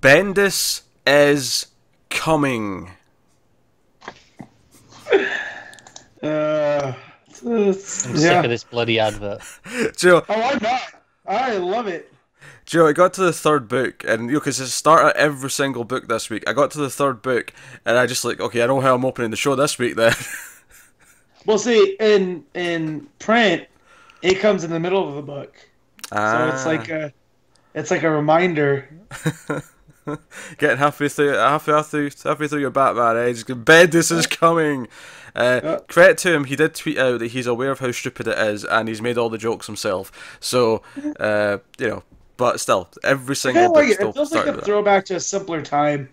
Bendis is coming. I'm sick of this bloody advert. Joe, Oh, I'm not. I love it. Joe, I got to the third book, and because it's the start of every single book this week. I got to the third book, and I just like, okay, I know how I'm opening the show this week then. Well, see, in print, it comes in the middle of the book, so it's like a reminder. Getting halfway through your Batman age. Bendis is coming. Credit to him, he did tweet out that he's aware of how stupid it is, and he's made all the jokes himself. So, but still, every single book still it feels like started a with throwback to a simpler time.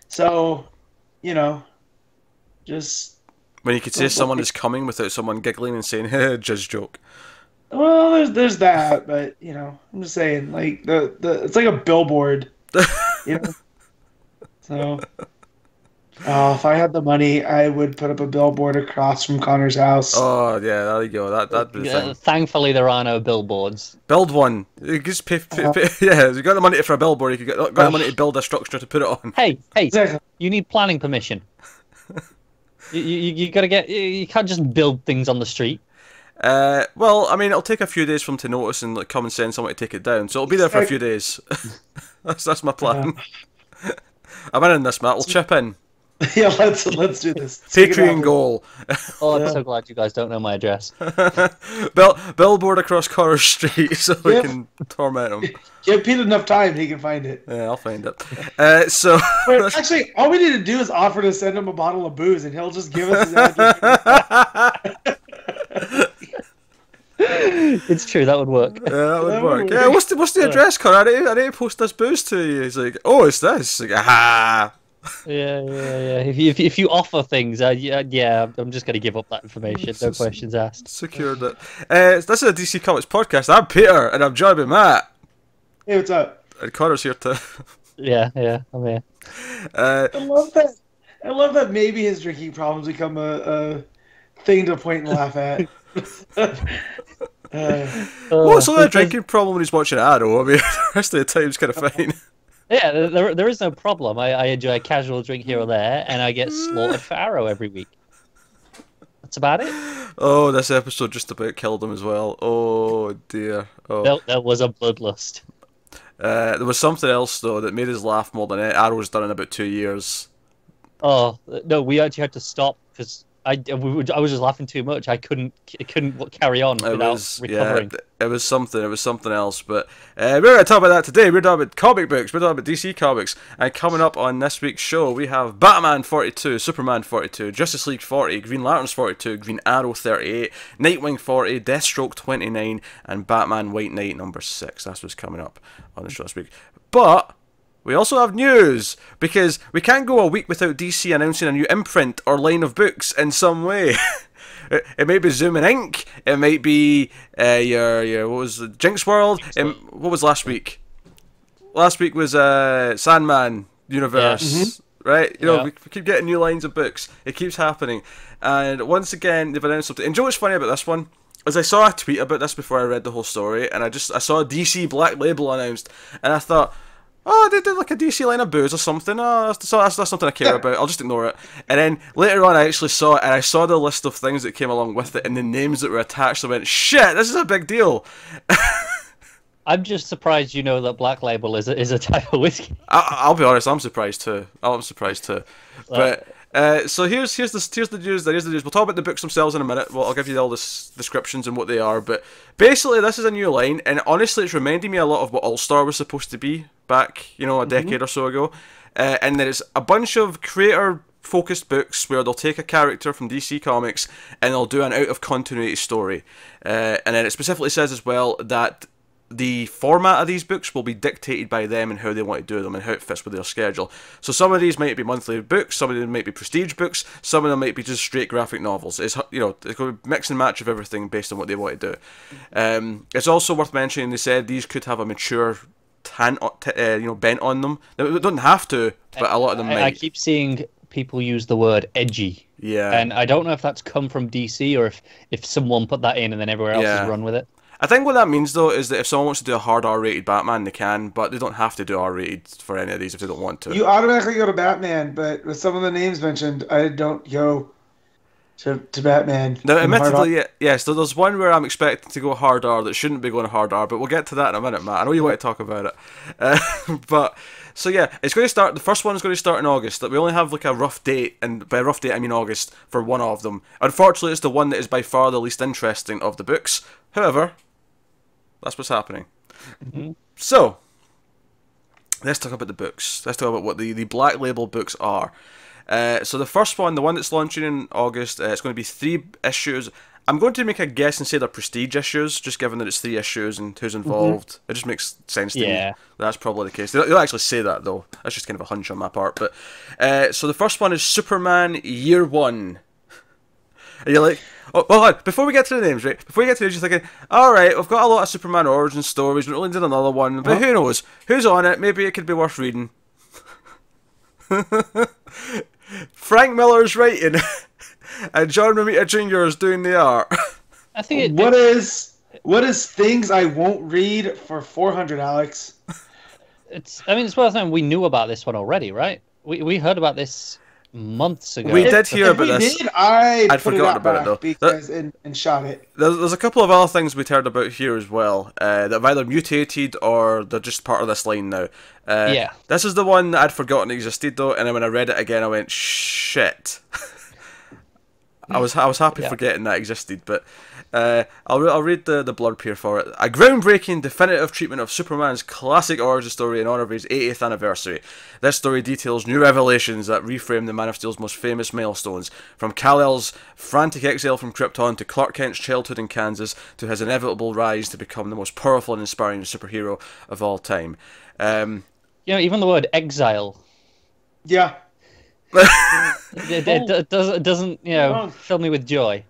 So, just when you could say someone is coming without someone giggling and saying, just joke. Well, there's that, but I'm just saying, like the it's like a billboard. So, if I had the money, I would put up a billboard across from Connor's house. Oh yeah, there you go. That'd be the thing. Thankfully, there are no billboards. Build one. You just pay. Yeah, you got the money for a billboard. You got the money to build a structure to put it on. Hey, Exactly. you need planning permission. you gotta get. You can't just build things on the street. Well, I mean, it'll take a few days for them to notice and come and send someone to take it down. So it'll be there for a few days. That's my plan. I'm in this, Matt. We'll chip in. Yeah, let's do this. Patreon goal. Oh, I'm so glad you guys don't know my address. Billboard across Corner Street so we can torment him. Give Pete enough time, he can find it. Yeah, I'll find it. So Wait, actually, all we need to do is offer to send him a bottle of booze, and he'll just give us his address. It's true, that would work. Yeah, that would work. Yeah, what's the address, Connor? I need to post this booze to you. He's like, oh, it's this. Like, aha. Yeah. If you offer things, I'm just gonna give up that information. No questions asked. Secured it. This is a DC Comics podcast. I'm Peter, and I'm joined by Matt. Hey, what's up? And Connor's here too. Yeah, I'm here. I love that. I love that. Maybe his drinking problems become a thing to point and laugh at. What's all that drinking problem when he's watching Arrow? I mean, the rest of the time's kind of fine. Yeah, there is no problem. I enjoy a casual drink here or there, and I get slaughtered for Arrow every week. That's about it. Oh, this episode just about killed him as well. Oh dear. Oh. There was a bloodlust. There was something else though that made us laugh more than it. Arrow's done in about 2 years. Oh no, we actually had to stop because I was just laughing too much. I couldn't carry on without recovering. Yeah, it was something else. But we're going to talk about that today. We're talking about comic books. We're talking about DC Comics. And coming up on this week's show, we have Batman 42, Superman 42, Justice League 40, Green Lanterns 42, Green Arrow 38, Nightwing 40, Deathstroke 29, and Batman White Knight number 6. That's what's coming up on the show this week. But we also have news, because we can't go a week without DC announcing a new imprint or line of books in some way. It might be Zoom and Ink, it might be your what was it, Jinx World, what was last week? Last week was Sandman Universe, right? We keep getting new lines of books, it keeps happening. And once again, they've announced something. And you know what's funny about this one? As I saw a tweet about this before I read the whole story, and I saw a DC Black Label announced, and I thought, oh, they did like a DC line of booze or something. Oh, that's something I care about. I'll just ignore it. And then later on, I actually saw it, and I saw the list of things that came along with it and the names that were attached. I went, shit, this is a big deal. I'm just surprised you know that Black Label is a type of whiskey. I'll be honest, I'm surprised too. But so here's the news. There is the news. We'll talk about the books themselves in a minute. Well, I'll give you all the descriptions and what they are. But basically, this is a new line, and honestly, it's reminding me a lot of what All Star was supposed to be back, a decade or so ago. And there's a bunch of creator-focused books where they'll take a character from DC Comics and they'll do an out-of-continuity story. And then it specifically says as well that the format of these books will be dictated by them and how they want to do them and how it fits with their schedule. So some of these might be monthly books, some of them might be prestige books, some of them might be just straight graphic novels. It's it's going to be mix and match of everything based on what they want to do. It's also worth mentioning they said these could have a mature bent on them. They don't have to, but a lot of them might. I keep seeing people use the word edgy. Yeah. And I don't know if that's come from DC or if someone put that in and then everywhere else has run with it. I think what that means, though, is that if someone wants to do a hard R-rated Batman, they can, but they don't have to do R-rated for any of these if they don't want to. You automatically go to Batman, but with some of the names mentioned, I don't go to Batman. Now, admittedly, yes, there's one where I'm expecting to go hard R that shouldn't be going hard R, but we'll get to that in a minute, Matt. I know you want to talk about it. But, so yeah, it's going to start, the first one is going to start in August. We only have like a rough date, and by a rough date I mean August, for one of them. Unfortunately, it's the one that is by far the least interesting of the books. However, that's what's happening. Mm-hmm. So, let's talk about the books. Let's talk about what the Black Label books are. So the first one, the one that's launching in August, it's going to be 3 issues. I'm going to make a guess and say they're prestige issues, just given that it's 3 issues and who's involved. It just makes sense to me. That's probably the case. They don't actually say that, though. That's just kind of a hunch on my part. But so the first one is Superman Year 1. And you're like, oh, well, hold on. Before we get to the names, right? Before we get to the names, you're thinking, alright, we've got a lot of Superman origin stories, we only did another one, but who knows? Who's on it? Maybe it could be worth reading. Frank Miller's writing, and John Romita Jr. is doing the art. I think what is things I won't read for 400, Alex? It's worth saying we knew about this one already, right? We heard about this months ago. We did hear about this. I'd forgotten about it though. Because and shot it. There's a couple of other things we'd heard about here as well that have either mutated or they're just part of this line now. This is the one that I'd forgotten existed though, and then when I read it again, I went shit. I was happy forgetting that existed, but I'll read the blurb here for it. A groundbreaking, definitive treatment of Superman's classic origin story in honour of his 80th anniversary. This story details new revelations that reframe the Man of Steel's most famous milestones, from Kal-El's frantic exile from Krypton to Clark Kent's childhood in Kansas to his inevitable rise to become the most powerful and inspiring superhero of all time. Even the word exile. Yeah. it doesn't fill me with joy.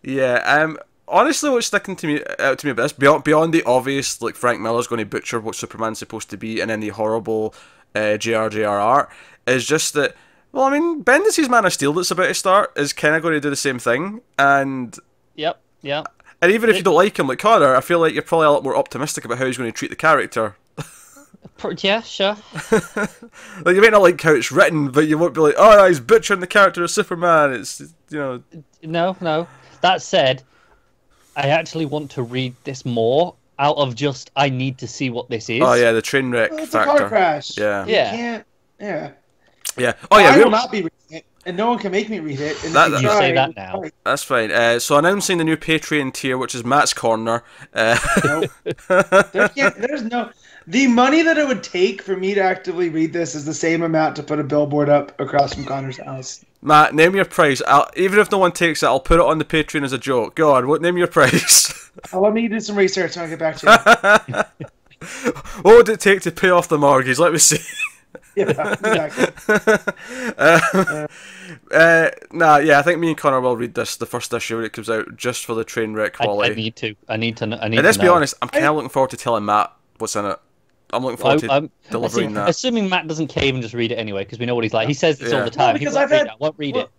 Yeah. Honestly, what's sticking to me about this, beyond the obvious, like Frank Miller's going to butcher what Superman's supposed to be, and then the horrible JRJR art, is just that. Well, I mean, Bendis' Man of Steel that's about to start is kind of going to do the same thing, and Yep. And even if you don't like him, like Connor, I feel like you're probably a lot more optimistic about how he's going to treat the character. Yeah, sure. Like, you might not like how it's written, but you won't be like, oh, no, he's butchering the character of Superman. It's, No. That said, I actually want to read this more out of just, I need to see what this is. Oh, yeah, the train wreck it's factor. A car crash. Yeah. You can't, yeah. Yeah. Oh, yeah. I will not be reading it, and no one can make me read it. And you say that now. That's fine. So announcing the new Patreon tier, which is Matt's Corner. Nope. There's no... The money that it would take for me to actively read this is the same amount to put a billboard up across from Connor's house. Matt, name your price. Even if no one takes it, I'll put it on the Patreon as a joke. Go on, name your price. Let me do some research and I'll get back to you. What would it take to pay off the mortgage? Let me see. Yeah, exactly. I think me and Connor will read this, the first issue when it comes out, just for the train wreck quality. I need to know. And let's be honest, I'm kind of looking forward to telling Matt what's in it. I'm looking forward to delivering that. Assuming Matt doesn't cave and just read it anyway, because we know what he's like. He says this all the time. Because I won't read it.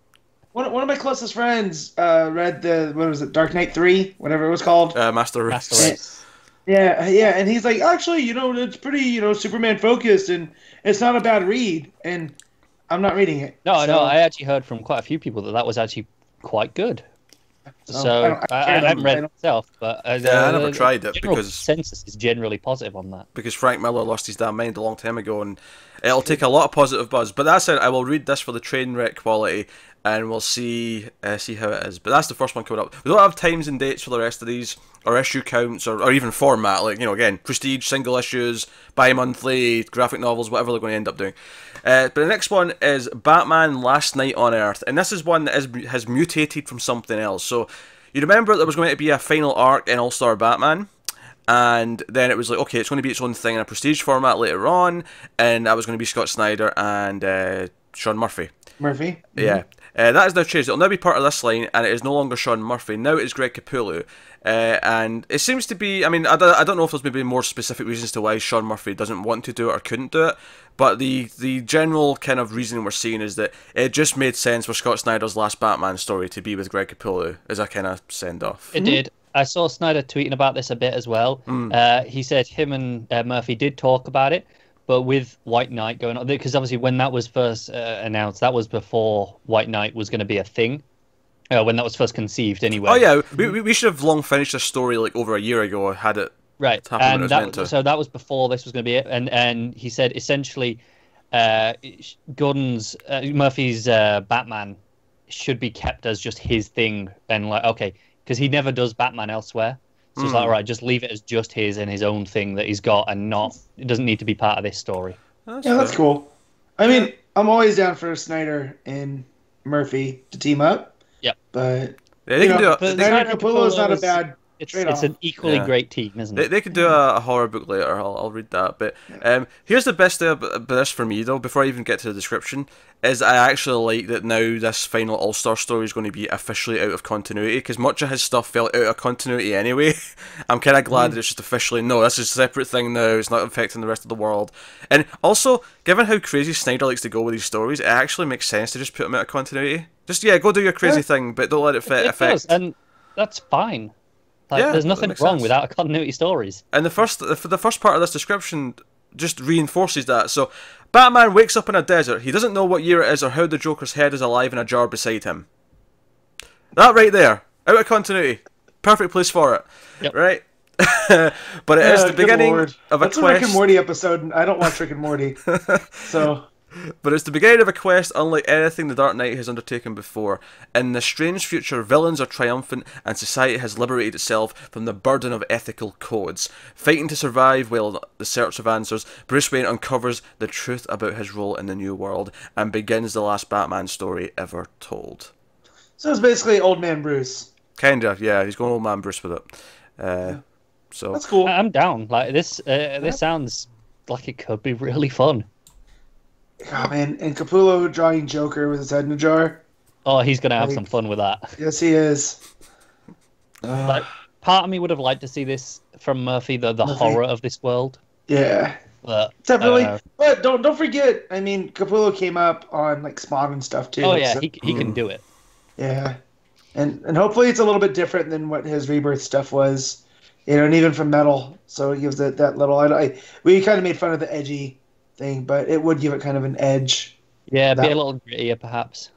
One of my closest friends read Dark Knight 3, whatever it was called. Master Race. Yeah, and he's like, actually, it's pretty, Superman focused, and it's not a bad read, and I'm not reading it. No, I actually heard from quite a few people that was actually quite good. So I haven't read it myself, but I never tried it because consensus is generally positive on that. Because Frank Miller lost his damn mind a long time ago, and it'll take a lot of positive buzz. But that said, I will read this for the train wreck quality, and we'll see how it is. But that's the first one coming up. We don't have times and dates for the rest of these, or issue counts, or even format. Like, again, prestige, single issues, bi-monthly, graphic novels, whatever they're going to end up doing. But the next one is Batman Last Night on Earth, and this is one that has mutated from something else. So you remember there was going to be a final arc in All-Star Batman, and then it was like, okay, it's going to be its own thing in a prestige format later on, and that was going to be Scott Snyder and Sean Murphy. Yeah. That is now changed. It'll now be part of this line, and it is no longer Sean Murphy. Now it is Greg Capullo. And it seems to be, I don't know if there's maybe more specific reasons to why Sean Murphy doesn't want to do it or couldn't do it, but the general kind of reasoning we're seeing is that it just made sense for Scott Snyder's last Batman story to be with Greg Capullo as a kind of send-off. It did. I saw Snyder tweeting about this a bit as well. He said him and Murphy did talk about it, but with White Knight going on, because obviously when that was first announced, that was before White Knight was going to be a thing. When that was first conceived, anyway. Oh yeah, we should have long finished this story like over a year ago. Had it right, happened and so that was before this was going to be it. And he said essentially, Gordon's Murphy's Batman should be kept as just his thing, and like okay, because he never does Batman elsewhere. So it's like, all right, just leave it as just his and his own thing that he's got, and it doesn't need to be part of this story. That's cool. I mean, I'm always down for Snyder and Murphy to team up. Yep. But yeah, they can do it. Snyder and Capullo is not a bad trade-off. It's an equally great team, isn't it? They could do a horror book later. I'll read that. But here's the best thing about this for me, though, before I even get to the description, is I actually like that now this final All-Star story is going to be officially out of continuity, because much of his stuff felt out of continuity anyway. I'm kind of glad that it's just officially, no, this is a separate thing now, it's not affecting the rest of the world. And also, given how crazy Snyder likes to go with these stories, it actually makes sense to just put them out of continuity. Just, go do your crazy thing, but don't let it affect. Does, and that's fine. Like, there's nothing wrong without continuity stories. And the first part of this description just reinforces that. So, Batman wakes up in a desert. He doesn't know what year it is or how the Joker's head is alive in a jar beside him. That right there, out of continuity, perfect place for it. Yep. Right? But it is the beginning of a quest. That's a Rick and Morty episode, and I don't watch Rick and Morty, so. But it's the beginning of a quest unlike anything the Dark Knight has undertaken before. In the strange future, villains are triumphant and society has liberated itself from the burden of ethical codes. Fighting to survive while the search of answers, Bruce Wayne uncovers the truth about his role in the new world and begins the last Batman story ever told. So it's basically Old Man Bruce. Kinda, yeah. He's going Old Man Bruce with it. So that's cool. I'm down. Like this sounds like it could be really fun. Oh man, and Capullo drawing Joker with his head in a jar. Oh, he's gonna have some fun with that. Yes, he is. Like, part of me would have liked to see this from Murphy, the horror of this world. Yeah, but definitely. But don't forget. I mean, Capullo came up on like Spawn and stuff too. Oh yeah, so, he can do it. Yeah, and hopefully it's a little bit different than what his Rebirth stuff was. And even from Metal, so it gives it that little. We kind of made fun of the edgy thing, but it would give it kind of an edge. Yeah, be a little grittier, perhaps.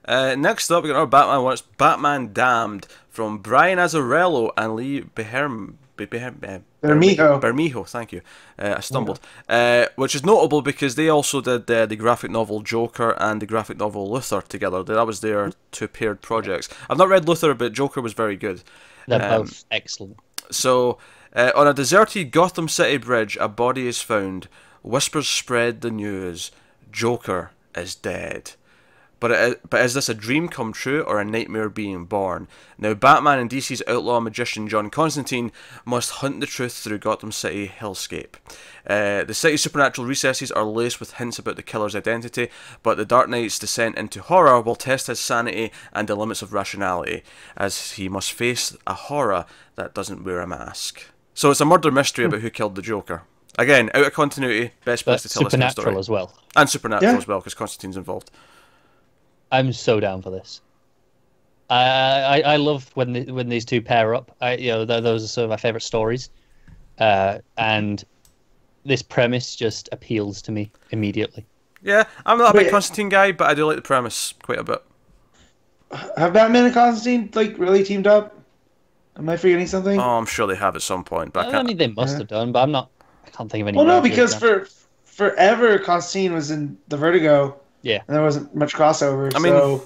Next up, we got our Batman one. It's Batman Damned from Brian Azzarello and Lee Bermejo, thank you. I stumbled. Which is notable because they also did the graphic novel Joker and the graphic novel Luthor together. That was their two paired projects. I've not read Luthor, but Joker was very good. They're both excellent. So, on a deserted Gotham City bridge, a body is found. Whispers spread the news. Joker is dead. But is this a dream come true or a nightmare being born? Now, Batman and DC's outlaw magician John Constantine must hunt the truth through Gotham City hellscape. The city's supernatural recesses are laced with hints about the killer's identity, but the Dark Knight's descent into horror will test his sanity and the limits of rationality, as he must face a horror that doesn't wear a mask. So it's a murder mystery about who killed the Joker. Again, out of continuity, best place to tell this story. Supernatural as well. And supernatural as well, because Constantine's involved. I'm so down for this. I love when these two pair up. Those are some of my favorite stories, and this premise just appeals to me immediately. Yeah, I'm not a big Constantine guy, but I do like the premise quite a bit. Have Batman and Constantine really teamed up? Am I forgetting something? Oh, I'm sure they have at some point, but I mean they must have done, but I can't think of any. Well, no, because forever Constantine was in the Vertigo. Yeah. And there wasn't much crossover. I mean,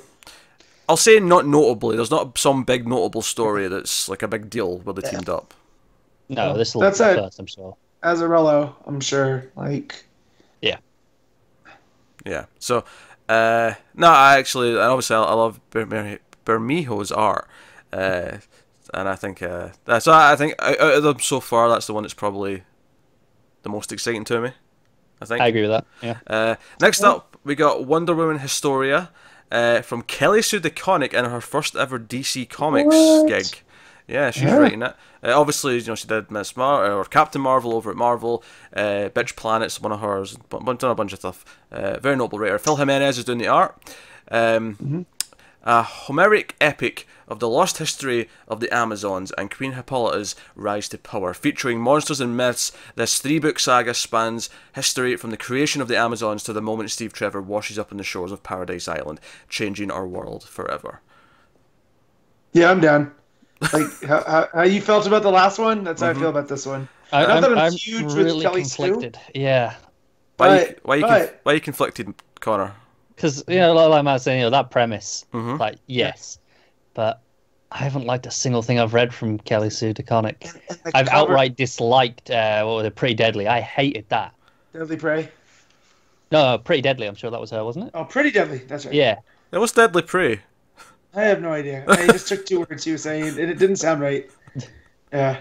I'll say not notably. There's not some big notable story that's like a big deal where they teamed up. No, this will be the first, I'm sure. Azzarello, I'm sure. Yeah. Yeah. So, no, obviously I love Bermejo's art. And I think out of them so far, that's the one that's probably the most exciting to me. I agree with that. Yeah. Next up, we got Wonder Woman Historia from Kelly Sue DeConnick in her first ever DC Comics gig. Yeah, she's writing it. Obviously, she did Miss or Captain Marvel over at Marvel. Bitch Planet's one of hers. Done a bunch of stuff. Very notable writer. Phil Jimenez is doing the art. a Homeric epic of the lost history of the Amazons and Queen Hippolyta's rise to power. Featuring monsters and myths, this 3-book saga spans history from the creation of the Amazons to the moment Steve Trevor washes up on the shores of Paradise Island, changing our world forever. Yeah, I'm down. Like how you felt about the last one? That's how I feel about this one. Not that I'm huge really with Kelly conflicted. Sue. Yeah. Why are you conflicted, Connor? Because, like Matt was saying, that premise, like, yes. But I haven't liked a single thing I've read from Kelly Sue DeConnick. I've outright disliked, what was it, Pretty Deadly. I hated that. Deadly Prey? No, Pretty Deadly, I'm sure that was her, wasn't it? Oh, Pretty Deadly, that's right. Yeah. It was Deadly Prey. I have no idea. I just took 2 words he was saying, and it didn't sound right. Yeah.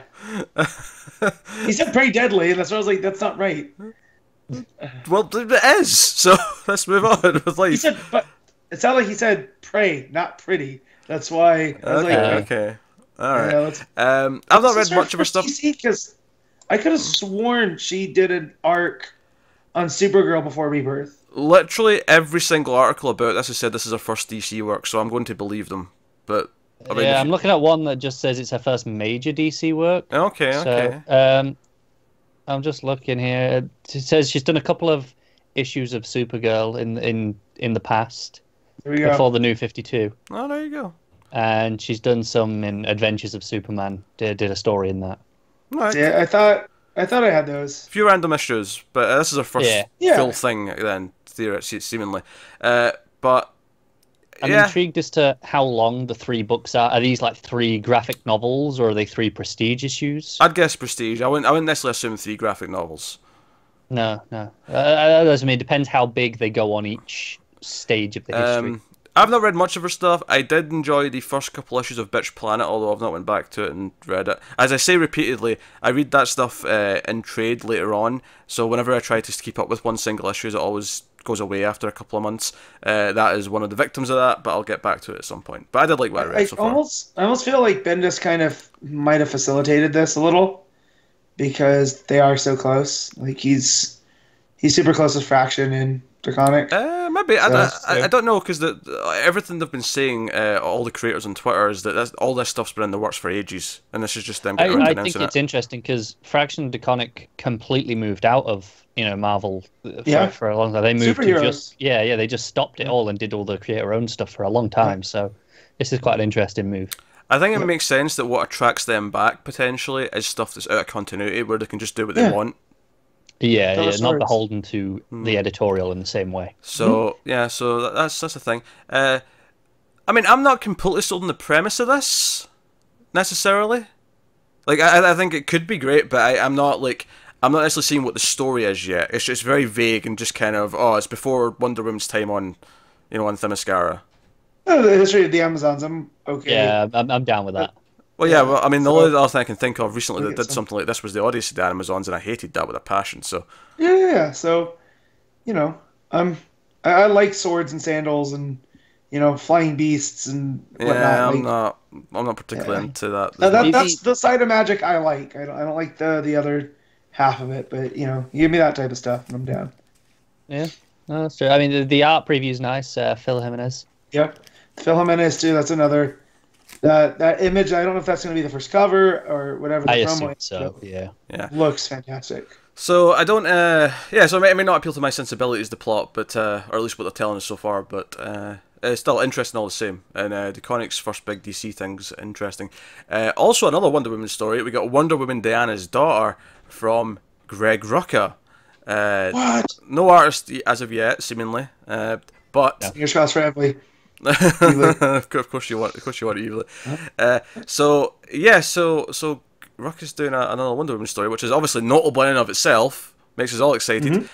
He said Pretty Deadly, and that's why I was like, that's not right. Well, it is. So let's move on with life. He said, but it sounded like he said "pray," not "pretty." That's why I was okay, all right. Yeah, I've not read much of her stuff because I could have sworn she did an arc on Supergirl before Rebirth. Literally every single article about this has said this is her first DC work, so I'm going to believe them. But I mean, I'm looking at one that just says it's her first major DC work. Okay. I'm just looking here. It says she's done a couple of issues of Supergirl in the past. There we go. Before the New 52. Oh, there you go. And she's done some in Adventures of Superman. Did a story in that. Right. Yeah, I thought I had those. A few random issues, but this is her first Yeah. full thing then, seemingly. But I'm intrigued as to how long the 3 books are. Are these like 3 graphic novels, or are they 3 prestige issues? I'd guess prestige. I wouldn't necessarily assume 3 graphic novels. No. I mean, it depends how big they go on each stage of the history. I've not read much of her stuff. I did enjoy the first couple issues of Bitch Planet, although I've not went back to it and read it. As I say repeatedly, I read that stuff in trade later on, so whenever I try to keep up with one single issue, it always goes away after a couple of months. That is one of the victims of that, but I'll get back to it at some point. But I did like what I read so far. I almost feel like Bendis kind of might have facilitated this a little, because they are so close. Like he's super close with Fraction and DeConnick. Maybe. I don't know, because everything they've been saying, all the creators on Twitter, is that all this stuff's been in the works for ages, and this is just them getting around to announcing it. I think it's interesting, because Fraction and DeConnick completely moved out of Marvel for a long time. They moved Superheroes. to they just stopped it all and did all the creator-owned stuff for a long time. So this is quite an interesting move. I think it makes sense that what attracts them back, potentially, is stuff that's out of continuity, where they can just do what they want. Yeah, not beholden to the editorial in the same way. So so that's the thing. I mean, I'm not completely sold on the premise of this necessarily. Like, I think it could be great, but I'm not necessarily seeing what the story is yet. It's just very vague and just kind of it's before Wonder Woman's time on, on Themyscira. The history of the Amazons, I'm okay. Yeah, I'm down with that. Well, I mean, the only other thing I can think of recently that did something like this was the Odyssey of the Amazons, and I hated that with a passion. So So, I like swords and sandals and flying beasts and whatnot. Yeah, I'm not particularly into that. That's the side of magic I like. I don't like the other half of it, but you give me that type of stuff and I'm down. Yeah, no, that's true. I mean, the art preview's nice. Phil Jimenez. Yep, Phil Jimenez too. That's another. That image, I don't know if that's going to be the first cover or whatever. I assume so. Yeah. Looks fantastic. So I don't. So it may not appeal to my sensibilities, the plot, but or at least what they're telling us so far. But it's still interesting all the same. And DeConnick's first big DC thing's interesting. Also, another Wonder Woman story. We got Wonder Woman Diana's daughter from Greg Rucka. What? No artist as of yet, seemingly. But fingers crossed for Emily. Of course you want Evelyn. So Rucka's doing another Wonder Woman story, which is obviously notable in and of itself. Makes us all excited.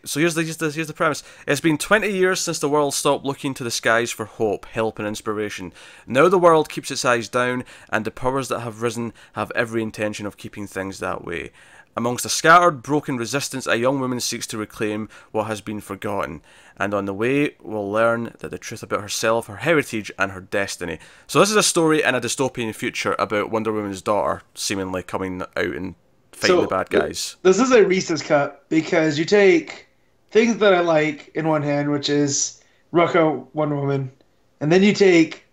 So here's the premise. It's been 20 years since the world stopped looking to the skies for hope, help, and inspiration. Now the world keeps its eyes down, and the powers that have risen have every intention of keeping things that way. Amongst a scattered, broken resistance, a young woman seeks to reclaim what has been forgotten, and on the way will learn the truth about herself, her heritage, and her destiny. So this is a story in a dystopian future about Wonder Woman's daughter seemingly coming out and fighting the bad guys. This is a Reese's Cup, because you take things that I like in one hand, which is Rucka Wonder Woman, and then you take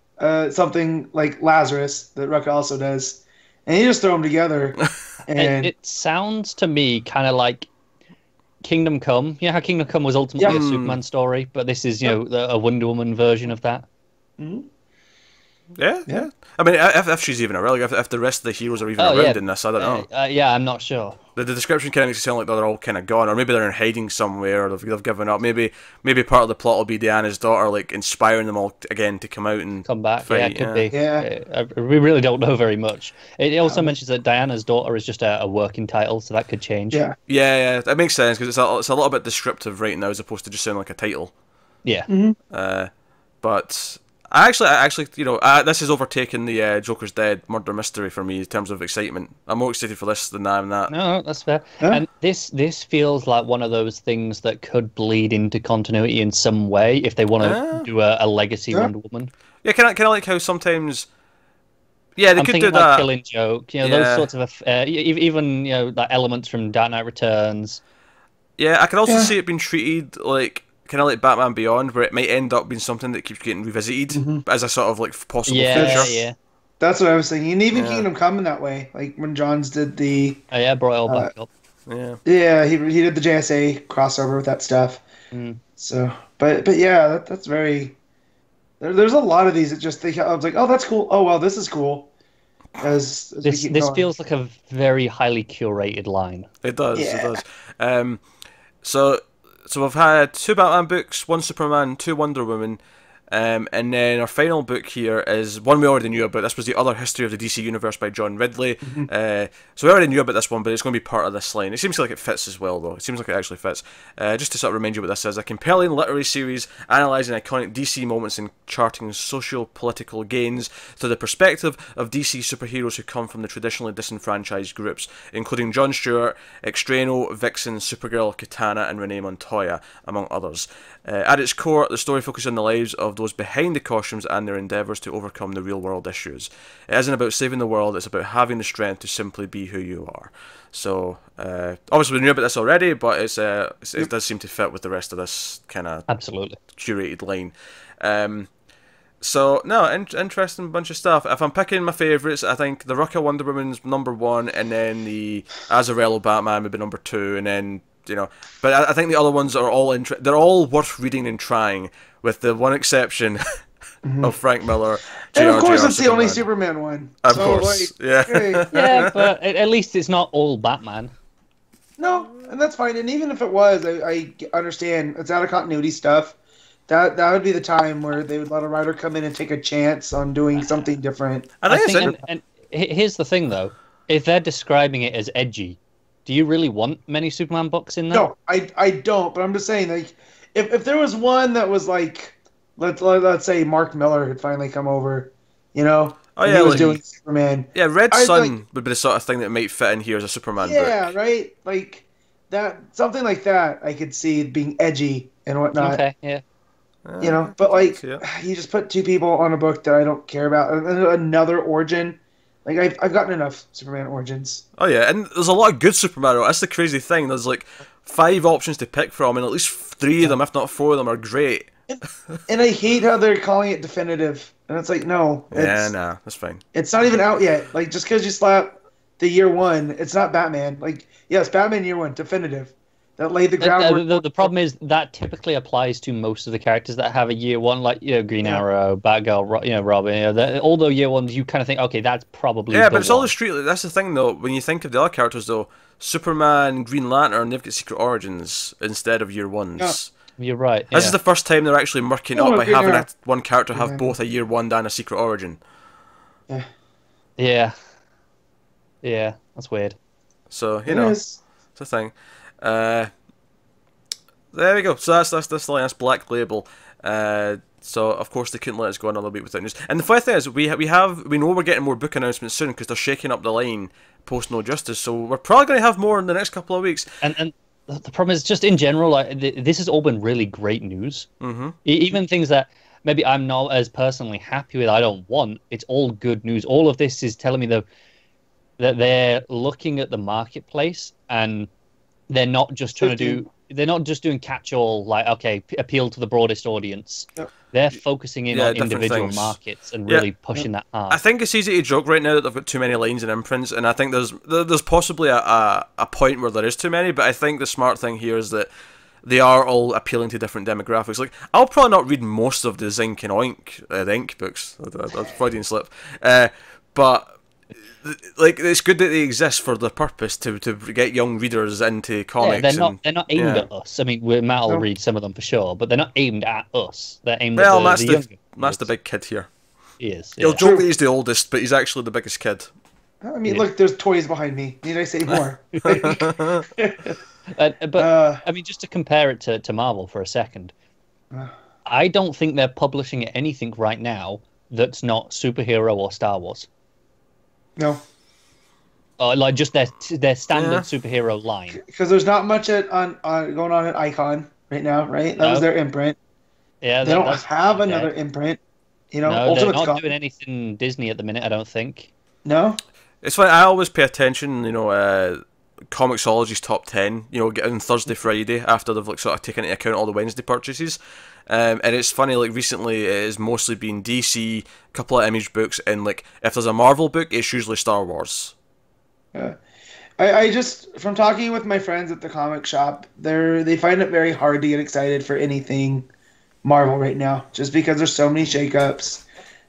something like Lazarus that Rucka also does, and you just throw them together. And it sounds to me kind of like Kingdom Come. You know how Kingdom Come was ultimately a Superman story, but this is, a Wonder Woman version of that. Mm-hmm. Yeah. I mean, if she's even around, like, if the rest of the heroes are even around in this, I don't know. Yeah, I'm not sure. The description kind of makes it sound like they're all kind of gone, or maybe they're in hiding somewhere, or they've given up. Maybe part of the plot will be Diana's daughter, like, inspiring them all again to come out and come back. fight. Yeah, it could be. Yeah. We really don't know very much. It also mentions that Diana's daughter is just a working title, so that could change. Yeah, that makes sense, because it's a little bit descriptive right now, as opposed to just sounding like a title. Yeah. Mm-hmm. But I actually, this has overtaken the Joker's Dead murder mystery for me in terms of excitement. I'm more excited for this than I am that. No, that's fair. Yeah. And this feels like one of those things that could bleed into continuity in some way if they want to do a legacy Wonder Woman. Yeah, kind of like how sometimes. Yeah, they I'm could thinking do like that. Killing Joke, those sorts of even like elements from Dark Knight Returns. Yeah, I can also see it being treated like kind of like Batman Beyond, where it might end up being something that keeps getting revisited as a sort of like possible future. Yeah. That's what I was thinking. And even Kingdom Come in that way, like when Johns did the brought it all back up. Yeah, he did the JSA crossover with that stuff. So, but yeah, that's very. There's a lot of these that just I was like, oh, that's cool. Oh well, this is cool. As this feels like a very highly curated line. It does. Yeah. It does. So we've had 2 Batman books, 1 Superman, 2 Wonder Woman, and then our final book here is one we already knew about. This was the Other History of the DC Universe by John Ridley. So we already knew about this one, but it's going to be part of this line. It seems like it fits as well, though. It seems like it actually fits. Just to sort of remind you what this is, a compelling literary series analysing iconic DC moments and charting socio-political gains through the perspective of DC superheroes who come from the traditionally disenfranchised groups, including Jon Stewart, Extrano, Vixen, Supergirl, Katana, and Renee Montoya, among others. At its core, the story focuses on the lives of those behind the costumes and their endeavours to overcome the real-world issues. It isn't about saving the world, it's about having the strength to simply be who you are. So, obviously we knew about this already, but it does seem to fit with the rest of this kind of absolutely curated line. Interesting bunch of stuff. If I'm picking my favourites, I think the Rucka Wonder Woman's #1, and then the Azzarello Batman would be #2, and then but I think the other ones are all they're all worth reading and trying, with the one exception of Frank Miller. And of course, it's the only Superman one. Of course, yeah, but at least it's not all Batman. No, and that's fine. And even if it was, I understand it's out of continuity stuff. That would be the time where they would let a writer come in and take a chance on doing something different. And here's the thing, though: if they're describing it as edgy, do you really want many Superman books in there? No, I don't. But I'm just saying, like, if there was one that was like, let's say Mark Miller had finally come over, he was doing Superman. Yeah, Red Sun would be the sort of thing that might fit in here as a Superman book. Yeah, right. Like that, something like that. I could see being edgy and whatnot. Okay, yeah. But like, you just put 2 people on a book that I don't care about, and another origin. Like, I've gotten enough Superman origins. Oh yeah, and there's a lot of good Superman. That's the crazy thing. There's like 5 options to pick from, and at least 3 of them, if not 4 of them, are great. And I hate how they're calling it definitive. And it's like, no. That's fine. It's not even out yet. Like, just because you slap the year 1, it's not Batman. Like, yes, Batman year 1, definitive. That laid the groundwork. The problem is that typically applies to most of the characters that have a year 1, like Green Arrow, Batgirl, Robin. Although year 1s, you kind of think, okay, that's probably but it's all the street. That's the thing, though. When you think of the other characters, though, Superman, Green Lantern, they've got secret origins instead of year 1s. Yeah. You're right. This is the first time they're actually murking up by having one character have both a year 1 and a secret origin. Yeah. Yeah, that's weird. So it's a thing. There we go. So that's the line. That's Black Label. So of course they couldn't let us go another week without news. And the funny thing is, we know we're getting more book announcements soon because they're shaking up the line post No Justice. So we're probably going to have more in the next couple of weeks. And the problem is, just in general, like this has all been really great news. Even things that maybe I'm not as personally happy with, I don't want. It's all good news. All of this is telling me that they're looking at the marketplace and they're not just trying to do they're not just doing catch-all, like, okay, appeal to the broadest audience. Yep. They're focusing in on individual things. markets and really pushing that hard. I think it's easy to joke right now that they've got too many lines and imprints, and I think there's possibly a point where there is too many, but I think the smart thing here is that they are all appealing to different demographics. Like, I'll probably not read most of the Zinc and Oink, the Ink books, that's Freudian slip, but like, it's good that they exist for the purpose to get young readers into comics. They're not aimed at us. I mean, Matt will read some of them for sure, but they're not aimed at us. They're aimed at the younger. That's the big kid here. He is. He'll joke that he's the oldest, but he's actually the biggest kid. I mean, look, there's toys behind me. Need I say more? I mean, just to compare it to Marvel for a second, I don't think they're publishing anything right now that's not superhero or Star Wars. No. Like just their standard superhero line. Because there's not much going on at Icon right now, right? That was their imprint. Yeah, they don't have another imprint. You know, no, they're not doing anything Disney at the minute, I don't think. No. It's funny, I always pay attention, you know, Comixology's top 10, you know, on Thursday, Friday, after they've like sort of taken into account all the Wednesday purchases. And it's funny, like recently it has mostly been DC, a couple of Image books, and like if there's a Marvel book, it's usually Star Wars. Yeah. I just, from talking with my friends at the comic shop, they find it very hard to get excited for anything Marvel right now, just because there's so many shakeups.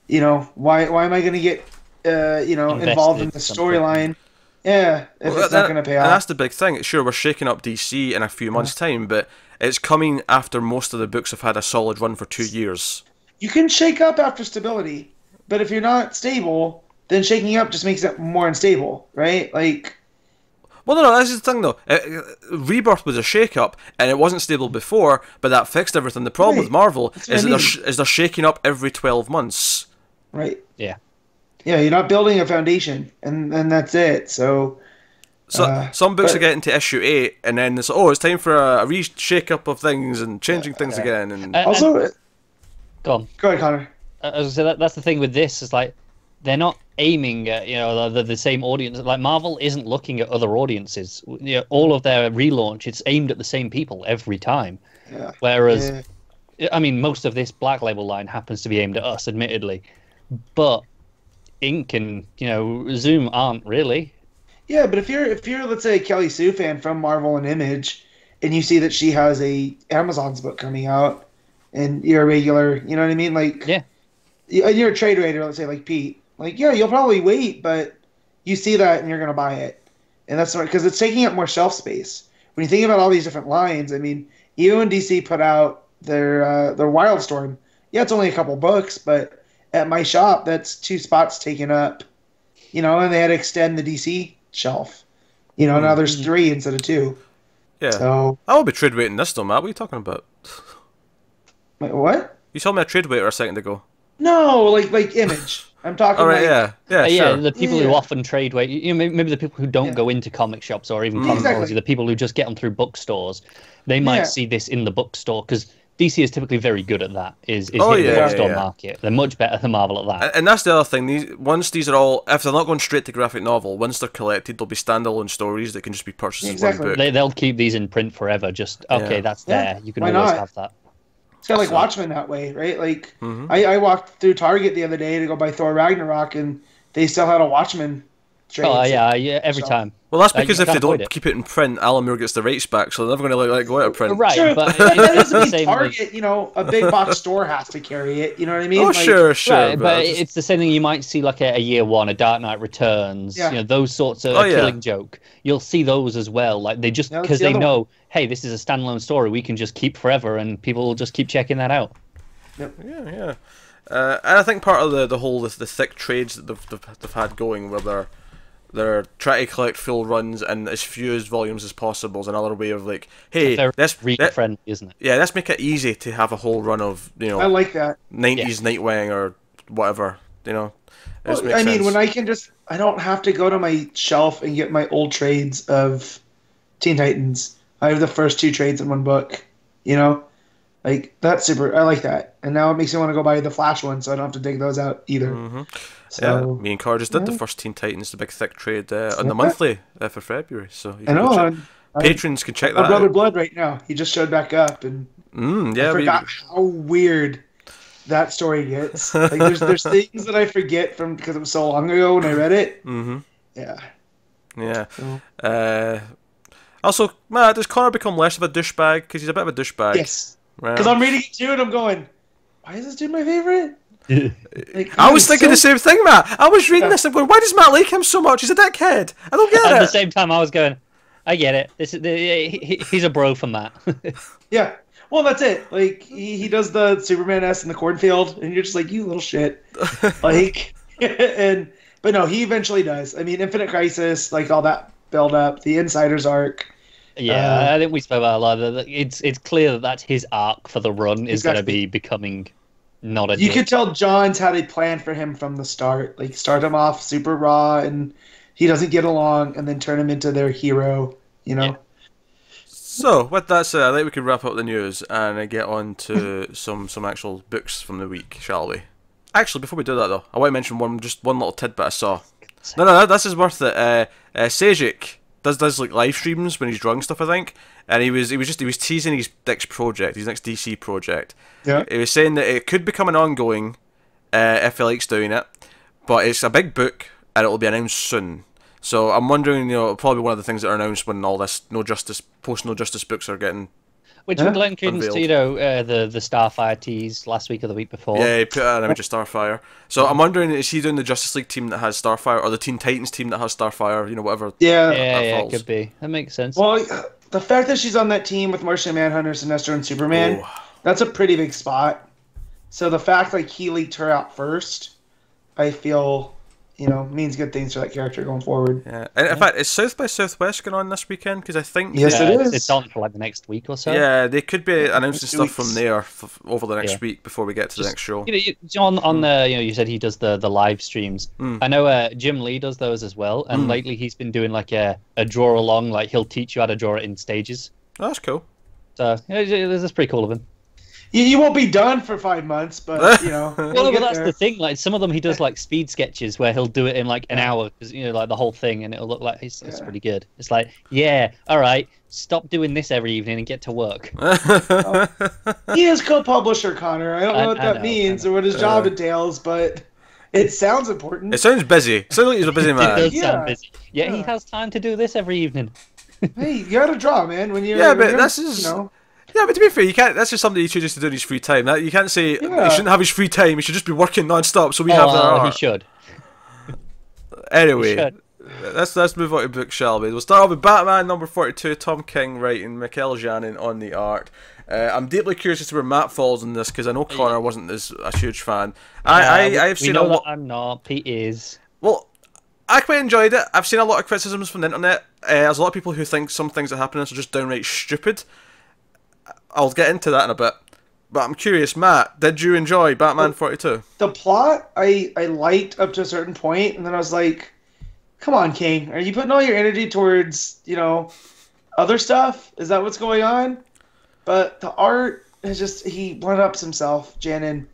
You know, why am I going to get involved in the storyline? Yeah, if it's not going to pay off. And that's the big thing. Sure, we're shaking up DC in a few months' time, but it's coming after most of the books have had a solid run for 2 years. You can shake up after stability, but if you're not stable, then shaking up just makes it more unstable, right? Like, well, no, that's the thing though. Rebirth was a shake-up, and it wasn't stable before, but that fixed everything. The problem with Marvel is that they're shaking up every 12 months. Right. Yeah. Yeah, you're not building a foundation, and that's it. So some books are getting to issue 8, and then it's time for a shake-up of things and changing things again. And also, go on. Go ahead, Connor. I was gonna say that's the thing with this is like they're not aiming at the same audience. Like Marvel isn't looking at other audiences. You know, all of their relaunch, it's aimed at the same people every time. Yeah. Whereas, I mean, most of this Black Label line happens to be aimed at us, admittedly, but Ink and Zoom aren't really. Yeah, but if you're let's say a Kelly Sue fan from Marvel and Image, and you see that she has a Amazon's book coming out, and you're a regular, you know what I mean? Like, yeah, and you're a trade rater, let's say like Pete. Like, yeah, you'll probably wait, but you see that and you're gonna buy it, and that's because it's taking up more shelf space. When you think about all these different lines, I mean, even when DC put out their Wildstorm, yeah, it's only a couple books, but at my shop, that's 2 spots taken up, and they had to extend the DC shelf. Now there's 3 instead of 2. Yeah. So I will be trade waiting this though, Matt. What are you talking about? Wait, what? You told me a trade waiter a second ago. No, like Image. I'm talking all right, like... sure. The people who often trade wait, maybe the people who don't go into comic shops or even Comixology, the people who just get them through bookstores, they might see this in the bookstore because DC is typically very good at that. Is hitting the bookstore market. They're much better than Marvel at that. And that's the other thing. Once these are all, if they're not going straight to graphic novel, once they're collected, they'll be standalone stories that can just be purchased as one book. They'll keep these in print forever. Just that's there. You can always have that. It's kind of like Watchmen that way, right? Like, I walked through Target the other day to go buy Thor Ragnarok, and they still had a Watchmen trade. Oh, yeah, every time. Well, that's because if they don't keep it in print, Alan Moore gets the rights back, so they're never going to let it go out of print. Right, sure, but that doesn't mean Target, a big box store has to carry it, you know what I mean? Oh, sure. Right, but it's the same thing you might see like a Year One, a Dark Knight Returns, those sorts of Killing Joke. You'll see those as well. Like they just, because they know, hey, this is a standalone story, we can just keep forever, and people will just keep checking that out. Yep. Yeah. And I think part of the thick trades that they've had going, where they're trying to collect full runs and as few volumes as possible, is another way of like, hey, that's reader friendly, isn't it? Yeah, let's make it easy to have a whole run of I like that 90s Nightwing or whatever. Well, I mean, when I don't have to go to my shelf and get my old trades of Teen Titans. I have the first 2 trades in one book. Like, that's super. I like that. And now it makes me want to go buy the Flash one, so I don't have to dig those out either. So, me and Car just did the first Teen Titans, the big thick trade on the monthly for February. So I know. patrons can check My that brother out. Blood right now. He just showed back up, and Yeah, I forgot how weird that story gets. Like, there's things that I forget from because it was so long ago when I read it. Mm-hmm. Yeah. Yeah. So, Also, Matt, does Connor become less of a douchebag? Because he's a bit of a douchebag. yes. Right. Because I'm reading it too, and I'm going, why is this dude my favorite? Like, I was thinking the same thing, Matt. I was reading this and going, why does Matt like him so much? He's a dickhead. I don't get At it. the same time, I was going, I get it. This is he's a bro for Matt. Yeah. Well, that's it. Like, he does the Superman-esque in the cornfield, and you're just like, you little shit. Like, but no, he eventually does. I mean, Infinite Crisis, like, all that build-up, the Insiders arc. Yeah, I think we spoke about a lot of that. It's clear that that's his arc for the run is going to be becoming not a. You could tell John's had a plan for him from the start. Like, start him off super raw, and he doesn't get along, and then turn him into their hero, you know? Yeah. So, with that said, I think we could wrap up the news and get on to some actual books from the week, shall we? Actually, before we do that, though, I want to mention one little tidbit I saw. No, this is worth it. Sejic does like live streams when he's drunk stuff, I think, and he was teasing his next project, his next DC project. Yeah. He was saying that it could become an ongoing if he likes doing it, but it's a big book and it will be announced soon. So I'm wondering, it'll probably be one of the things that are announced when all this post No Justice books are getting. Which would lend credence to, unveiled. the Starfire tease last week or the week before. Yeah, he put out an image of Starfire. So I'm wondering, is he doing the Justice League team that has Starfire, or the Teen Titans team that has Starfire? Whatever. Yeah. Yeah, falls. it could be. That makes sense. Well, the fact that she's on that team with Martian Manhunter, Sinestro, and Superman, that's a pretty big spot. So the fact, like, he leaked her out first, I feel, means good things for that character going forward. Yeah, and in fact, is South by Southwest going on this weekend? Because I think Yes, it is. It's on for like the next week or so. Yeah, they could be announcing 2 stuff from weeks. there over the next week before we get to the next show. John, on the you said he does the live streams. I know Jim Lee does those as well, and lately he's been doing like a draw along, like he'll teach you how to draw it in stages. Oh, that's cool. So that's pretty cool of him. You won't be done for 5 months, but Well, we'll but get that's there. the thing. Like some of them, he does like speed sketches where he'll do it in like an hour, because like the whole thing, and it'll look like it's pretty good. It's like, yeah, all right, stop doing this every evening and get to work. He is co-publisher, Connor. I don't know what I that know, means or what his job entails, but it sounds important. It sounds busy. It sounds like he's a busy It man. does Yeah. sound busy. Yeah, he has time to do this every evening. Hey, you gotta draw, man. When you're Yeah, but you're, this is- Yeah, but to be fair, you can't. That's just something he chooses to do in his free time. You can't say he shouldn't have his free time. He should just be working non-stop. So we have that. He should. Anyway, He should. let's move on to book, shall we? We'll start off with Batman number 42, Tom King writing, Mikel Janin on the art. I'm deeply curious as to where Matt falls in this, because I know Connor wasn't a huge fan. I've We seen know a lot. that I'm not. Pete is. Well, I quite enjoyed it. I've seen a lot of criticisms from the internet. There's a lot of people who think some things that happen in this are just downright stupid. I'll get into that in a bit. But I'm curious, Matt, did you enjoy Batman 42? The plot I liked up to a certain point, and then I was like, come on, King. Are you putting all your energy towards, other stuff? Is that what's going on? But the art is just, he one-ups himself, Janin,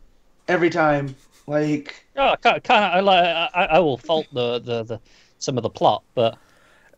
every time. Like, Oh, I will fault the some of the plot, but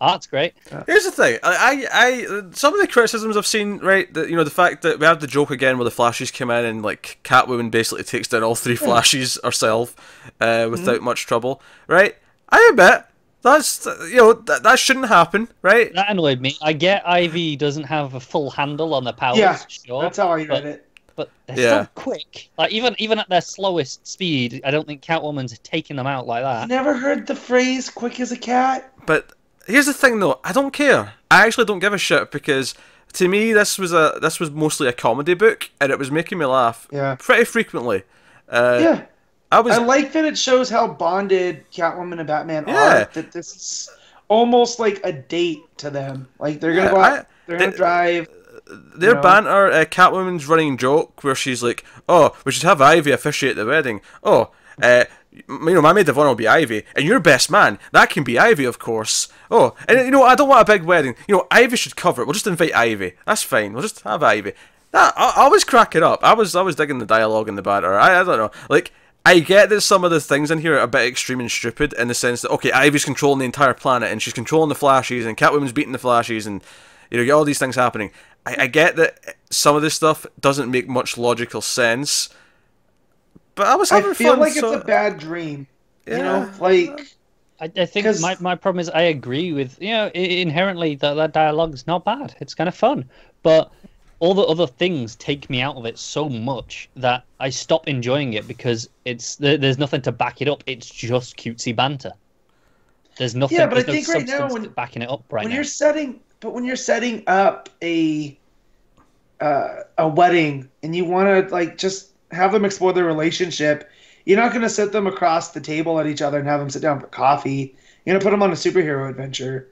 art's great. Here's the thing. I some of the criticisms I've seen, right, that the fact that we have the joke again where the Flashes come in and like Catwoman basically takes down all 3 Flashes herself without much trouble, right? I admit that's that shouldn't happen, right? That annoyed me. I get Ivy doesn't have a full handle on the powers, sure. that's how I read it. But they're Yeah. so quick. Like even at their slowest speed, I don't think Catwoman's taking them out like I that. never heard the phrase "quick as a cat." But here's the thing, though. I don't care. I actually don't give a shit, because to me this was mostly a comedy book, and it was making me laugh pretty frequently. Yeah. I like that it shows how bonded Catwoman and Batman Yeah. are. That this is almost like a date to them. Like they're gonna go out, they're gonna drive. Their banter, Catwoman's running joke where she's like, "Oh, we should have Ivy officiate the wedding. Oh, my maid of honor will be Ivy, and your best man, that can be Ivy, of course. Oh, and I don't want a big wedding. Ivy should cover it. We'll just invite Ivy. That's fine. We'll just have Ivy." I was cracking up. I was digging the dialogue and the banter. I don't know. Like, I get that some of the things in here are a bit extreme and stupid in the sense that, okay, Ivy's controlling the entire planet and she's controlling the Flashes and Catwoman's beating the Flashes and you get all these things happening. I get that some of this stuff doesn't make much logical sense, but I was having I feel fun, like so... it's a bad dream. Yeah. You know, like... I think my problem is I agree with, inherently that dialogue's not bad. It's kind of fun. But all the other things take me out of it so much that I stop enjoying it because there's nothing to back it up. It's just cutesy banter. There's nothing. Yeah, but I there's think no right now, backing it up right when now. when you're setting up a wedding and you want to like just have them explore their relationship, you're not going to sit them across the table at each other and have them sit down for coffee. You're going to put them on a superhero adventure,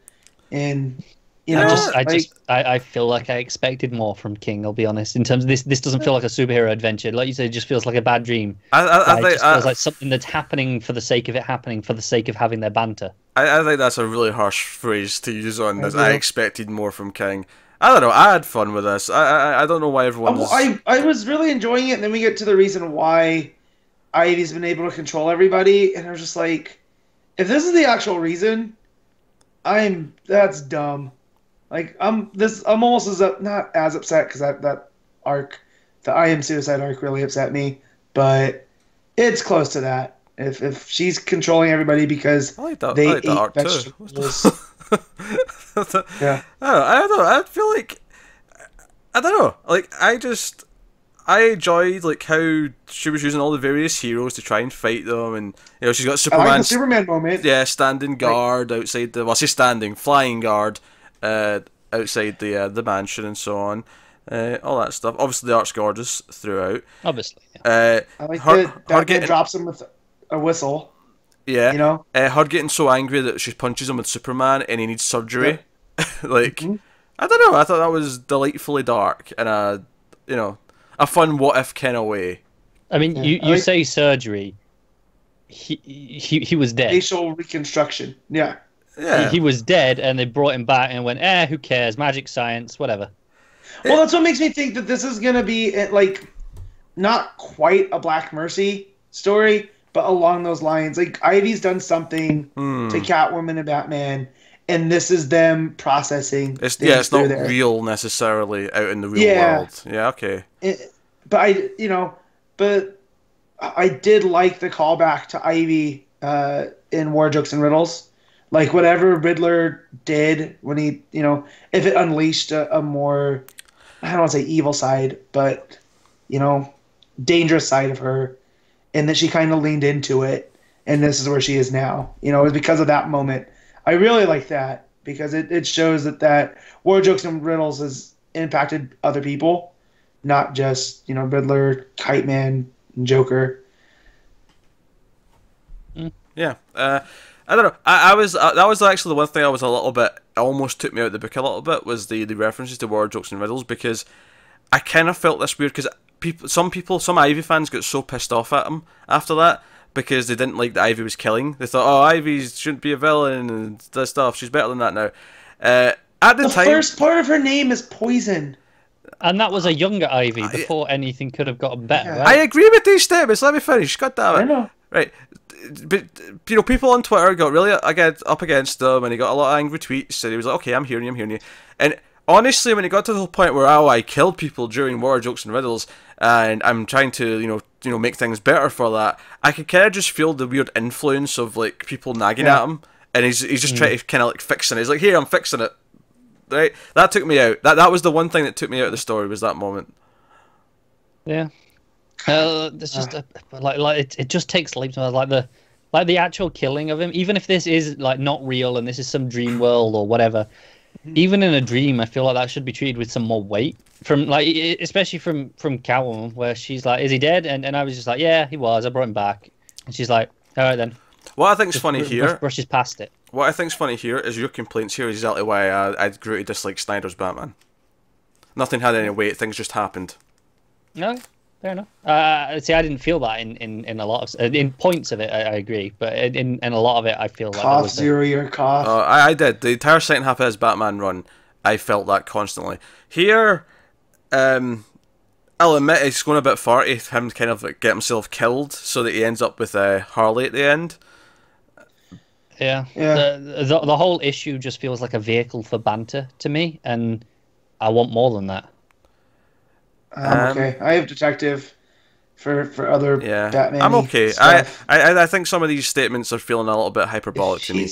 and I feel like I expected more from King. I'll be honest. In terms of this doesn't feel like a superhero adventure. Like you said, it just feels like a bad dream. It just feels like something that's happening for the sake of it happening, for the sake of having their banter. I think that's a really harsh phrase to use on this. I expected more from King. I don't know. I had fun with this. I don't know why everyone. I was really enjoying it, and then we get to the reason why Ivy's been able to control everybody, and I was just like, if this is the actual reason, that's dumb. Like I'm almost not as upset because that arc, the I Am Suicide arc, really upset me, but it's close to that. If she's controlling everybody because they ate arc vegetables. Yeah. I don't know. I feel like I don't know. Like I enjoyed like how she was using all the various heroes to try and fight them, and she's got Superman. I like the Superman moment. Yeah, standing guard outside the flying guard outside the mansion and so on. All that stuff. Obviously, the art's gorgeous throughout. Obviously. Yeah. I like that Batman drops him with a whistle. Yeah. Her getting so angry that she punches him with Superman and he needs surgery. Yeah. I don't know. I thought that was delightfully dark and a fun what if kind of way. I mean, you say surgery. He was dead. Facial reconstruction. Yeah. Yeah. He was dead, and they brought him back and went, who cares? Magic, science, whatever. Well, that's what makes me think that this is gonna be like not quite a Black Mercy story, but along those lines. Like Ivy's done something to Catwoman and Batman, and this is them processing. It's not real necessarily out in the real world. Yeah, okay. But I did like the callback to Ivy in War Jokes and Riddles. Like whatever Riddler did when he, if it unleashed a more, I don't want to say evil side, but dangerous side of her, and that she kind of leaned into it, and this is where she is now. It was because of that moment. I really like that because it shows that War Jokes and Riddles has impacted other people, not just Riddler, Kite Man, and Joker. Yeah. I don't know. I was that was actually the one thing I was a little bit almost took me out of the book a little bit was the references to War Jokes and Riddles, because I kind of felt this weird because some Ivy fans got so pissed off at him after that because they didn't like that Ivy was killing. They thought, Ivy shouldn't be a villain and this stuff. She's better than that now. At the time, first part of her name is Poison. And that was a younger Ivy before anything could have gotten better. Yeah. Right? I agree with these statements. Let me finish. God damn it. I know. Right. But people on Twitter got really up against him, and he got a lot of angry tweets, and he was like, okay, I'm hearing you. And honestly, when he got to the point where I killed people during War Jokes and Riddles, and I'm trying to make things better for that, I could kind of just feel the weird influence of like people nagging at him, and he's just trying to kind of like fixing it. He's like, here, I'm fixing it. Right, that took me out. That was the one thing that took me out of the story, was that moment. Yeah. There's just it just takes leaps. Like the actual killing of him, even if this is like not real and this is some dream world or whatever, even in a dream, I feel like that should be treated with some more weight from especially from Catwoman, where she's like, "Is he dead?" And I was just like, "Yeah, he was. I brought him back." And she's like, "All right then." What I think is funny here, brushes past it. What I think is funny here is your complaints here is exactly why I grew to dislike Snyder's Batman. Nothing had any weight. Things just happened. No. Fair enough. See, I didn't feel that in a lot of in points of it. I agree, but in a lot of it, I feel like cough zero your cough. I did the entire second half of his Batman run. I felt that constantly. Here, I'll admit it's going a bit far to him kind of get himself killed so that he ends up with Harley at the end. Yeah. The whole issue just feels like a vehicle for banter to me, and I want more than that. Okay. I have detective for other Batman. I'm okay. Stuff. I think some of these statements are feeling a little bit hyperbolic to me.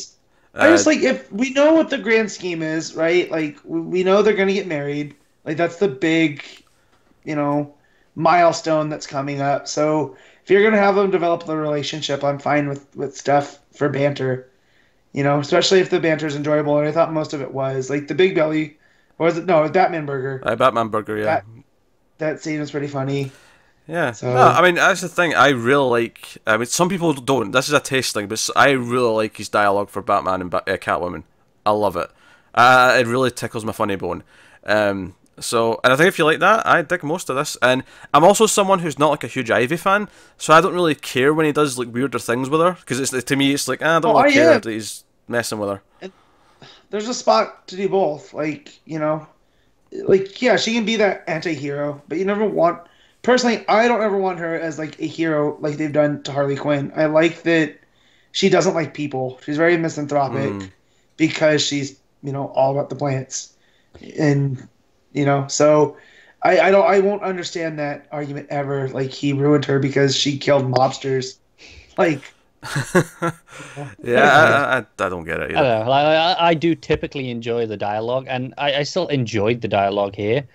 I just like, if we know what the grand scheme is, right? Like, we know they're gonna get married. Like, that's the big, milestone that's coming up. So if you're gonna have them develop the relationship, I'm fine with stuff for banter. Especially if the banter is enjoyable. And I thought most of it was like the Big Belly, or was it? No, it was Batman Burger. Batman Burger, yeah. That scene was pretty funny. Yeah. So, no, I mean, that's the thing. I really like. I mean, some people don't. This is a taste thing, but I really like his dialogue for Batman and Catwoman. I love it. It really tickles my funny bone. So, and I think if you like that, I dig most of this. And I'm also someone who's not like a huge Ivy fan, so I don't really care when he does like weirder things with her, because to me it's like I don't really care that he's messing with her. There's a spot to do both. Like, yeah, she can be that anti-hero, but you never want. Personally, I don't ever want her as like a hero like they've done to Harley Quinn. I like that she doesn't like people. She's very misanthropic because she's all about the plants, and so I won't understand that argument ever. Like, he ruined her because she killed mobsters. Like, yeah, I don't get it either. I don't know. I do typically enjoy the dialogue, and I still enjoyed the dialogue here.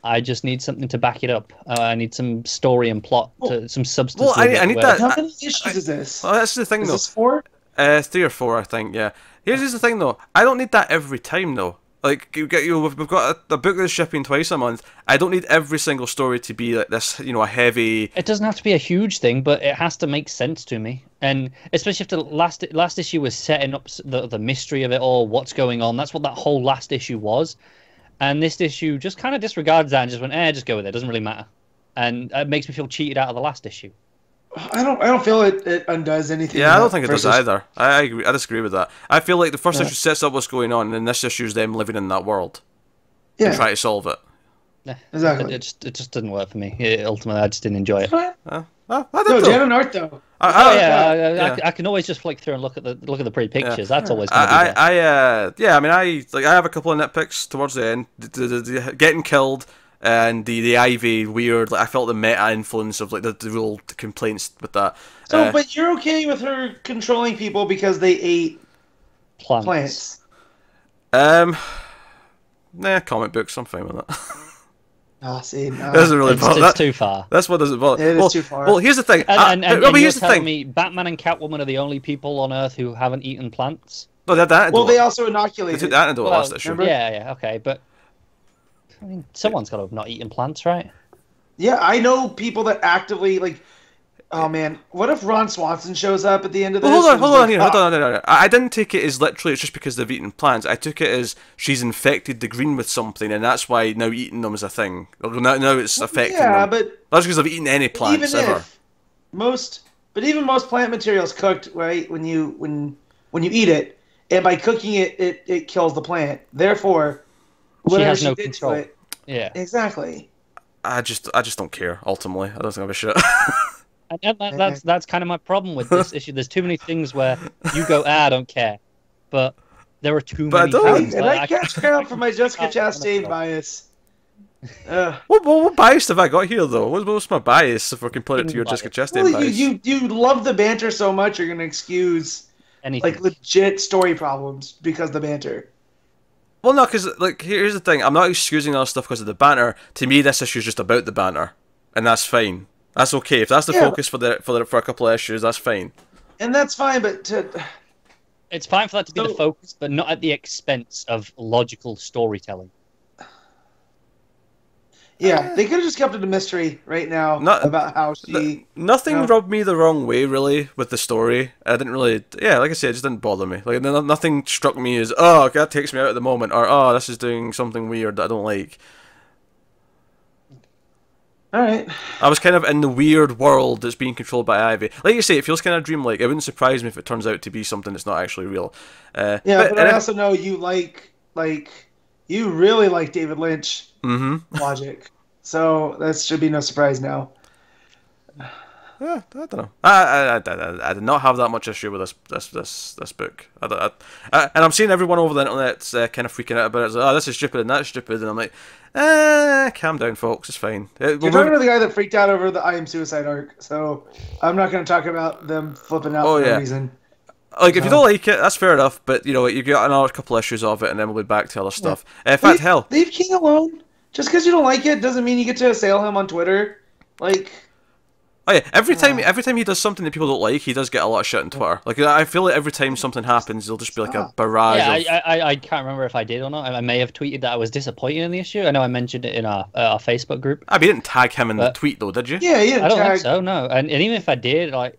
I just need something to back it up. I need some story and plot, some substance. Well, I need that. How many issues is this? Well, that's the thing, though. Is this 4? 3 or 4, I think. Yeah. Here's the thing, though. I don't need that every time, though. Like, we've got a book that's shipping twice a month. I don't need every single story to be like this, a heavy. It doesn't have to be a huge thing, but it has to make sense to me. And especially if the last issue was setting up the mystery of it all, what's going on. That's what that whole last issue was. And this issue just kind of disregards that and just went, just go with it. It doesn't really matter. And it makes me feel cheated out of the last issue. I don't feel it undoes anything. Yeah, I don't think it does either. I agree. I disagree with that. I feel like the first issue sets up what's going on, and then this issue is them living in that world. Yeah. And try to solve it. Yeah, exactly. It just didn't work for me. Ultimately, I just didn't enjoy it. Janin art though. I can always just flick through and look at the pretty pictures. That's always going to be there. I have a couple of nitpicks towards the end. The getting killed and the Ivy weird. Like, I felt the meta influence of like the real complaints with that. So, but you're okay with her controlling people because they ate plants? Comic books. I'm fine with that. See, no. Doesn't really bother. It's too far. That's what doesn't bother. It is too far. Well, here's the thing. And you're telling me Batman and Catwoman are the only people on Earth who haven't eaten plants? No, that. Well, they also inoculated. They took that into the last issue. Yeah, okay, but I mean, someone's got to have not eaten plants, right? Yeah, I know people that actively like. Oh man, what if Ron Swanson shows up at the end of this? Well, hold on. I didn't take it as literally it's just because they've eaten plants. I took it as she's infected the green with something, and that's why now eating them is a thing. Now it's affecting them. Yeah, but that's because they've eaten any plants ever. Even most plant materials cooked, right? When you eat it, and by cooking it, it kills the plant. Therefore, she has no control. Yeah, exactly. I just don't care. Ultimately, I don't give a shit. And that's kind of my problem with this issue. There's too many things where you go, I don't care, but there are too many things. And I can't count for my Jessica Chastain bias. What bias have I got here, though? What's my bias if we can put it to your Jessica Chastain bias? You love the banter so much, you're going to excuse anything. Like legit story problems because of the banter. Well, no, because like here's the thing. I'm not excusing all stuff because of the banter. To me, this issue is just about the banter, and that's fine. That's okay. If that's the focus for a couple of issues, that's fine. And that's fine, but it's fine for that to be the focus, but not at the expense of logical storytelling. Yeah, they could have just kept it a mystery right now about how she. Nothing rubbed me the wrong way really with the story. I didn't really. Yeah, like I said, it just didn't bother me. Like nothing struck me as that takes me out at the moment, or this is doing something weird that I don't like. Alright. I was kind of in the weird world that's being controlled by Ivy. Like you say, it feels kind of dreamlike. It wouldn't surprise me if it turns out to be something that's not actually real. But I also know you you really like David Lynch logic. So that should be no surprise now. I don't know. I did not have that much issue with this book. And I'm seeing everyone over the internet kind of freaking out about it. It's like, oh, this is stupid and that's stupid, and I'm like, calm down, folks. It's fine. You're talking to the guy that freaked out over the I Am Suicide arc, so I'm not going to talk about them flipping out for no reason. Like, if you don't like it, that's fair enough, but, you know, you got another couple issues of it, and then we'll be back to other stuff. In fact, hell... Leave King alone. Just because you don't like it doesn't mean you get to assail him on Twitter. Like... Oh yeah, every time he does something that people don't like, he does get a lot of shit on Twitter. Like, I feel like every time something happens, there'll just be like a barrage of... I can't remember if I did or not. I may have tweeted that I was disappointed in the issue. I know I mentioned it in our Facebook group. I mean, you didn't tag him in the tweet, though, did you? Yeah, you didn't I don't think so, no. And even if I did, like...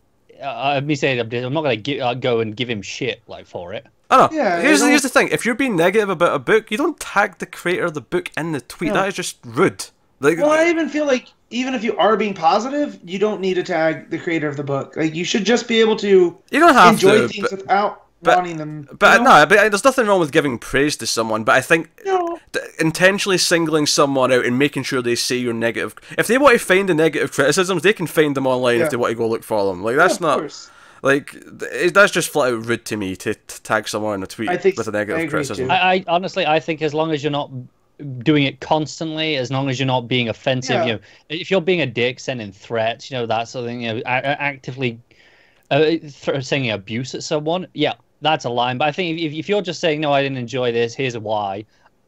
me saying I'm not going to go and give him shit like for it. Oh no. Yeah, here's the thing: if you're being negative about a book, you don't tag the creator of the book in the tweet. No. That is just rude. Like, well, I even feel like even if you are being positive, you don't need to tag the creator of the book. Like, you should just be able to enjoy things without wanting them. But no, but there's nothing wrong with giving praise to someone. But I think intentionally singling someone out and making sure they say you're negative. If they want to find the negative criticisms, they can find them online if they want to go look for them. Like, that's not... Course. Like, that's just flat out rude to me to tag someone in a tweet with a negative criticism. I honestly, I think as long as you're not doing it constantly, as long as you're not being offensive, you know, if you're being a dick, sending threats, you know, that sort of thing, you know, actively saying abuse at someone, that's a line. But I think if you're just saying, no, I didn't enjoy this, here's why,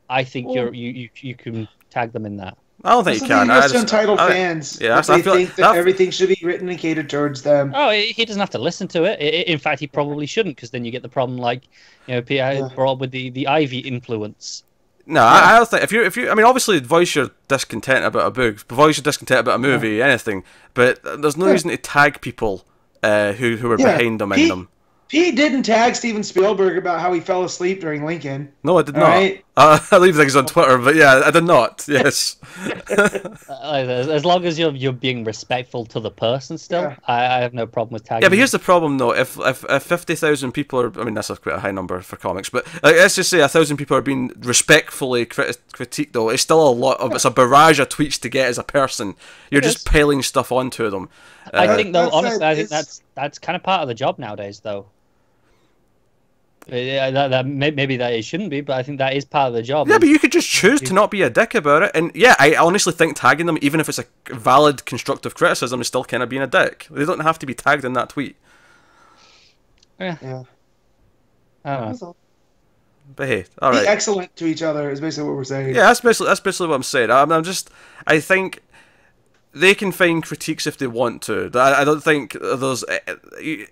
I think you can tag them in that. I don't think you can. Just entitled fans. Yeah, they think that everything should be written and catered towards them. Oh, he doesn't have to listen to it. In fact, he probably shouldn't, because then you get the problem like, you know, Pierre brought up with the Ivy influence. No, I don't think if you I mean, obviously voice your discontent about a book, voice your discontent about a movie, anything, but there's no reason to tag people who are behind them in them. He didn't tag Steven Spielberg about how he fell asleep during Lincoln. No, I did not. Right? I leave things on Twitter, but yeah, I did not. Yes. As long as you're being respectful to the person, still, I have no problem with tagging. Yeah, but here's the problem, though. If 50,000 people are, I mean, that's quite a high number for comics, but let's just say 1,000 people are being respectfully critiqued, though. It's still a lot of. It's a barrage of tweets to get as a person. You're just piling stuff onto them. I think, though, honestly, I think that's kind of part of the job nowadays, though. Maybe that it shouldn't be, but I think that is part of the job. Yeah, but you could just choose to not be a dick about it, and yeah, I honestly think tagging them, even if it's a valid constructive criticism, is still kind of being a dick. They don't have to be tagged in that tweet. Yeah. I don't know. But hey, all right. Be excellent to each other is basically what we're saying. Yeah, that's basically what I'm saying. I think they can find critiques if they want to. I don't think there's... I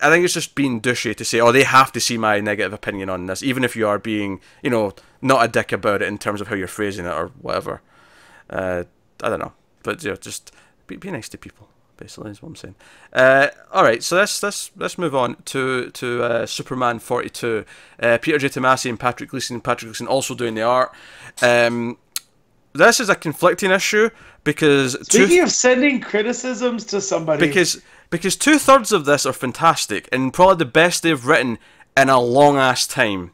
think it's just being douchey to say, oh, they have to see my negative opinion on this, even if you are being, you know, not a dick about it in terms of how you're phrasing it or whatever. I don't know. But, you know, just be nice to people, basically, is what I'm saying. Alright, so let's move on to Superman 42. Peter J. Tomasi and Patrick Gleason. Patrick Gleason also doing the art. This is a conflicting issue because... Speaking of sending criticisms to somebody... Because 2/3 of this are fantastic and probably the best they've written in a long-ass time.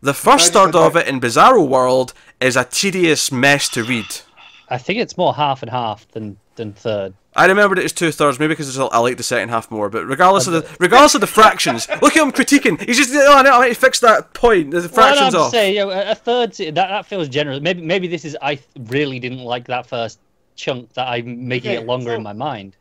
The first third of it in Bizarro World is a tedious mess to read. I think it's more half and half than third. I remembered it as 2/3, maybe because I like the second half more. But regardless of the fractions, look at him critiquing. He's just I need to fix that point. The fractions off. Say, you know, a third that feels generous. Maybe this is I really didn't like that first chunk that I'm making it longer in my mind.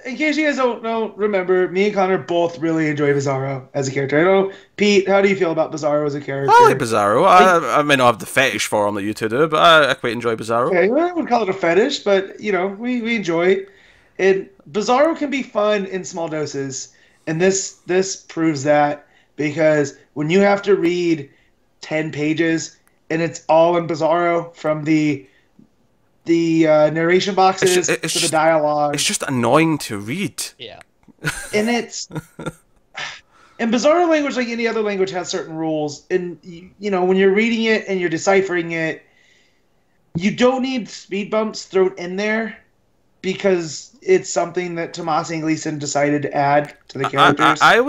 In case you guys don't remember, me and Connor both really enjoy Bizarro as a character. I know, Pete, how do you feel about Bizarro as a character? I like Bizarro. I may not have the fetish for him that you two do, but I quite enjoy Bizarro. Okay, well, I wouldn't call it a fetish, but, you know, we enjoy it. And Bizarro can be fun in small doses, and this proves that, because when you have to read 10 pages, and it's all in Bizarro, from the narration boxes to the dialogue. It's just annoying to read. Yeah. And Bizarro language, like any other language, has certain rules. And, you know, when you're reading it and you're deciphering it, you don't need speed bumps thrown in there because it's something that Tomasi and Gleason decided to add to the characters. I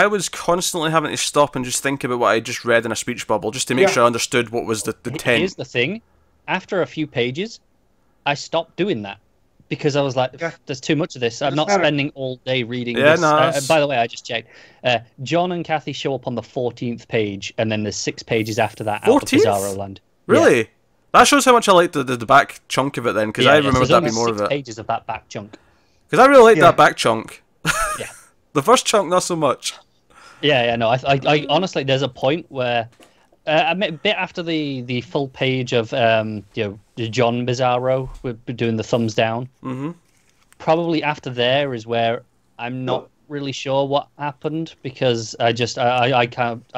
was constantly having to stop and just think about what I just read in a speech bubble just to make sure I understood what was the 10. Here's the thing. After a few pages, I stopped doing that because I was like, Yeah. there's too much of this. I'm Doesn't not matter. spending all day reading Yeah, this. no, it's- By the way, I just checked. John and Kathy show up on the 14th page, and then there's 6 pages after that out of 14th? Bizarro Land. Really? Yeah. That shows how much I liked the back chunk of it then, because I remember there's that only being more 6 of it. pages of that back chunk. Because I really liked Yeah. that back chunk. Yeah. The first chunk, not so much. Yeah, no. I honestly, there's a point where a bit after the full page of John Bizarro, we're doing the thumbs down. Mm-hmm. Probably after there is where I'm not really sure what happened, because I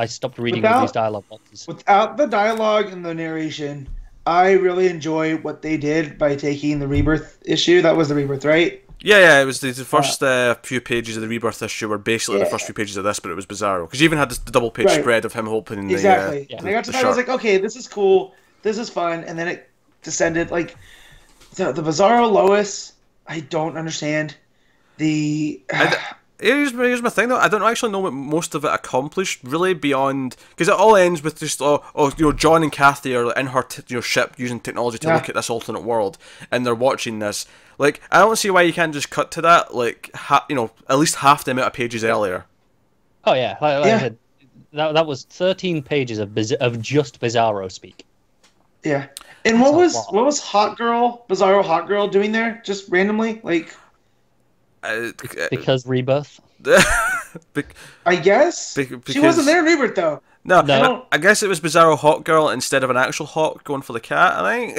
stopped reading all these dialogue boxes. Without the dialogue and the narration, I really enjoy what they did by taking the Rebirth issue. That was the Rebirth, right? Yeah, it was the first few pages of the Rebirth issue were basically the first few pages of this, but it was Bizarro. Because you even had the double page spread of him opening exactly. the And I got to the that, I was shark. like, okay, this is cool, this is fun, and then it descended like the Bizarro Lois. I don't understand the. Here's my thing though. I don't actually know what most of it accomplished really beyond, because it all ends with just John and Kathy are in her ship using technology to look at this alternate world, and they're watching this. Like, I don't see why you can't just cut to that. Like, at least half the amount of pages earlier. Oh yeah, like I said, that was 13 pages of just Bizarro speak. Yeah, and what was Hot Girl, Bizarro Hot Girl doing there? Just randomly, like. Because Rebirth. I guess she wasn't there in Rebirth though. No, I guess it was Bizarro Hot Girl instead of an actual hawk going for the cat. I think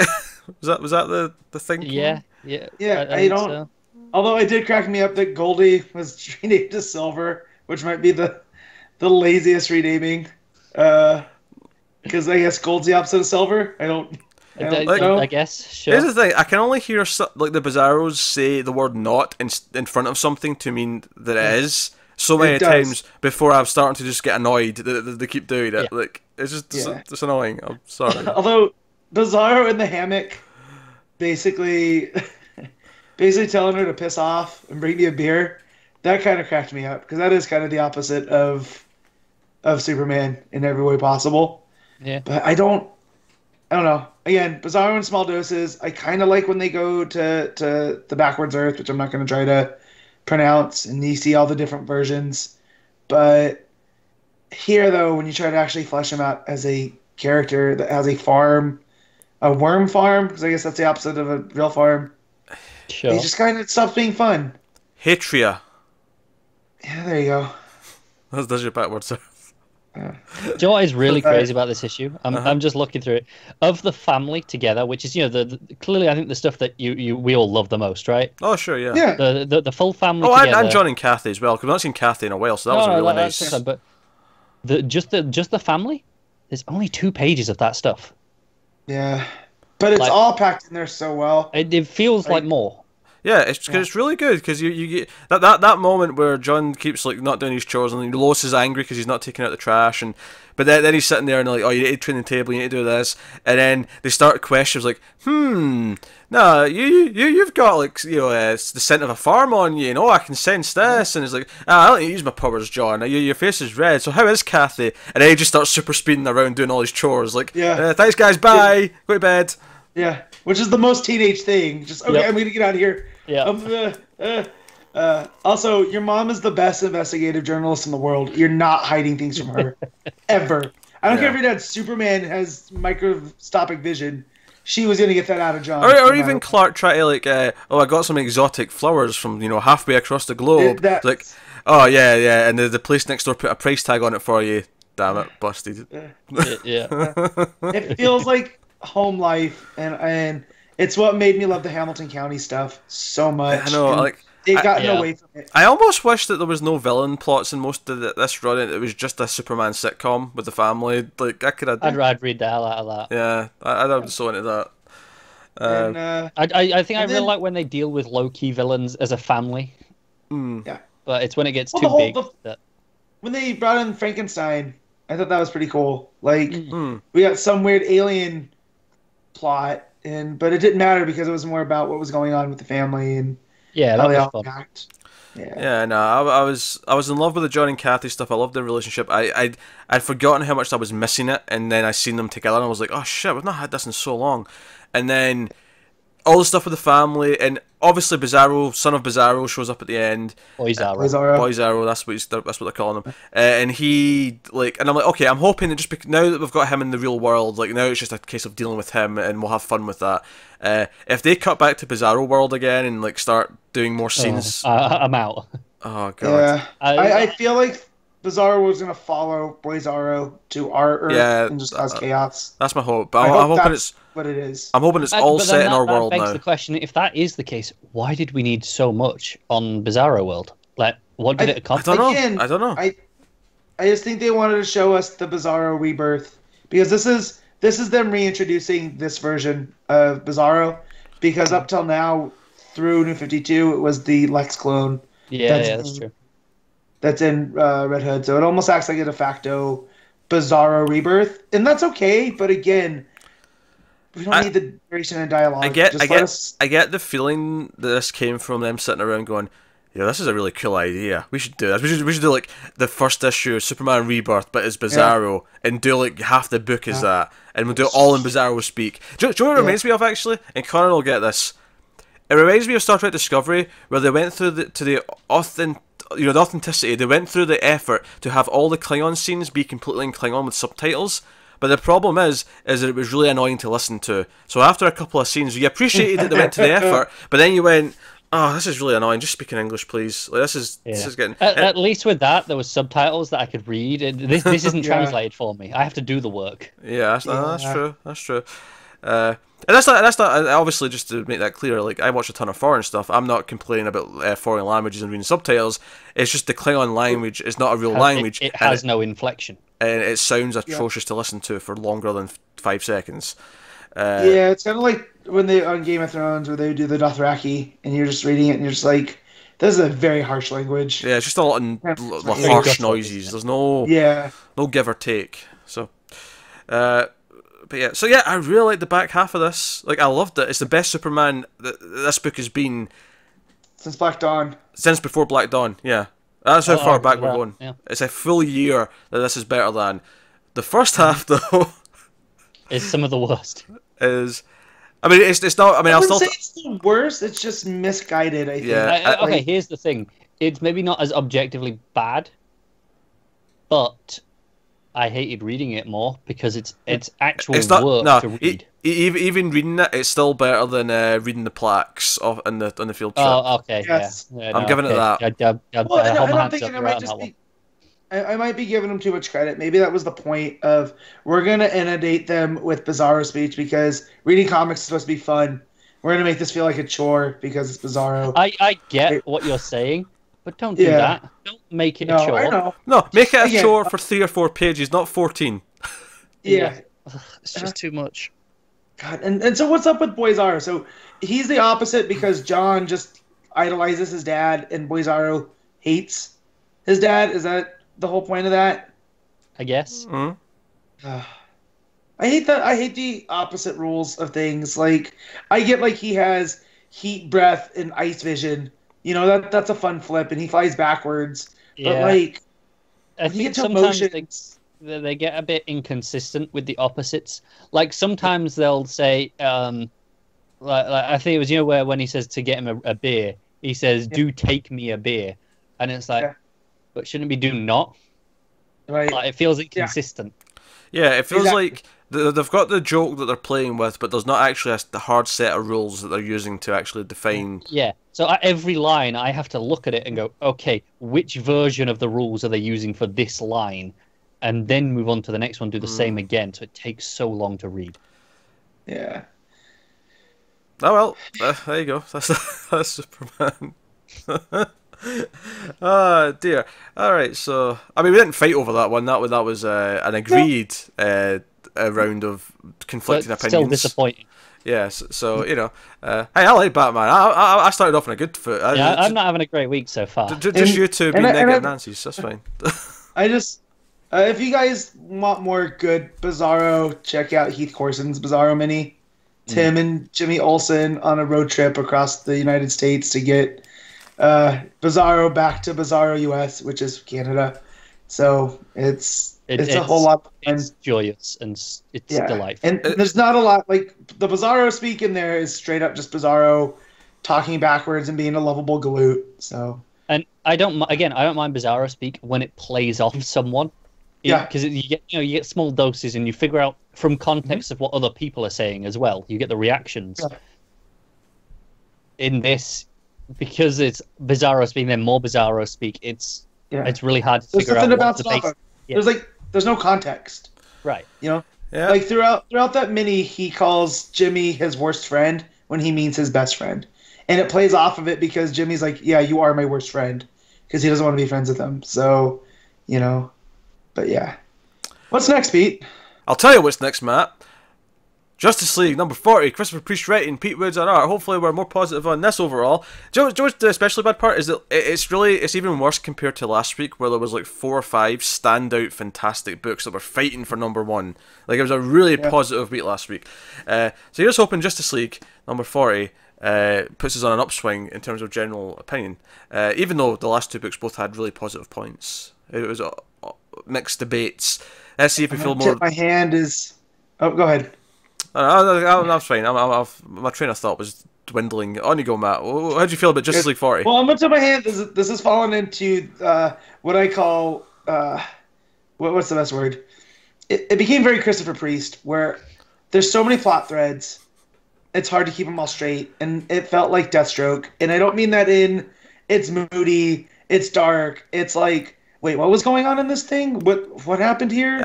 was that the thing? Yeah. I don't. So. Although it did crack me up that Goldie was renamed to Silver, which might be the laziest renaming, because I guess Gold's the opposite of Silver. I don't know. I guess. Sure. Here's the thing: I can only hear like the Bizarros say the word "not" in front of something to mean that it is. So many times before I'm starting to just get annoyed that they keep doing it. Like, it's just it's annoying. I'm sorry. Although Bizarro in the hammock, basically telling her to piss off and bring me a beer, that kind of cracked me up, because that is kind of the opposite of Superman in every way possible. Yeah. But I don't know. Again, Bizarro in small doses. I kind of like when they go to the backwards Earth, which I'm not going to try to pronounce, and you see all the different versions. But here, though, when you try to actually flesh him out as a character that has a farm, a worm farm, because I guess that's the opposite of a real farm, he just kind of stops being fun. Hatria. Yeah, there you go. That's your backwards. Do you know what is really crazy about this issue? I'm just looking through it. Of the family together, which is the clearly I think the stuff that we all love the most, right? Oh sure, yeah. The full family. Oh, together. and John and Kathy as well, because I've not seen Kathy in a while, so that was really nice. But just the family, there's only 2 pages of that stuff. Yeah, but it's all packed in there so well. It feels like more. Yeah, it's really good, because you get that moment where John keeps like not doing his chores, and Lois is angry because he's not taking out the trash, but then he's sitting there and they're like, oh, you need to clean the table, you need to do this, and then they start questions like, no, you've got like the scent of a farm on you, I can sense this, and it's like, I don't need to use my powers, John. Your face is red, so how is Kathy? And then he just starts super speeding around doing all his chores, like, thanks guys, bye, go to bed. Yeah, which is the most teenage thing. Just, okay, I'm gonna get out of here. Yeah. Also, your mom is the best investigative journalist in the world. You're not hiding things from her. Ever. I don't care if your dad Superman has microscopic vision. She was going to get that out of John. Or even Clark try to like, I got some exotic flowers from, halfway across the globe. Like, oh yeah, and the place next door put a price tag on it for you. Damn it, busted. It feels like home life, and it's what made me love the Hamilton County stuff so much. I know, they've gotten away from it. I almost wish that there was no villain plots in most of this run. It was just a Superman sitcom with the family. Like, I'd read the hell out of that. Yeah, I'm so into that. I think I really like when they deal with low-key villains as a family. Yeah, but it's when it gets too big. When they brought in Frankenstein, I thought that was pretty cool. Like, we got some weird alien plot, but it didn't matter because it was more about what was going on with the family and how they all act. No, I was in love with the John and Kathy stuff. I loved their relationship. I'd forgotten how much I was missing it, and then I seen them together, and I was like, oh shit, we've not had this in so long. And then all the stuff with the family, and obviously Bizarro, son of Bizarro, shows up at the end. Bizarro. That's what they're calling him. And he and I'm like, okay, I'm hoping that just now that we've got him in the real world, like now it's just a case of dealing with him, and we'll have fun with that. If they cut back to Bizarro world again and like start doing more scenes, I'm out. Oh god. Yeah, I feel like Bizarro was gonna follow Bizarro to our Earth and just cause chaos. That's my hope. But I'm hoping it's what it is. I'm hoping it's all set in our world now. That begs now. the question: if that is the case, why did we need so much on Bizarro World? Like, what did it accomplish? I don't know. I just think they wanted to show us the Bizarro rebirth, because this is them reintroducing this version of Bizarro, because up till now through New 52 it was the Lex clone. Yeah, that's true. That's in Red Hood, so it almost acts like a de facto Bizarro rebirth, and that's okay. But again, we don't need the duration and dialogue. I get the feeling that this came from them sitting around going, "Yeah, this is a really cool idea. We should do this. We should do like the first issue of Superman Rebirth, but as Bizarro, and do like half the book as that, and we'll do it all in Bizarro speak." Do you know what it reminds me of actually? And Connor will get this. It reminds me of Star Trek Discovery, where they went through the authenticity. They went through the effort to have all the Klingon scenes be completely in Klingon with subtitles. But the problem is that it was really annoying to listen to. So after a couple of scenes, you appreciated that they went to the effort, but then you went, "Oh, this is really annoying. Just speak in English, please. Like, this is getting." At least with that, there was subtitles that I could read. This isn't translated for me. I have to do the work. Yeah, that's true. That's true. And that's not obviously, just to make that clear, like I watch a ton of foreign stuff. I'm not complaining about foreign languages and reading subtitles. It's just the Klingon language is not a real language. It has no inflection. And it sounds atrocious to listen to for longer than 5 seconds. Yeah, it's kind of like when they on Game of Thrones where they do the Dothraki and you're just reading it and you're just like, this is a very harsh language. Yeah, it's just a lot of harsh noises. There's no give or take. So, but yeah, I really like the back half of this. Like, I loved it. It's the best Superman that this book has been since Black Dawn. Since before Black Dawn, yeah. That's how far back we're going. Yeah. It's a full year that this is better than. The first half, though, is some of the worst. It's not. I mean, I'll still say it's the worst. It's just misguided. I think. Yeah. Okay, here's the thing. It's maybe not as objectively bad, but I hated reading it more because it's actual work to read. Even reading it, it's still better than reading the plaques on the field trip. Oh, okay, yes. yeah. I'm giving it that. I might be giving them too much credit. Maybe that was the point of we're gonna inundate them with Bizarro speech because reading comics is supposed to be fun. We're gonna make this feel like a chore because it's Bizarro. I get what you're saying, but don't do that. Don't make it a chore. I know. No, make it a chore for 3 or 4 pages, not 14. Yeah. It's just too much. God, and so what's up with Bizarro? So he's the opposite because Jaun just idolizes his dad and Bizarro hates his dad. Is that the whole point of that? I guess. Mm-hmm. I hate that. I hate the opposite rules of things. Like, I get like he has heat breath and ice vision. You know, that's a fun flip, and he flies backwards. Yeah. But like, I think sometimes they get a bit inconsistent with the opposites. Like sometimes they'll say, like I think it was where when he says to get him a beer, he says, "Do take me a beer," and it's like, but shouldn't it be "do not"? Right. Like, it feels inconsistent. Yeah, it feels like they've got the joke that they're playing with, but there's not actually the hard set of rules that they're using to actually define. Yeah. So at every line, I have to look at it and go, okay, which version of the rules are they using for this line? And then move on to the next one, do the same again. So it takes so long to read. Yeah. Oh, well, there you go. That's Superman. Oh, dear. All right, so... I mean, we didn't fight over that one. That was an agreed a round of conflicting opinions. Still disappointing. Yes, so, hey, I like Batman. I started off on a good foot. I'm not having a great week so far. Just you two being negative Nancy's, that's fine. If you guys want more good Bizarro, check out Heath Corson's Bizarro mini. Tim and Jimmy Olsen on a road trip across the United States to get Bizarro back to Bizarro US, which is Canada. So it's It's a whole lot. It's joyous and it's delightful. And there's not a lot, like, the Bizarro speak in there is straight up just Bizarro talking backwards and being a lovable galoot, so... And I don't mind Bizarro speak when it plays off someone. Because you get small doses and you figure out from context of what other people are saying as well. You get the reactions. Yeah. In this, because it's Bizarro speak, then more Bizarro speak. It's really hard to figure out what the base. Yeah. There's no context. Right. You know. Yeah. Like throughout that mini, he calls Jimmy his worst friend when he means his best friend. And it plays off of it because Jimmy's like, yeah, you are my worst friend. Because he doesn't want to be friends with him. So, you know. But yeah. What's next, Pete? I'll tell you what's next, Matt. Justice League number 40, Christopher Priest writing, Pete Woods on art. Hopefully we're more positive on this overall. Do you know what's the especially bad part is that it's even worse compared to last week where there was like 4 or 5 standout fantastic books that were fighting for number 1. Like it was a really positive week last week. So here's hoping Justice League number 40 puts us on an upswing in terms of general opinion. Even though the last 2 books both had really positive points. It was mixed debates. Let's see if we feel more... My hand is... Oh, go ahead. That's fine. My train of thought was dwindling. On you go, Matt. How do you feel about Justice League 40? Well, I'm going to my hand. This has fallen into what I call... what's the best word? It became very Christopher Priest, where there's so many plot threads, it's hard to keep them all straight, and it felt like Deathstroke. And I don't mean that in it's moody, it's dark, it's like, wait, what was going on in this thing? What happened here?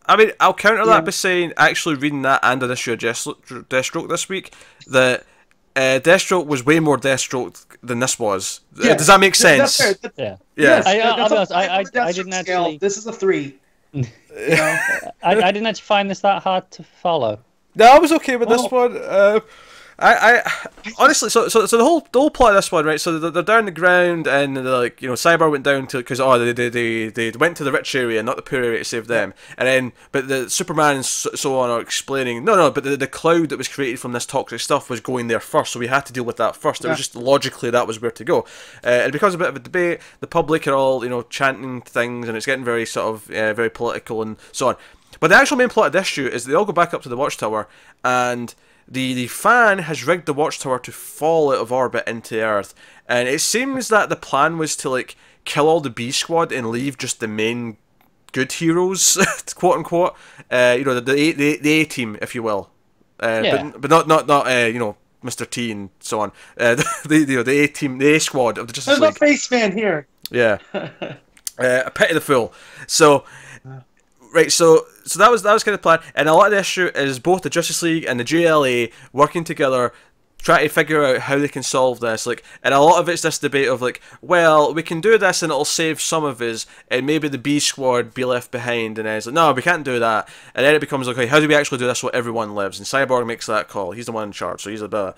I mean, I'll counter that by saying, actually reading that and an issue of Deathstroke this week, that Deathstroke was way more Deathstroke than this was. Yeah. Does that make sense? That's fair. Yeah. Yes, I didn't actually... This is a 3. You know? I didn't actually find this that hard to follow. No, I was okay with this one. I honestly, so the whole plot of this one, right? So they're down the ground, and they're like, you know, Cyber went down to because they went to the rich area, not the poor area, to save them. And then, but the Superman and so on are explaining, no, but the cloud that was created from this toxic stuff was going there first, so we had to deal with that first. It was just logically that was where to go. It becomes a bit of a debate. The public are all, you know, chanting things, and it's getting very sort of very political and so on. But the actual main plot of this issue is they all go back up to the Watchtower, and the fan has rigged the Watchtower to fall out of orbit into Earth, and it seems that the plan was to like kill all the B Squad and leave just the main good heroes, quote unquote. You know, the A team, if you will. But not you know, Mr. T and so on. The A team, the A Squad of the Justice League. There's no face man here. Yeah. A pity the fool. So. Right, so that was kind of the plan, and a lot of the issue is both the Justice League and the JLA working together, trying to figure out how they can solve this. Like, and a lot of it's this debate of like, well, we can do this and it'll save some of us, and maybe the B Squad be left behind. And then it's like, no, we can't do that. And then it becomes like, okay, how do we actually do this so everyone lives? And Cyborg makes that call. He's the one in charge, so he's a bit.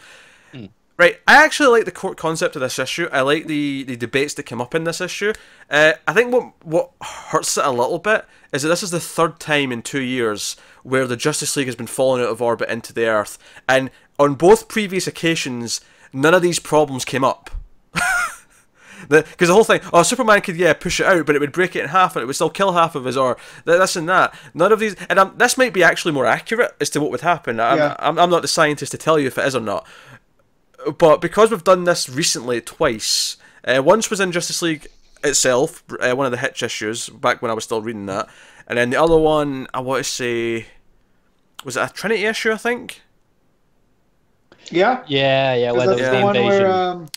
Right, I actually like the core concept of this issue. I like the debates that come up in this issue. I think what hurts it a little bit is that this is the 3rd time in 2 years where the Justice League has been falling out of orbit into the Earth. And on both previous occasions, none of these problems came up. Because the whole thing, Superman could, push it out, but it would break it in half and it would still kill half of us, or this and that. None of these, and this might be actually more accurate as to what would happen. I'm not the scientist to tell you if it is or not. But because we've done this recently twice, once was in Justice League itself, one of the Hitch issues, back when I was still reading that, and then the other one, I want to say, was it a Trinity issue, I think? Yeah? Yeah, where that's the one invasion.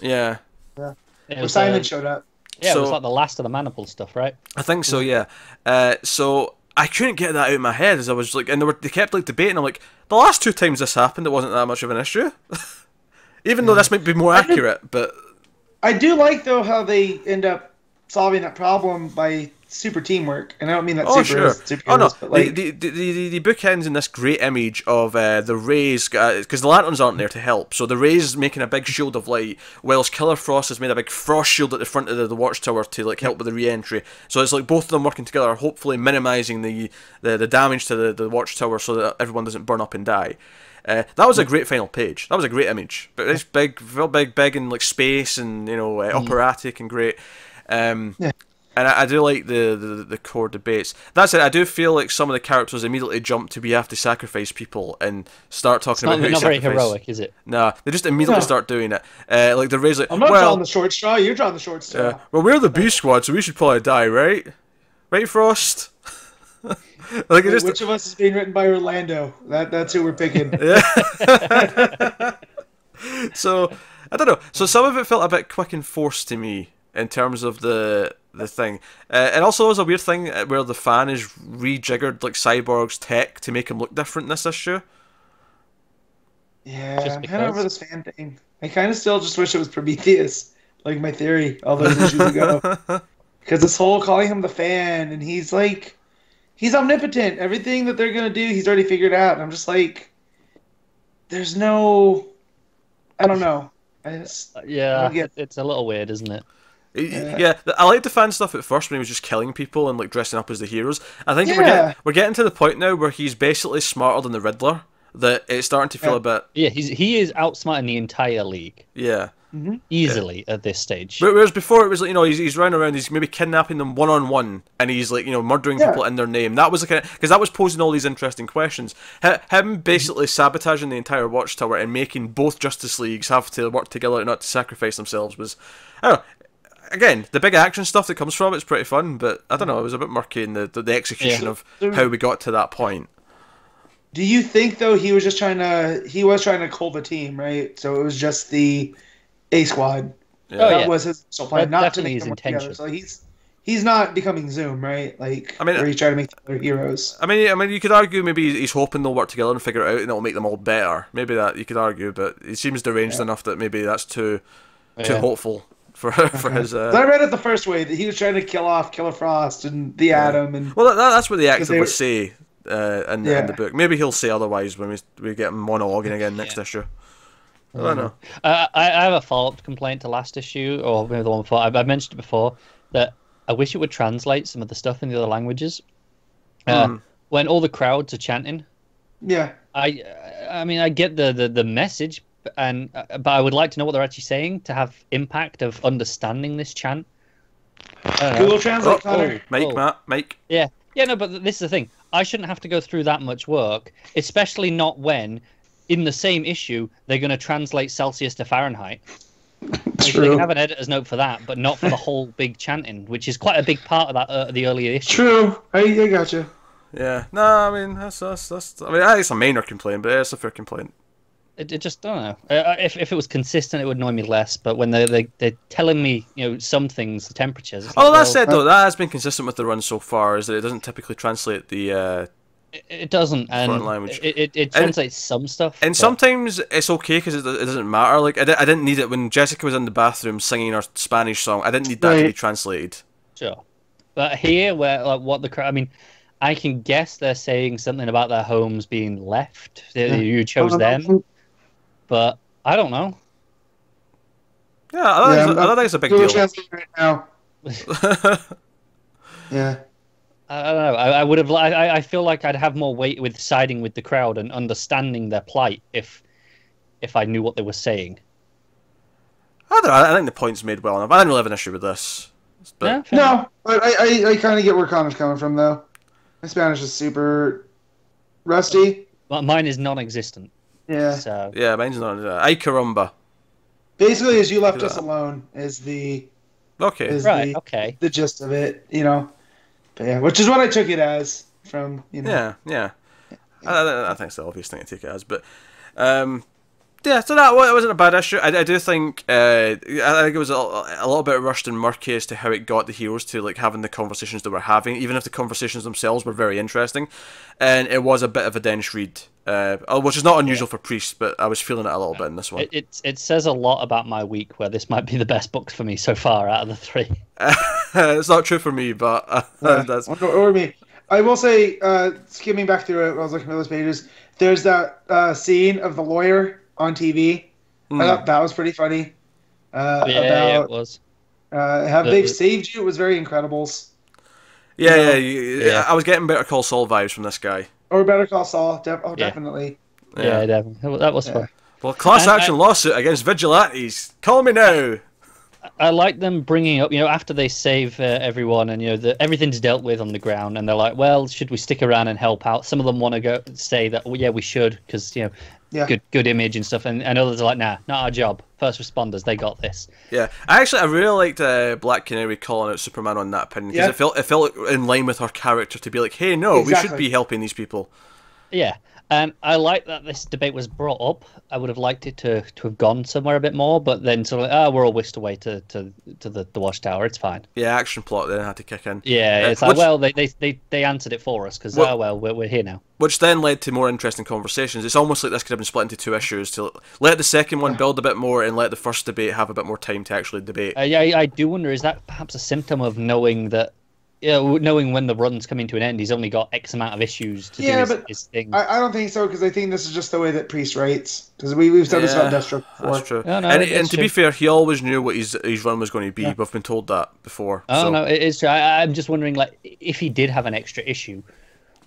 Where Simon showed up. Yeah, it was like the last of the Maniple stuff, right? I think so, yeah. So I couldn't get that out of my head, as I was like, and they kept like debating, I'm like, the last 2 times this happened, it wasn't that much of an issue. Even though this might be more accurate, but... I do like, though, how they end up solving that problem by super teamwork. And I don't mean that but like... The book ends in this great image of the Rays, because the Lanterns aren't there to help, so the Rays making a big shield of light, whilst Killer Frost has made a big frost shield at the front of the Watchtower to like help with the re-entry. So it's like both of them working together, hopefully minimising the damage to the Watchtower so that everyone doesn't burn up and die. That was a great final page. That was a great image. But it's big in like space and, you know, operatic and great. And I do like the core debates. That said, I do feel like some of the characters immediately jump to we have to sacrifice people and start talking about who to not very sacrifice. heroic, is it? Nah, they just immediately start doing it. Like the raise, like, I'm not drawing the short straw. You're drawing the short straw. well, we're the B squad, so we should probably die, right? Right, Frost? Like Wait, which of us is being written by Orlando? That's who we're picking. Yeah. So I don't know. So some of it felt a bit quick and forced to me in terms of the thing, and also there's a weird thing where the fan is rejiggered like Cyborg's tech to make him look different in this issue. Yeah, I'm kind of over this fan thing. I kind of still just wish it was Prometheus, like my theory all those issues ago. Because this whole calling him the fan, and he's like, he's omnipotent. Everything that they're gonna do, he's already figured out. And I'm just like, there's no, I don't know. It's a little weird, isn't it? Yeah, I liked the fan stuff at first when he was just killing people and like dressing up as the heroes. I think we're getting to the point now where he's basically smarter than the Riddler. That it's starting to feel a bit. Yeah, he is outsmarting the entire league. Yeah. Easily at this stage. Whereas before it was like, you know, he's running around, he's maybe kidnapping them one-on-one, and he's like, you know, murdering people in their name. That was like, because that was posing all these interesting questions. Him basically sabotaging the entire Watchtower and making both Justice Leagues have to work together and not to sacrifice themselves was, I don't know. Again, the big action stuff that comes from it's pretty fun, but I don't know, it was a bit murky in the execution of how we got to that point. Do you think though he was trying to cull the team, right? So it was just the A squad. Yeah. That was his plan, not to make his them work intention. together. So he's not becoming Zoom, right? Like, I mean, where he's trying to make other heroes. I mean, you could argue maybe he's hoping they'll work together and figure it out, and it'll make them all better. Maybe that you could argue, but he seems deranged enough that maybe that's too hopeful for his. I read it the first way that he was trying to kill off Killer Frost and the Atom, and that's what they actively say in the book. Maybe he'll say otherwise when we get him monologuing again next issue. I don't know. I have a follow-up complaint to last issue, or maybe the one before. I mentioned it before that I wish it would translate some of the stuff in the other languages. When all the crowds are chanting. Yeah. I mean, I get the message, but I would like to know what they're actually saying to have impact of understanding this chant. Google Translate, Connor. Mike. Yeah, no, but this is the thing. I shouldn't have to go through that much work, especially not when, in the same issue, they're going to translate Celsius to Fahrenheit. True. They can have an editor's note for that, but not for the whole big chanting, which is quite a big part of that the earlier issue. True. I gotcha. Yeah. No, I mean that's. I mean, it's a minor complaint, but it's a fair complaint. It just, I don't know. If it was consistent, it would annoy me less. But when they're telling me, you know, some things, the temperatures. That said, though, that has been consistent with the run so far. Is that it doesn't typically translate the. It doesn't, and language. It translates some stuff. And sometimes it's okay because it doesn't matter. Like I didn't need it when Jessica was in the bathroom singing her Spanish song. I didn't need that to be translated. Sure, but here, where like what the crowd, I mean, I can guess they're saying something about their homes being left. You chose them, but I don't know. Yeah, I don't think it's a big deal. Right now. Yeah. I don't know. I would have. I feel like I'd have more weight with siding with the crowd and understanding their plight if I knew what they were saying. I don't know. I think the point's made well enough. I didn't really have an issue with this. But... No, but I kind of get where Connor's coming from, though. My Spanish is super rusty. Mine is non-existent. Yeah. So. Yeah, mine's not. Ay caramba. Basically, as you left us alone is the. Okay. Okay. The gist of it, you know. But yeah, which is what I took it as from, you know. Yeah. I think it's the obvious thing to take it as, but yeah. So that wasn't a bad issue. I do think I think it was a little bit rushed and murky as to how it got the heroes to like having the conversations they were having, even if the conversations themselves were very interesting, and it was a bit of a dense read, which is not unusual for Priest, but I was feeling it a little bit in this one. It says a lot about my week where this might be the best book for me so far out of the three. It's not true for me, but that's or me. I will say, skimming back through it, I was looking at those pages. There's that scene of the lawyer on TV. I thought that was pretty funny. Yeah, it was. How they've saved you was very Incredibles. Yeah. I was getting Better Call Saul vibes from this guy. Or Better Call Saul. Definitely. Yeah, definitely. That was fun. Well, class action lawsuit against vigilantes. Call me now. I like them bringing up, after they save everyone and everything's dealt with on the ground, and they're like, well, should we stick around and help out? Some of them want to say that, well, yeah, we should, because good image and stuff, and others are like, nah, not our job. First responders, they got this. Yeah, I really liked Black Canary calling out Superman on that opinion, because it felt in line with her character to be like, hey, no, we should be helping these people. Yeah. And I like that this debate was brought up. I would have liked it to have gone somewhere a bit more, but then sort of, we're all whisked away to the Watchtower. It's fine. Yeah, action plot then had to kick in. Yeah, it's like, well, they answered it for us because, we're here now. Which then led to more interesting conversations. It's almost like this could have been split into two issues, to let the second one build a bit more and let the first debate have a bit more time to actually debate. I do wonder, is that perhaps a symptom of knowing that, knowing when the run's coming to an end, he's only got X amount of issues to do his thing. I don't think so, because I think this is just the way that Priest writes. Because we've said this about Deathstroke before. That's true. And to be fair, he always knew what his run was going to be. We've been told that before. No, it is true. I'm just wondering, like, if he did have an extra issue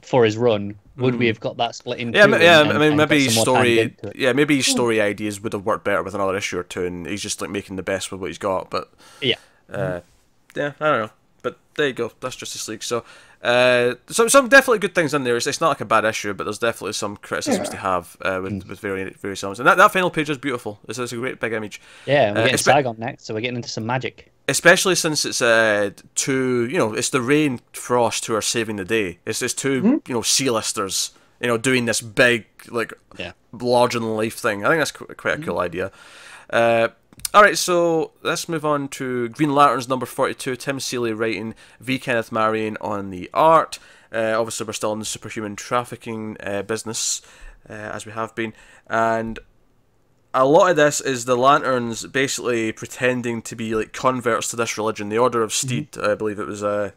for his run, would we have got that split into? Maybe his story. Yeah, maybe his story ideas would have worked better with another issue or two, and he's just like making the best with what he's got. But I don't know. But there you go, that's Justice League. So, some definitely good things in there. It's not like a bad issue, but there's definitely some criticisms to have with various elements. And that final page is beautiful. It's a great big image. Yeah, we're getting Saigon next, so we're getting into some magic. Especially since it's it's the Rain Frost who are saving the day. It's two C-listers, doing this big, larger than life thing. I think that's quite a cool idea. Alright, so let's move on to Green Lanterns number 42, Tim Seeley writing, V. Kenneth Marion on the art. Obviously we're still in the superhuman trafficking business, as we have been, and a lot of this is the Lanterns basically pretending to be like converts to this religion, the Order of Steed, I believe it was. The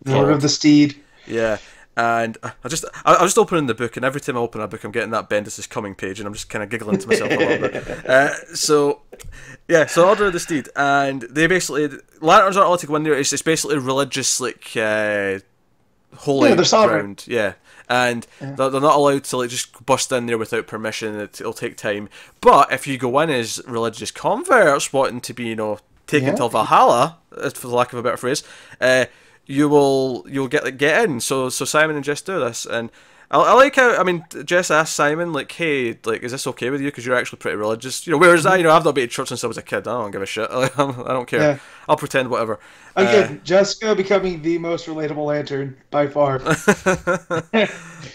Order of the Steed. Yeah. And I was just opening the book, and every time I open a book, I'm getting that Bendis is coming page, and I'm just kind of giggling to myself a little bit. So Order of the Steed, and they basically Lanterns aren't allowed to go in there. It's basically religious, holy ground. Yeah, and they're not allowed to just bust in there without permission. It'll take time. But if you go in as religious converts wanting to be, taken to Valhalla, for the lack of a better phrase, you'll get in. So Simon and Jess do this, and I like how Jess asked Simon hey, is this okay with you because you're actually pretty religious, whereas I've not been to church since I was a kid. I don't give a shit. I don't care. Yeah. I'll pretend whatever. Again, Jessica becoming the most relatable Lantern by far.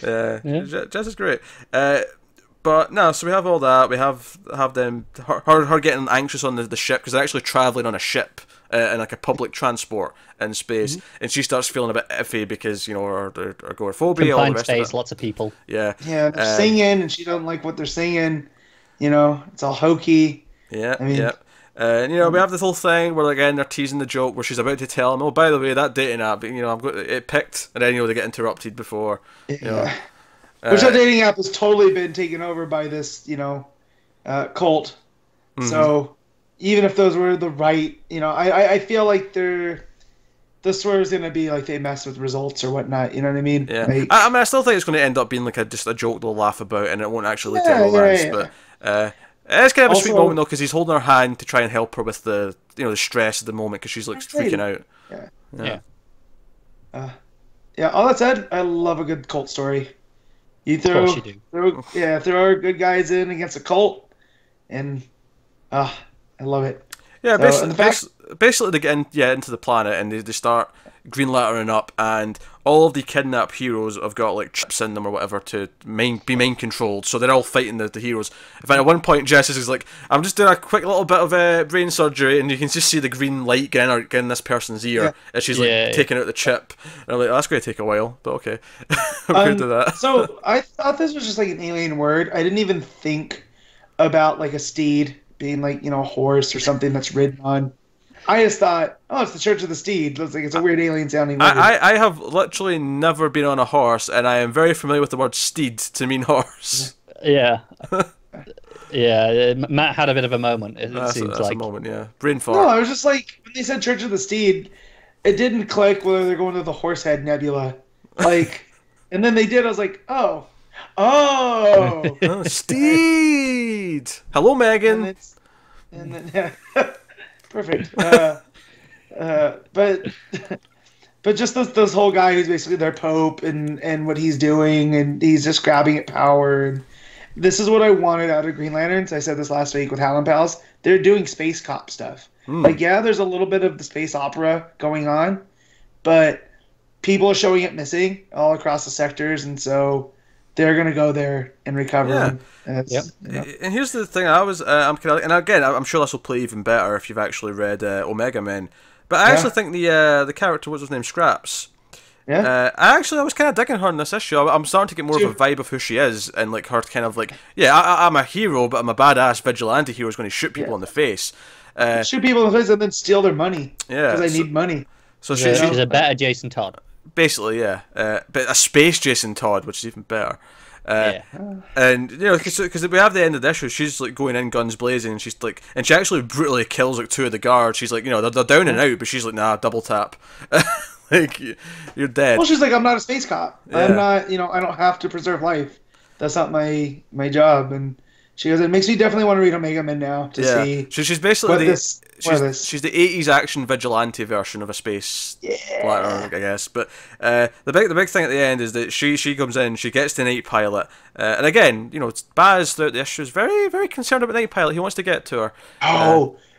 Jess is great. But no, so we have all that. We have them her getting anxious on the ship because they're actually traveling on a ship in a public transport in space, and she starts feeling a bit iffy because her agoraphobia, all the rest space, of it. lots of people. Yeah, they're singing, and she doesn't like what they're singing. It's all hokey. Yeah, we have this whole thing where again they're teasing the joke where she's about to tell him, oh, by the way, that dating app, I've got it picked, and then they get interrupted before. Which that dating app has totally been taken over by this, cult. So even if those were the right, I feel like this was going to be like they mess with results or whatnot. You know what I mean? Yeah. I still think it's going to end up being just a joke they'll laugh about, and it won't actually lead to romance. But it's kind of a sweet moment though, because he's holding her hand to try and help her with the the stress of the moment because she's freaking out. All that said, I love a good cult story. Of course you do. Throw good guys in against a cult, and I love it. Yeah, basically they get into the planet and they start Green Lanterning up, and all of the kidnapped heroes have got chips in them or whatever to be mind controlled, so they're all fighting the heroes. In fact, at one point Jess is like, I'm just doing a quick little bit of brain surgery, and you can just see the green light get in this person's ear as she's taking out the chip, and I'm like, that's going to take a while, but okay. We're going to do that. So I thought this was just an alien word. I didn't even think about a steed being a horse or something that's ridden on. I just thought, it's the Church of the Steed. It's a weird alien sounding word. I have literally never been on a horse, and I am very familiar with the word steed to mean horse. Yeah. Matt had a bit of a moment, that's a moment, yeah. Brain fart. No, I was just when they said Church of the Steed, it didn't click whether they're going to the Horsehead Nebula. And then they did, I was like, oh, Steed! Hello, Megan! And then Perfect. But but just this whole guy who's basically their pope and what he's doing, and he's just grabbing at power. And this is what I wanted out of Green Lanterns. I said this last week with Howlin' Pals. They're doing space cop stuff. Like, yeah, there's a little bit of the space opera going on, but people are showing it missing all across the sectors, and so they're gonna go there and recover them. And, and here's the thing: I'm kind of, and again, I'm sure this will play even better if you've actually read Omega Men. But I actually think the character, what's his name, Scraps. Yeah. I was kind of digging her in this issue. I'm starting to get more of a vibe of who she is, and like her kind of like, I'm a hero, but I'm a badass vigilante hero who's going to shoot people in the face. Shoot people in the face and then steal their money. Yeah, because I need money. So she's a better Jason Todd. Basically, yeah. But a space Jason Todd, which is even better. And because we have the end of the issue, she's like going in guns blazing, and she's like, and she actually brutally kills like 2 of the guards. She's like, they're down and out, but she's like, nah, double tap. Like, you're dead. Well, she's like, I'm not a space cop. I'm not, I don't have to preserve life. That's not my job. And she goes, it makes me definitely want to read Omega Men now to see. She's basically she's the 80s action vigilante version of a space blatter, I guess. But the big thing at the end is that she comes in, she gets the Night Pilot, and again, Baz throughout the issue is very, very concerned about Night Pilot. He wants to get to her.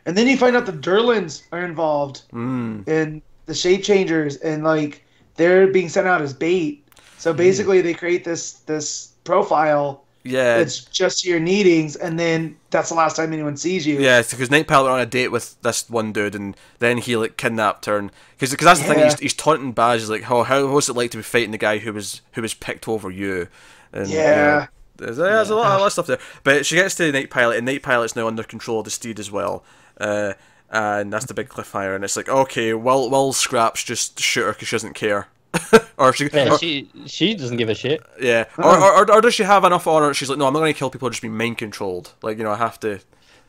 And then you find out the Durlans are involved in the Shape Changers, and like they're being sent out as bait. So basically, they create this profile. Yeah, it's just your needings, and then that's the last time anyone sees you. Yeah, it's because Night Pilot went on a date with this one dude, and then he like kidnapped her, and because that's the thing, he's taunting Baz. He's like, how was it like to be fighting the guy who was picked over you? And, there's a lot of stuff there. But she gets to Night Pilot, and Night Pilot's now under control of the Steed as well. And that's the big cliffhanger, and it's like, okay, will Scraps just shoot her because she doesn't care? Or she doesn't give a shit. Yeah. Or does she have enough honor? She's like, no, I'm not going to kill people who are just being mind controlled. Like, I have to.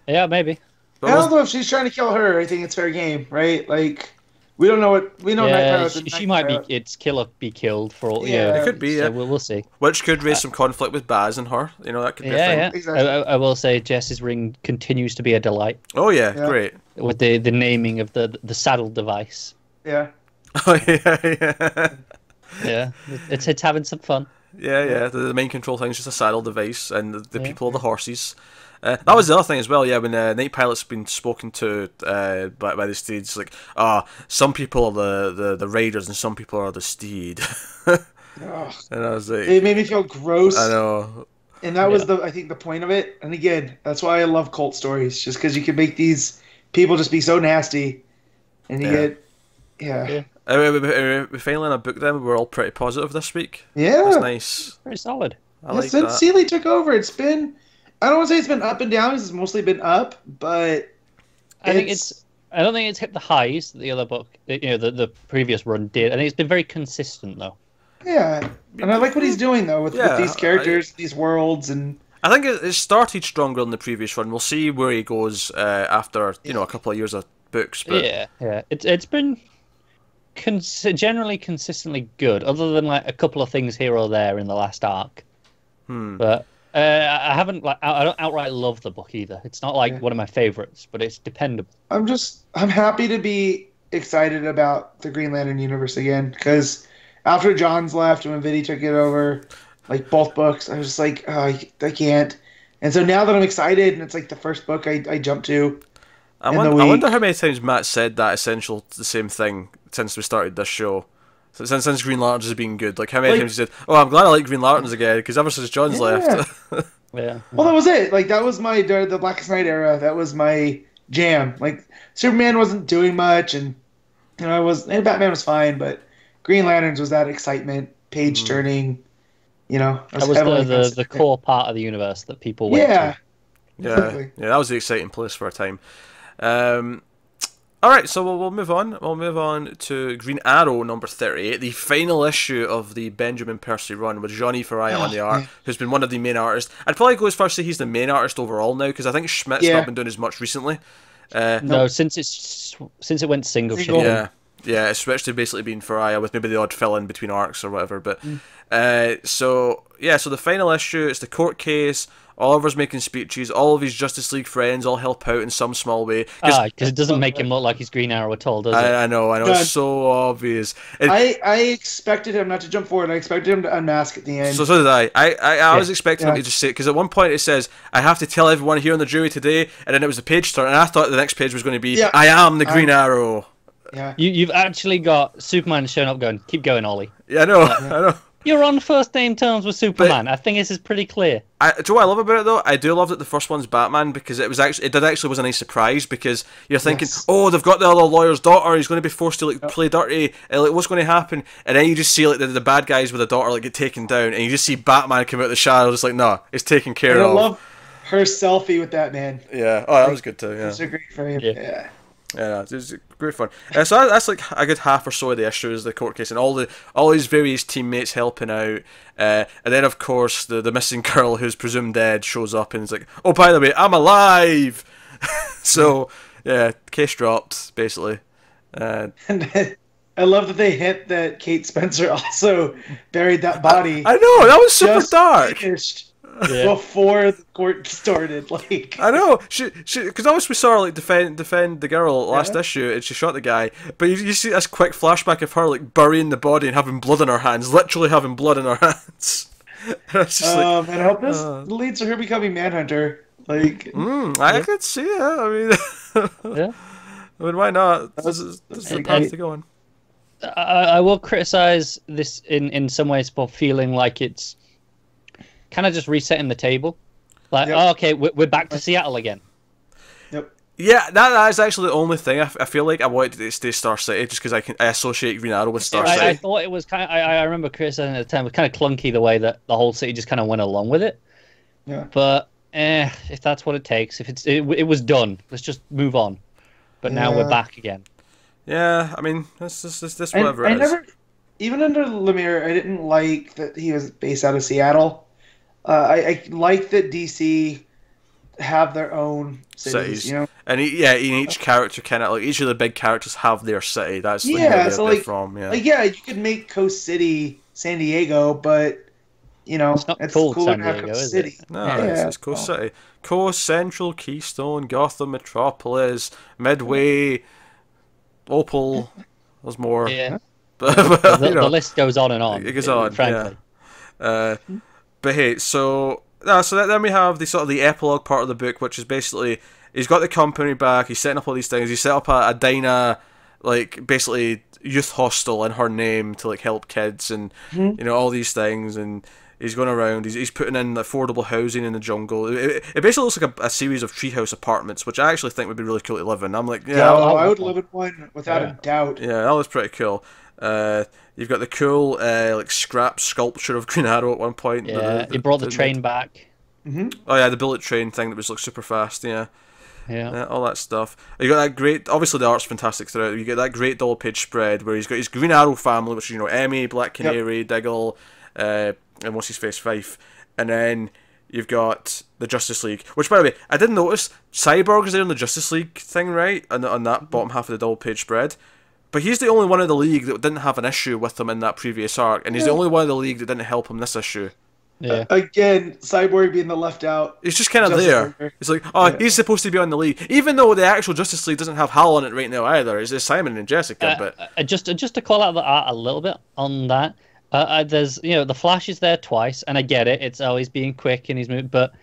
Yeah, maybe. But I don't know if she's trying to kill her. I think it's fair game, right? Like, we don't know what we know. Yeah, she might be. It's kill or be killed for all. Yeah, it could be. Yeah, so we'll see. Which could raise some conflict with Baz and her. That could be a thing. Yeah, exactly. I will say Jess's ring continues to be a delight. Oh yeah, great. With the naming of the saddle device. Yeah. Oh yeah. Yeah, it's having some fun. Yeah. The main control thing is just a saddle device, and the people are the horses. That was the other thing as well, when Night Pilot's been spoken to by the steeds, like, some people are the raiders and some people are the steed. And I was like, it made me feel gross. I know. And that was I think the point of it. And again, that's why I love cult stories, just because you can make these people just be so nasty, and you get we finally in a book then. We're all pretty positive this week. Yeah, that's nice. Very solid. Since Seeley took over, it's been. I don't want to say it's been up and down. It's mostly been up, but I don't think it's hit the highs that the other book, the previous run did. I think it's been very consistent though. Yeah, and I like what he's doing though with these characters, these worlds, and I think it started stronger than the previous run. We'll see where he goes after a couple of years of books. But it's been generally consistently good, other than like a couple of things here or there in the last arc. But I haven't I don't outright love the book either. It's not like one of my favorites, but it's dependable. I'm happy to be excited about the Green Lantern universe again, because after John's left and when Vinny took it over, like both books, I was just like, I can't. And so now that I'm excited, and it's like the first book I jumped to. I wonder how many times Matt said that essential the same thing since we started this show. Since Green Lanterns has been good, like how many times he said, "Oh, I'm glad I like Green Lanterns again," because ever since John's left. Yeah. Well, that was it. Like that was the Blackest Night era. That was my jam. Like Superman wasn't doing much, and Batman was fine, but Green Lanterns was that excitement, page turning. That was the core part of the universe that people went to. Exactly. Yeah, that was the exciting place for a time. All right, so we'll move on. We'll move on to Green Arrow number 38, the final issue of the Benjamin Percy run with Johnny Ferreyra on the art, who's been one of the main artists. I'd probably go as far as say he's the main artist overall now, because I think Schmidt's not been doing as much recently. No, since it went single. Yeah, Yeah, it's switched to basically being Ferreyra with maybe the odd fill-in between arcs or whatever. But so the final issue, it's the court case. Oliver's making speeches. All of his Justice League friends all help out in some small way. Because it doesn't make him look like he's Green Arrow at all, does it? I know. It's so obvious. I expected him, not to jump forward, I expected him to unmask at the end. So did I. I was expecting him to just say, because at one point it says, I have to tell everyone here on the jury today, and then it was the page turn, and I thought the next page was going to be, I am the Green Arrow. Yeah. You've actually got Superman showing up going, keep going, Ollie. Yeah, I know. I know. You're on first name terms with Superman. I think this is pretty clear. Do you know what I love about it though? I do love that the first one's Batman, because it was a nice surprise, because you're thinking, oh, they've got the other lawyer's daughter, he's going to be forced to play dirty, what's going to happen? And then you just see the bad guys with the daughter get taken down, and you just see Batman come out of the shadows. It's like, no, it's taken care of. I love her selfie with that man. Yeah, that was good too. Yeah, it's a great frame. Yeah. Yeah, it was great fun. So that's like a good half or so of the issues, the court case, and all his various teammates helping out. And then, of course, the missing girl who's presumed dead shows up and is like, oh, by the way, I'm alive! So, yeah, case dropped, basically. And I love that they hint that Kate Spencer also buried that body. I know, that was super dark. Before the court started, like I know, she because obviously we saw her defend the girl last issue, and she shot the guy. But you see this quick flashback of her burying the body and having blood in her hands, literally having blood in her hands. And it's just and I hope this leads to her becoming Manhunter. I could see it. I mean, I mean, why not? This is the path to go on. I will criticize this in some ways for feeling like it's kind of just resetting the table. Okay, we're back to Seattle again. Yep. Yeah, that is actually the only thing I feel like I wanted to stay Star City, just because I associate Green Arrow with Star City. I thought it was kind of. I remember criticizing at the time. It was kind of clunky the way that the whole city just kind of went along with it. Yeah. But if that's what it takes, if it was done, let's just move on. But now we're back again. Yeah, I mean, this whatever it is. Even under Lemire, I didn't like that he was based out of Seattle. I like that DC have their own cities. You know? And in each character each of the big characters have their city. That's where they're from. Yeah, you could make Coast City San Diego, but it's not called cool San to have Diego, Coast is City. it? No, it's Coast City, Coast, Central, Keystone, Gotham, Metropolis, Midway, Opal. There's more. Yeah, but the list goes on and on. It goes on, frankly. Yeah. But hey, then we have the epilogue part of the book, which is basically he's got the company back. He's setting up all these things. He set up a Dinah, basically youth hostel in her name to help kids and all these things. And he's going around. He's putting in affordable housing in the jungle. It basically looks like a series of treehouse apartments, which I actually think would be really cool to live in. I'm like, I would live in one without a doubt. Yeah, that was pretty cool. You've got the cool scrap sculpture of Green Arrow at one point. Yeah, he brought the train back. Mm-hmm. Oh yeah, the bullet train thing that was super fast. Yeah, all that stuff. You got that great. Obviously, the art's fantastic throughout. You get that great double page spread where he's got his Green Arrow family, which is Emmy, Black Canary, Diggle, and what's his face, Fife, and then you've got the Justice League. Which, by the way, I didn't notice Cyborg is there in the Justice League thing, right? On that bottom half of the double page spread. But he's the only one in the league that didn't have an issue with him in that previous arc, and he's the only one in the league that didn't help him this issue. Yeah. Again, Cyborg being the left out. He's just kind of there. It's like, he's supposed to be on the league, even though the actual Justice League doesn't have Hal on it right now either. It's just Simon and Jessica. But just to call out the art a little bit on that, there's the Flash is there twice, and I get it. It's always being quick and he's moving, but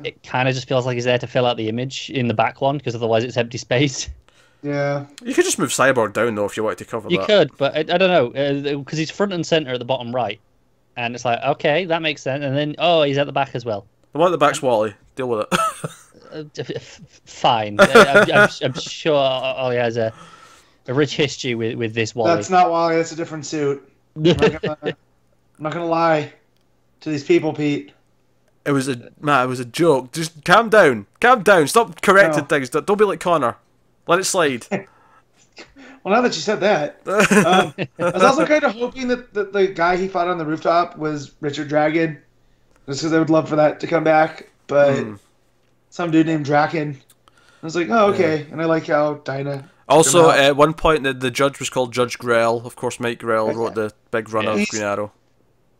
it kind of just feels like he's there to fill out the image in the background because otherwise it's empty space. Yeah. You could just move Cyborg down, though, if you wanted to cover that. You could, but I don't know, because he's front and center at the bottom right. And it's like, okay, that makes sense. And then, he's at the back as well. The one at the back's Wally. Deal with it. Fine. I'm sure Ollie has a rich history with this Wally. That's not Wally, that's a different suit. I'm not gonna lie to these people, Pete. It was a joke. Just calm down. Stop correcting things. Don't be like Connor. Let it slide. Well, now that you said that, I was also kind of hoping that the guy he fought on the rooftop was Richard Dragon, just because I would love for that to come back. But some dude named Draken. I was like, oh, okay. Yeah. And I like how Dinah. Also, at one point, the judge was called Judge Grell. Of course, Mike Grell wrote the big run of Green Arrow.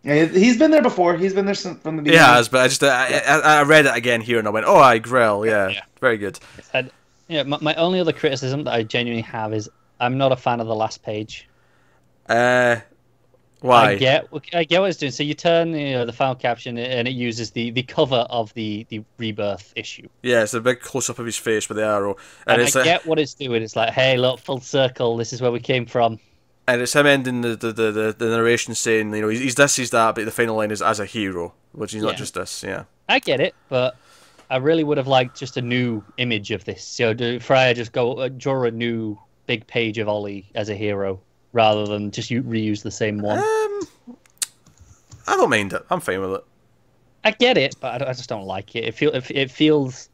Yeah, he's been there before. He's been there from the beginning. Yeah, but I read it again here and I went, oh, Grell, yeah. Very good. And, my only other criticism that I genuinely have is I'm not a fan of the last page. Why? I get what it's doing. So you turn the final caption and it uses the cover of the Rebirth issue. Yeah, it's a big close-up of his face with the arrow. And I get what it's doing. It's like, hey, look, full circle. This is where we came from. And it's him ending the narration saying, he's this, he's that, but the final line is as a hero, which is not just this, yeah. I get it, but I really would have liked just a new image of this. Do Ferreyra just draw a new big page of Ollie as a hero, rather than just reuse the same one? I don't mind it. I'm fine with it. I get it, but I just don't like it. It feels...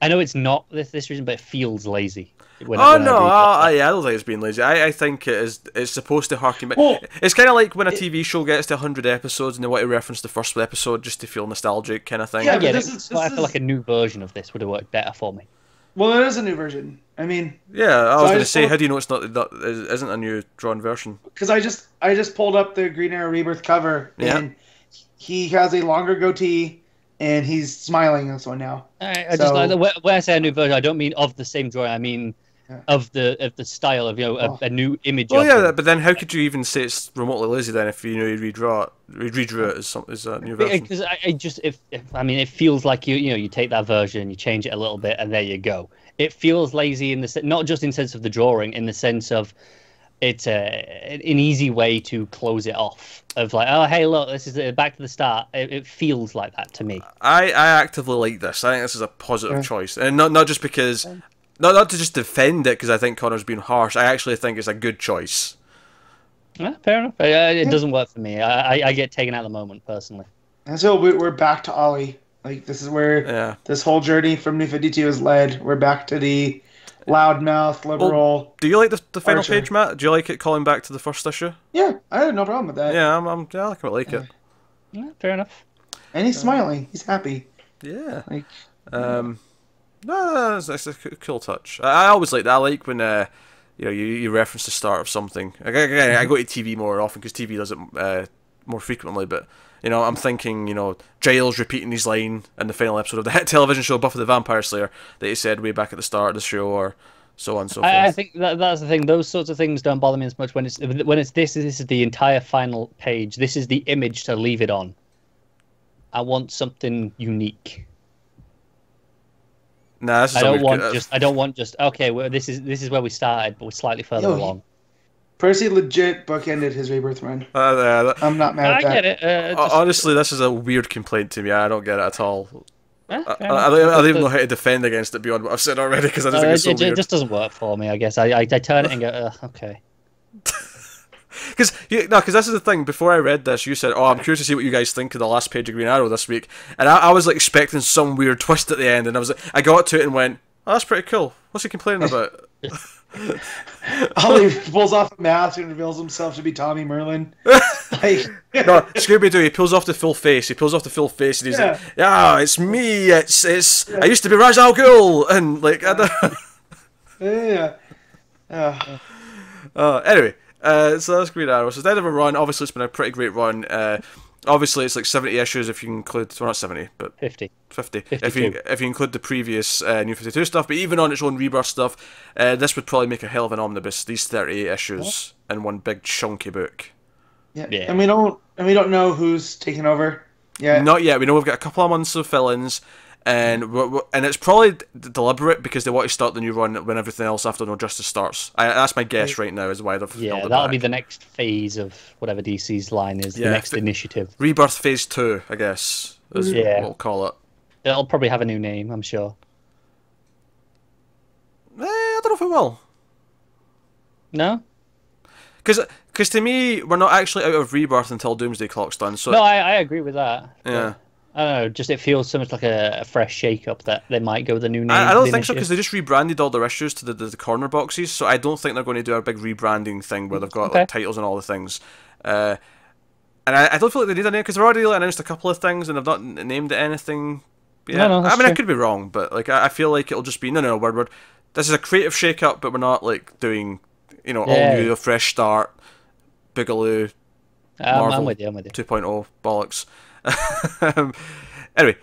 I know it's not this reason, but it feels lazy. I don't think it's being lazy. I think it's supposed to harken back. Well, it's kind of like when a TV show gets to 100 episodes and they want to reference the first episode just to feel nostalgic, kind of thing. Yeah, I get it. I feel like a new version of this would have worked better for me. Well, it is a new version. I mean, yeah, I was going to say, how do you know it's not isn't a new drawn version? Because I just pulled up the Green Arrow Rebirth cover, and he has a longer goatee. And he's smiling in this one now. When I say a new version, I don't mean of the same drawing. I mean of the style of a new image. Well, yeah, but then how could you even say it's remotely lazy then if you redrew it as a new version? Because it feels like you take that version, you change it a little bit, and there you go. It feels lazy in the not just in the sense of the drawing, in the sense of it's an easy way to close it off. Of like, oh, hey, look, this is back to the start. It feels like that to me. I actively like this. I think this is a positive choice, and not just because, not to just defend it because I think Connor's being harsh. I actually think it's a good choice. Yeah, fair enough. It doesn't work for me. I get taken out of the moment personally. And so we're back to Ollie. Like this is where this whole journey from New 52 is led. We're back to the loudmouth, liberal. Well, do you like the final page, Matt? Do you like it calling back to the first issue? Yeah, I have no problem with that. Yeah, I quite like it. Yeah, fair enough. And he's smiling. He's happy. Yeah. No, it's a cool touch. I always like that. I like when you reference the start of something. Again, I go to TV more often because TV does it more frequently. But I'm thinking, Giles repeating his line in the final episode of the hit television show Buffy the Vampire Slayer that he said way back at the start of the show, or so on and so forth. I think that's the thing. Those sorts of things don't bother me as much when it's this is the entire final page. This is the image to leave it on. I want something unique. Nah, this is I don't want just okay. Well, this is where we started, but we're slightly further along. Percy legit bookended his Rebirth run. I'm not mad at that. I get it. Honestly, this is a weird complaint to me. I don't get it at all. I don't even know how to defend against it beyond what I've said already because I just think it's so weird. It just doesn't work for me, I guess. I turn it and go, okay. Because this is the thing. Before I read this, you said, "Oh, I'm curious to see what you guys think of the last page of Green Arrow this week," and I was like expecting some weird twist at the end, and I got to it and went, "Oh, that's pretty cool. What's he complaining about?" Ollie pulls off a mask and reveals himself to be Tommy Merlin. No, Scooby-Doo, he pulls off the full face. and he's like, "Yeah, it's me. It's I used to be Ra's al Ghul," and like, anyway. So that's Green Arrow. So it's the end of a run. Obviously, it's been a pretty great run. Obviously, it's like 70 issues if you include... Well, not 70, but... 50. If you include the previous New 52 stuff. But even on its own Rebirth stuff, this would probably make a hell of an omnibus. These 38 issues in one big chunky book. Yeah. And we don't know who's taking over yet. Not yet. We know we've got a couple of months of fill-ins. And it's probably deliberate because they want to start the new run when everything else after No Justice starts. That's my guess right now is why they've held it that'll back. be the next phase of whatever DC's line is, the next initiative. Rebirth Phase 2, I guess, is what we'll call it. It'll probably have a new name, I'm sure. I don't know if it will. No? Because to me, we're not actually out of Rebirth until Doomsday Clock's done. So no, I agree with that. Yeah. I don't know, just it feels so much like a fresh shake-up that they might go with a new name. I don't think so, because they just rebranded all their issues to the corner boxes, so I don't think they're going to do a big rebranding thing where they've got like titles and all the things. And I don't feel like they need a name, because they've already announced a couple of things and they've not named it anything. Yeah. No, I mean, I could be wrong, but like I feel like it'll just be, no, we're this is a creative shake-up, but we're not like doing, you know, all new, a fresh start, Boogaloo, Marvel I'm with you. 2.0 bollocks. Anyway,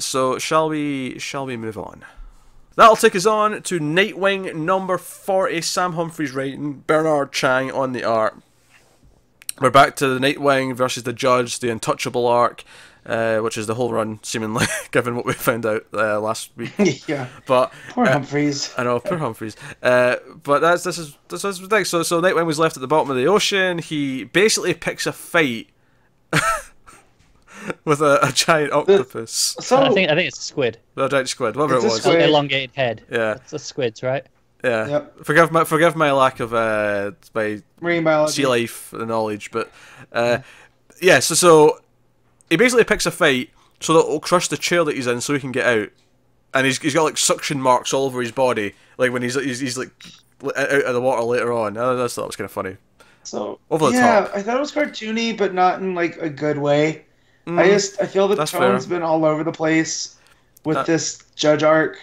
so shall we move on? That'll take us on to Nightwing number 40, Sam Humphries writing, Bernard Chang on the art. We're back to the Nightwing versus the Judge, the Untouchable arc, which is the whole run, seemingly, given what we found out last week. Yeah. But poor Humphries. I know, poor Humphries. But this is the thing. So Nightwing was left at the bottom of the ocean. He basically picks a fight with a giant octopus. I think it's a squid. A giant squid, whatever it was. Squid. Elongated head. Yeah. It's a squids, right? Yeah. Yep. Forgive my lack of my marine biology, sea life knowledge, but yeah. So he basically picks a fight so that it'll crush the chair that he's in, so he can get out. And he's got like suction marks all over his body, like when he's like out of the water later on. I just thought it was kind of funny. So over the top. top. I thought it was cartoony, but not in like a good way. I feel the tone's been all over the place with this Judge arc.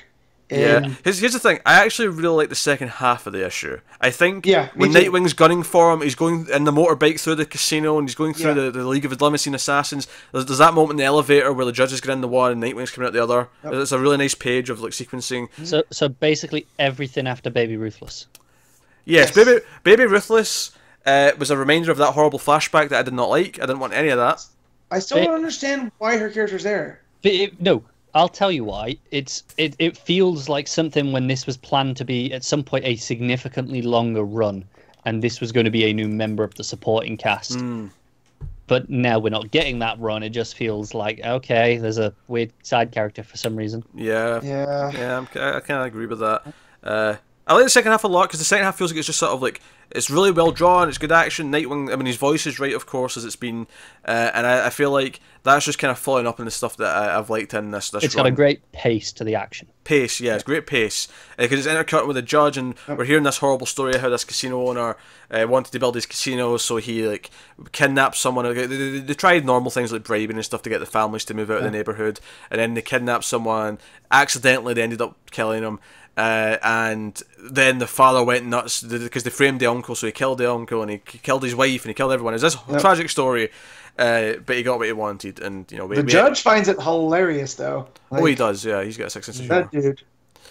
Yeah. Here's the thing. I actually really like the second half of the issue. I think when too. Nightwing's gunning for him, he's going in the motorbike through the casino and he's going through the League of Limousine Assassins. There's that moment in the elevator where the Judge is getting in the one and Nightwing's coming out the other. Yep. It's a really nice page of like sequencing. So basically everything after Baby Ruthless. Yes. Baby Ruthless was a reminder of that horrible flashback that I did not like. I didn't want any of that. I still don't understand why her character's there. No. I'll tell you why. It feels like something when this was planned to be at some point a significantly longer run, and this was going to be a new member of the supporting cast. But now we're not getting that run. It just feels like, okay, there's a weird side character for some reason. Yeah. I kind of agree with that. I like the second half a lot because the second half feels like it's just sort of like it's really well drawn, it's good action. Nightwing, I mean, his voice is right, of course, as it's been, and I feel like that's just kind of following up on the stuff that I've liked in this. It's got a great pace to the action. Pace, yeah, it's great pace because it's intercut with the Judge, and we're hearing this horrible story of how this casino owner wanted to build his casino, so he like kidnapped someone. They tried normal things like bribing and stuff to get the families to move out of the neighborhood, and then they kidnapped someone. Accidentally, they ended up killing him. And then the father went nuts because they framed the uncle, so he killed the uncle and he killed his wife and he killed everyone. It's this tragic story, but he got what he wanted, and you know the Judge finds it hilarious though. Like, he does. Yeah, he's got a sense of humor. That dude,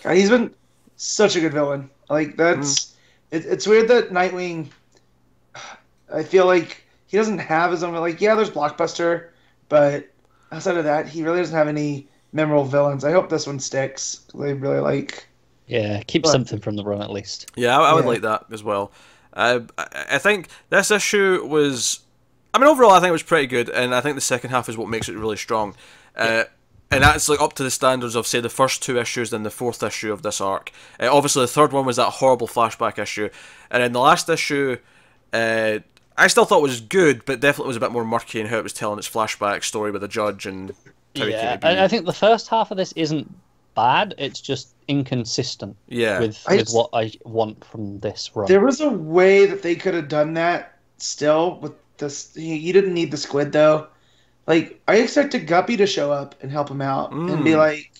God, he's been such a good villain. Like that's it's weird that Nightwing. I feel like he doesn't have his own. Like there's Blockbuster, but outside of that, he really doesn't have any memorable villains. I hope this one sticks. I really like. Yeah, keep something from the run at least. Yeah, I would like that as well. I think this issue was... I mean, overall, I think it was pretty good, and I think the second half is what makes it really strong. And that's like up to the standards of, say, the first two issues and the fourth issue of this arc. Obviously, the third one was that horrible flashback issue. And then the last issue, I still thought was good, but definitely was a bit more murky in how it was telling its flashback story with the Judge and how he came to be. I think the first half of this isn't bad, it's just inconsistent with what I want from this run. There was a way that they could have done that still with this. You didn't need the squid though. Like I expected Guppy to show up and help him out and be like,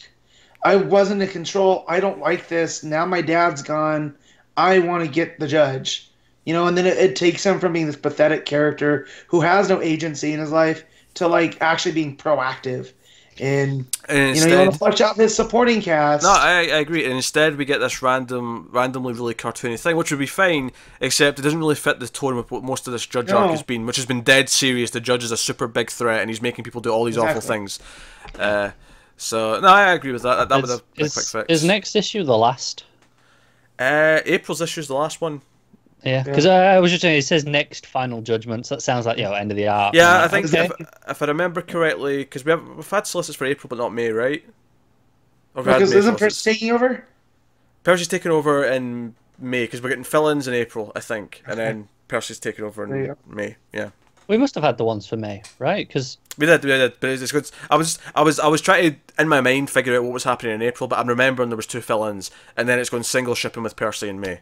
I wasn't in control, I don't like this, now my dad's gone, I want to get the Judge, you know, and then it takes him from being this pathetic character who has no agency in his life to like actually being proactive. And instead, you want to flesh out his supporting cast. No, I agree. And instead, we get this randomly really cartoony thing, which would be fine, except it doesn't really fit the tone of what most of this Judge arc has been, which has been dead serious. The Judge is a super big threat, and he's making people do all these awful things. So, no, I agree with that. That was a quick fix. Is next issue the last? April's issue is the last one. Yeah, because I was just saying, it says next final judgments. That sounds like end of the arc. Yeah, I think if I remember correctly, because we've had solicits for April, but not May, right? Because isn't Percy taking over? Percy's taking over in May because we're getting fill-ins in April, I think, and then Percy's taking over in May. Yeah. We must have had the ones for May, right? Because we did, but it's good. I was trying to in my mind figure out what was happening in April, but I'm remembering there was 2 fill-ins, and then it's going single shipping with Percy in May.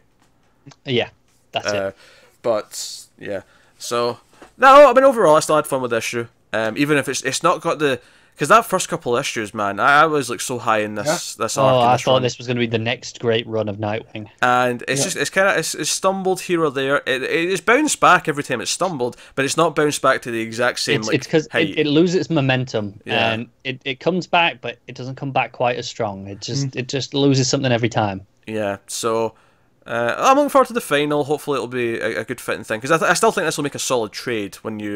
Yeah. That's it. But yeah, so no, I mean overall I still had fun with this issue. Even if it's not got the because that first couple issues, man, I was like so high in this arc. I thought this was going to be the next great run of Nightwing. And it's just it's stumbled here or there. It's bounced back every time it's stumbled, but it's not bounced back to the exact same. It's because it loses its momentum, and it comes back, but it doesn't come back quite as strong. It just loses something every time. Yeah, so. I'm looking forward to the final. Hopefully, it'll be a good fitting thing because I still think this will make a solid trade when you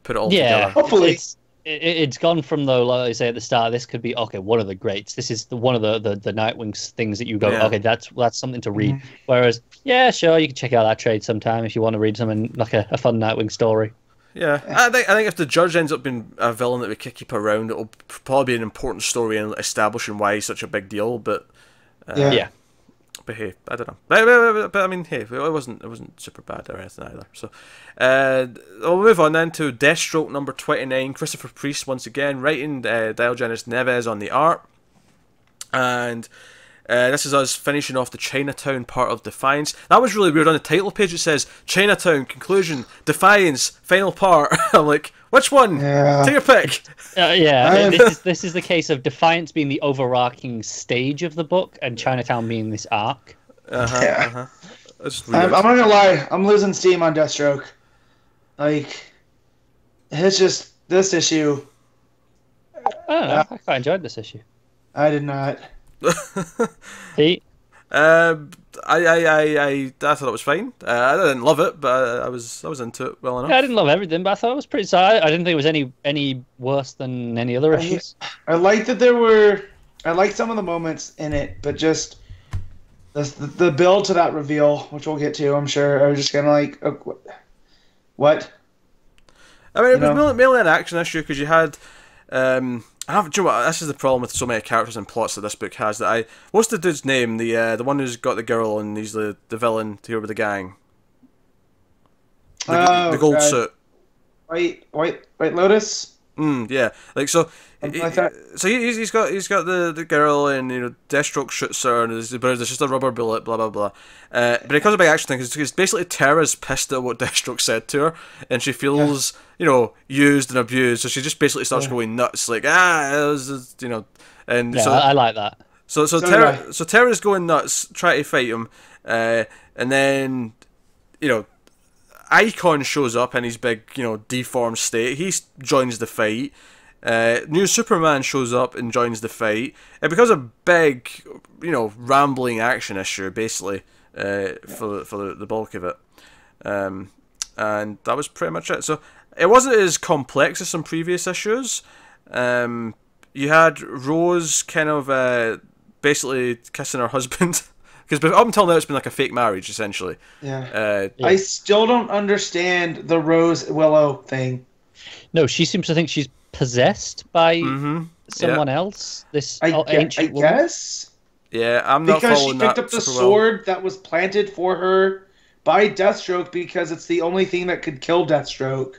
put it all together. Hopefully, it's gone from though, like I say at the start, this could be one of the greats. This is one of the Nightwing's things that you go, okay, that's something to read. Whereas, yeah, sure, you can check out that trade sometime if you want to read something like a fun Nightwing story. Yeah, I think if the Judge ends up being a villain that we can keep around, it'll probably be an important story in establishing why he's such a big deal. But yeah. But hey, I don't know. But I mean, hey, it wasn't super bad or anything either. So, we'll move on then to Deathstroke number 29. Christopher Priest once again writing Diogenes Neves on the art, and this is us finishing off the Chinatown part of Defiance. That was really weird. On the title page it says Chinatown conclusion, Defiance final part. I'm like, which one? Take your pick. This is the case of Defiance being the overarching stage of the book and Chinatown being this arc. I'm not gonna lie, I'm losing steam on Deathstroke. Like, it's just this issue. I don't know. I quite enjoyed this issue. I did not. Pete? I thought it was fine. I didn't love it, but I was into it well enough. Yeah, I didn't love everything, but I thought it was pretty solid. I didn't think it was any worse than any other issues. I liked some of the moments in it, but just the build to that reveal, which we'll get to, I'm sure, I was just kind of like, oh, what? I mean, it was mainly an action issue because you had. Do you know what? This is the problem with so many characters and plots that this book has. What's the dude's name? The one who's got the girl and he's the villain here with the gang. The gold suit. White Lotus. Yeah. Like so. He's got the girl and Deathstroke shoots her and there's just a rubber bullet. Blah blah blah. But it becomes a big action thing because basically Tara's pissed at what Deathstroke said to her and she feels used and abused, so she just basically starts going nuts like it was and so I like that. So Tara's going nuts trying to fight him, and then Icon shows up in his big deformed state. He joins the fight. New Superman shows up and joins the fight. It becomes a big rambling action issue basically for the bulk of it, and that was pretty much it. So it wasn't as complex as some previous issues. You had Rose kind of basically kissing her husband because up until now it's been like a fake marriage essentially. I still don't understand the Rose Willow thing. No, she seems to think she's possessed by someone else. This ancient woman. Guess. Yeah, I'm not following that. Because she picked up the sword that was planted for her by Deathstroke because it's the only thing that could kill Deathstroke.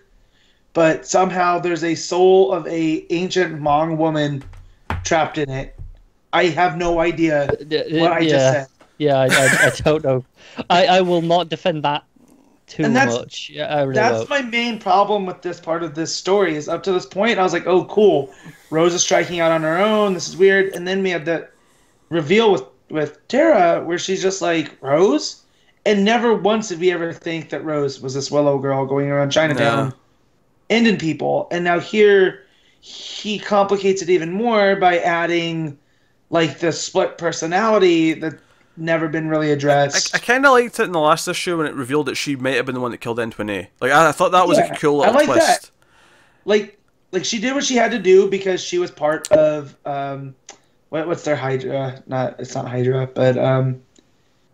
But somehow there's a soul of a ancient Hmong woman trapped in it. I have no idea what I just said. Yeah, I don't know. I will not defend that too much. Yeah, I really that's my main problem with this part of this story is up to this point I was like, oh cool, Rose is striking out on her own, this is weird, and then we had the reveal with Tara where she's just like, Rose? And never once did we ever think that Rose was this Willow girl going around Chinatown ending people, and now here he complicates it even more by adding like the split personality that never been really addressed. I kind of liked it in the last issue when it revealed that she might have been the one that killed Antoine. Like I thought that was a cool little twist. That. Like she did what she had to do because she was part of what's their Hydra? It's not Hydra, but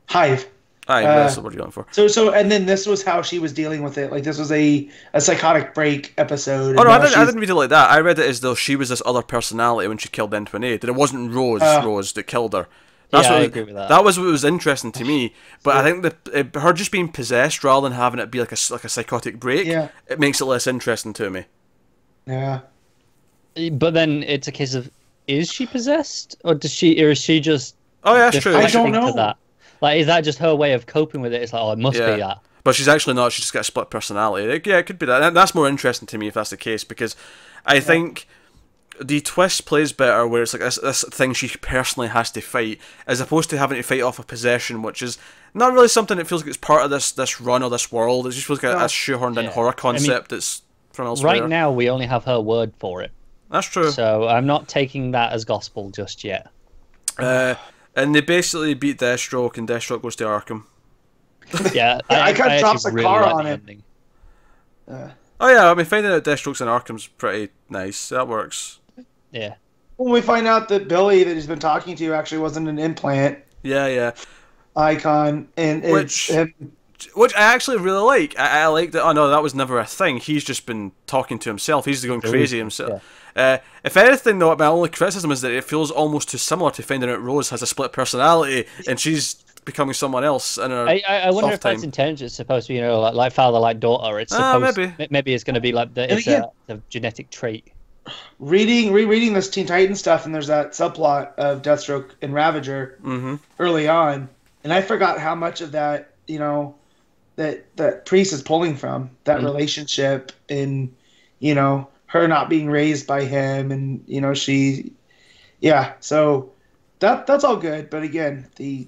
Hive. That's what you're going for. So and then this was how she was dealing with it. Like this was a psychotic break episode. Oh no, I didn't read it like that. I read it as though she was this other personality when she killed Antoine. That it wasn't Rose that killed her. I agree with that. That was what was interesting to me. But I think that her just being possessed rather than having it be like a psychotic break, it makes it less interesting to me. Yeah. But then it's a case of, is she possessed, or is she just? Oh yeah, that's true. I don't know. That? Like, is that just her way of coping with it? It's like, it must be that. But she's actually not. She's just got a split personality. Like, it could be that. That's more interesting to me if that's the case, because I think the twist plays better where it's like this thing she personally has to fight, as opposed to having to fight off a possession, which is not really something that feels like it's part of this run or this world. It just feels like a shoehorned in horror concept that's from elsewhere. Right now, we only have her word for it. That's true. So I'm not taking that as gospel just yet. And they basically beat Deathstroke, and Deathstroke goes to Arkham. Yeah, I kind of drops a car on it. Oh yeah, I mean, finding out Deathstroke's in Arkham's pretty nice. That works. Yeah. When we find out that Billy that he's been talking to actually wasn't an implant. Yeah. Icon, and which I actually really like. I like that. Oh no, that was never a thing. He's just been talking to himself. He's going crazy himself. Yeah. If anything, though, my only criticism is that it feels almost too similar to finding out Rose has a split personality and she's becoming someone else. In her I wonder if that's intention. It's supposed to be, like father, like daughter. It's supposed maybe it's going to be like it's a genetic trait. Rereading this Teen Titans stuff, and there's that subplot of Deathstroke and Ravager early on, and I forgot how much of that that Priest is pulling from that relationship, and her not being raised by him, and so that's all good. But again, the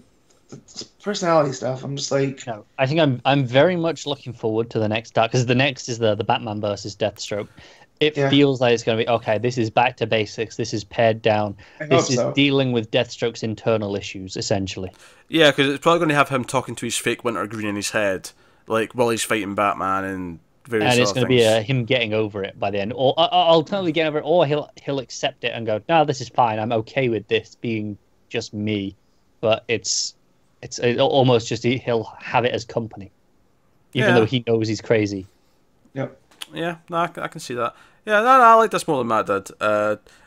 personality stuff, I'm just like, no, I think I'm very much looking forward to the next arc, because the next is the Batman versus Deathstroke. It feels like it's going to be okay. This is back to basics. This is pared down. This is dealing with Deathstroke's internal issues, essentially. Yeah, because it's probably going to have him talking to his fake wintergreen in his head, like while he's fighting Batman and various. And it's going to be him getting over it by the end, or ultimately getting over it, or he'll accept it and go, "No, this is fine. I'm okay with this being just me." But it's almost just he'll have it as company, even though he knows he's crazy. Yep. Yeah, no, I can see that. Yeah, no, I like this more than Matt did.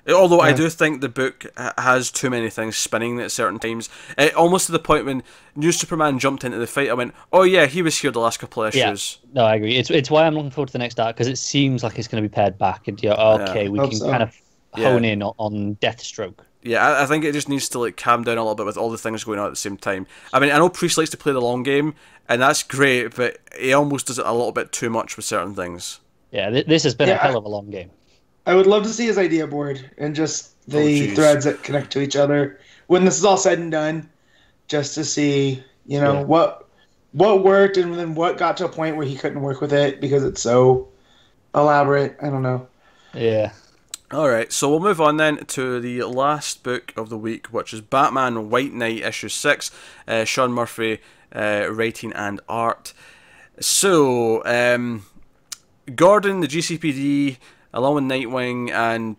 Although I do think the book has too many things spinning at certain times. Almost to the point when New Superman jumped into the fight, I went, "Oh yeah, he was here the last couple of issues." Yeah, no, I agree. It's why I'm looking forward to the next arc, because it seems like it's going to be pared back, and we can kind of hone in on Deathstroke. Yeah, I think it just needs to calm down a little bit with all the things going on at the same time. I mean, I know Priest likes to play the long game, and that's great, but he almost does it a little bit too much with certain things. Yeah, this has been a hell of a long game. I would love to see his idea board and just the threads that connect to each other when this is all said and done, just to see, what worked and then what got to a point where he couldn't work with it because it's so elaborate. I don't know. Yeah. All right, so we'll move on then to the last book of the week, which is Batman White Knight issue 6, Sean Murphy writing and art. So, Gordon, the GCPD, along with Nightwing, and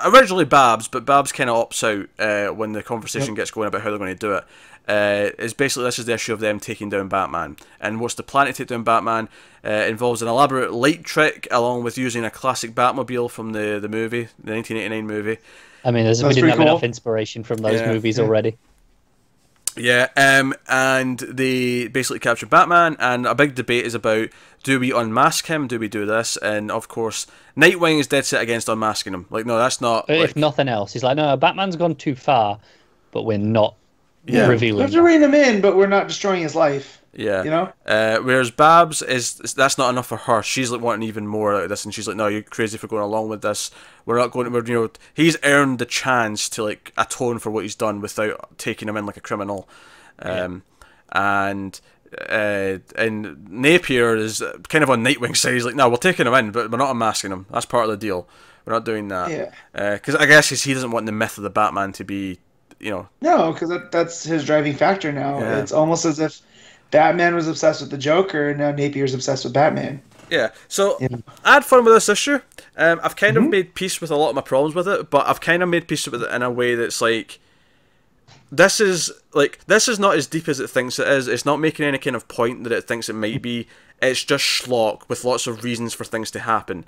originally Babs, but Babs kind of opts out when the conversation gets going about how they're going to do it. Is basically this is the issue of them taking down Batman, and what's the plan to take down Batman involves an elaborate light trick along with using a classic Batmobile from the movie, the 1989 movie. I mean, we didn't have enough inspiration from those movies already. Yeah, and they basically capture Batman, and a big debate is about, do we unmask him, do we do this? And of course, Nightwing is dead set against unmasking him. Like, no, that's not... If nothing else, he's like, no, Batman's gone too far, but we're not revealing. We have to rein him in, but we're not destroying his life. Yeah. Whereas Babs, that's not enough for her. She's wanting even more out of this, and she's like, no, you're crazy for going along with this. We're not going to, he's earned the chance to atone for what he's done without taking him in like a criminal. And Napier is kind of on Nightwing's side. He's like, no, we're taking him in, but we're not unmasking him. That's part of the deal. We're not doing that. Because I guess he doesn't want the myth of the Batman to be, No, because that's his driving factor now. Yeah. It's almost as if Batman was obsessed with the Joker, and now Napier's obsessed with Batman. Yeah, so I had fun with this issue. I've kind of made peace with a lot of my problems with it, but I've kind of made peace with it in a way that's this is not as deep as it thinks it is. It's not making any kind of point that it thinks it might be. It's just schlock with lots of reasons for things to happen.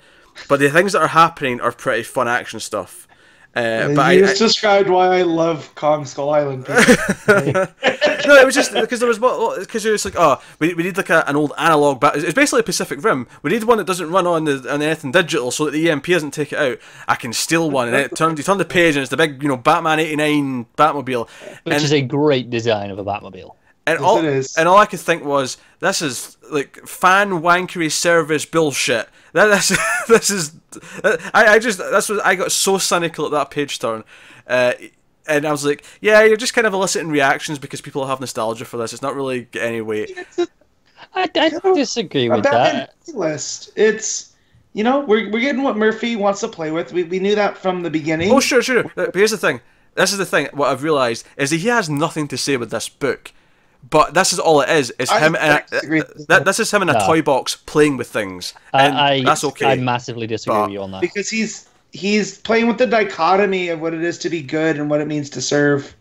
But the things that are happening are pretty fun action stuff. But you just described why I love Kong Skull Island. No, it was just because it was like, we need an old analog it's basically a Pacific Rim. We need one that doesn't run on anything digital, so that the EMP doesn't take it out. I can steal one, and you turn the page, and it's the big Batman '89 Batmobile, which is a great design of a Batmobile. And all I could think was, this is fan wankery service bullshit That's this is. I just that's what I got so cynical at that page turn. And I was like, yeah, you're just kind of eliciting reactions because people have nostalgia for this. It's not really getting any weight. I disagree with Batman that. list. It's, we're getting what Murphy wants to play with. We knew that from the beginning. Oh, sure. But here's the thing. This is the thing. What I've realised is that he has nothing to say with this book. But this is all it is. It's him and this is him in a toy box playing with things. And that's okay. I massively disagree with you on that. Because he's playing with the dichotomy of what it is to be good and what it means to serve,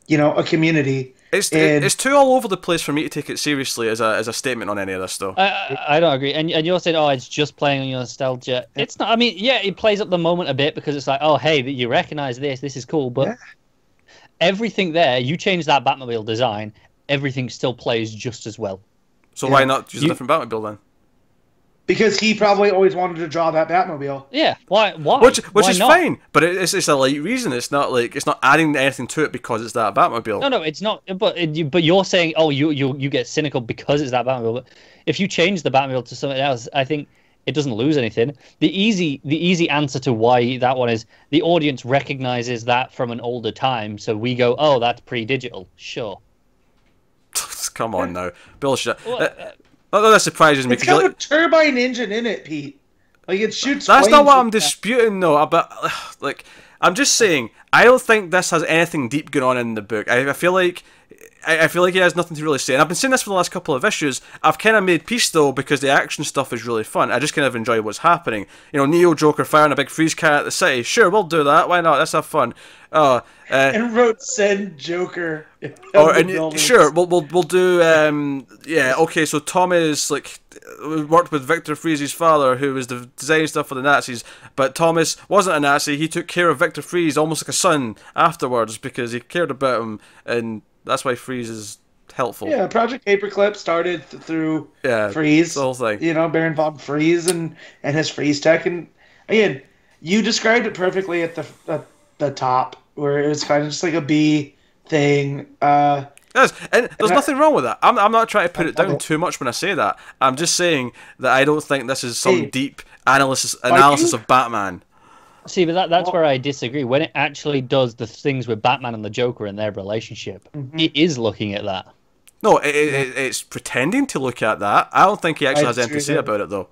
a community. It's too all over the place for me to take it seriously as a statement on any of this, though. I don't agree. And you're saying, oh, it's just playing on your nostalgia. It's not. I mean, yeah, it plays up the moment a bit because it's like, oh, hey, you recognize this. This is cool. But everything there, you change that Batmobile design, everything still plays just as well. So why not use a different Batmobile then? Because he probably always wanted to draw that Batmobile. Yeah, why? Which is not? fine, but it's a light reason. It's not like it's not adding anything to it because it's that Batmobile. No, it's not. But you're saying, oh, you get cynical because it's that Batmobile. But if you change the Batmobile to something else, I think it doesn't lose anything. The easy answer to why that one is the audience recognizes that from an older time, so we go, oh, that's pre-digital. Sure. Come on now, bullshit. Not that surprises me. It's got a turbine engine in it, Pete. Like, it shoots. That's not what I'm disputing, though. But I'm just saying, I don't think this has anything deep going on in the book. I feel like he has nothing to really say. And I've been saying this for the last couple of issues. I've kind of made peace, though, because the action stuff is really fun. I just kind of enjoy what's happening. Neo Joker firing a big freeze cannon at the city. Sure, we'll do that. Why not? Let's have fun. And wrote "Send Joker." Sure, we'll do. Okay. So Tom is worked with Victor Freeze's father, who was designing stuff for the Nazis. But Thomas wasn't a Nazi. He took care of Victor Freeze almost like a son afterwards because he cared about him, and that's why Freeze is helpful. Yeah, Project Paperclip started through Freeze. The whole thing. Baron von Freeze and his Freeze tech, and again, you described it perfectly at the top, where it was kind of just like a B thing. Yes, and there's nothing wrong with that. I'm not trying to put it down too much when I say that. I'm just saying that I don't think this is some deep analysis of Batman. See, but that's where I disagree. When it actually does the things with Batman and the Joker and their relationship, it is looking at that. No, it's pretending to look at that. I don't think he actually has anything to say about it, though.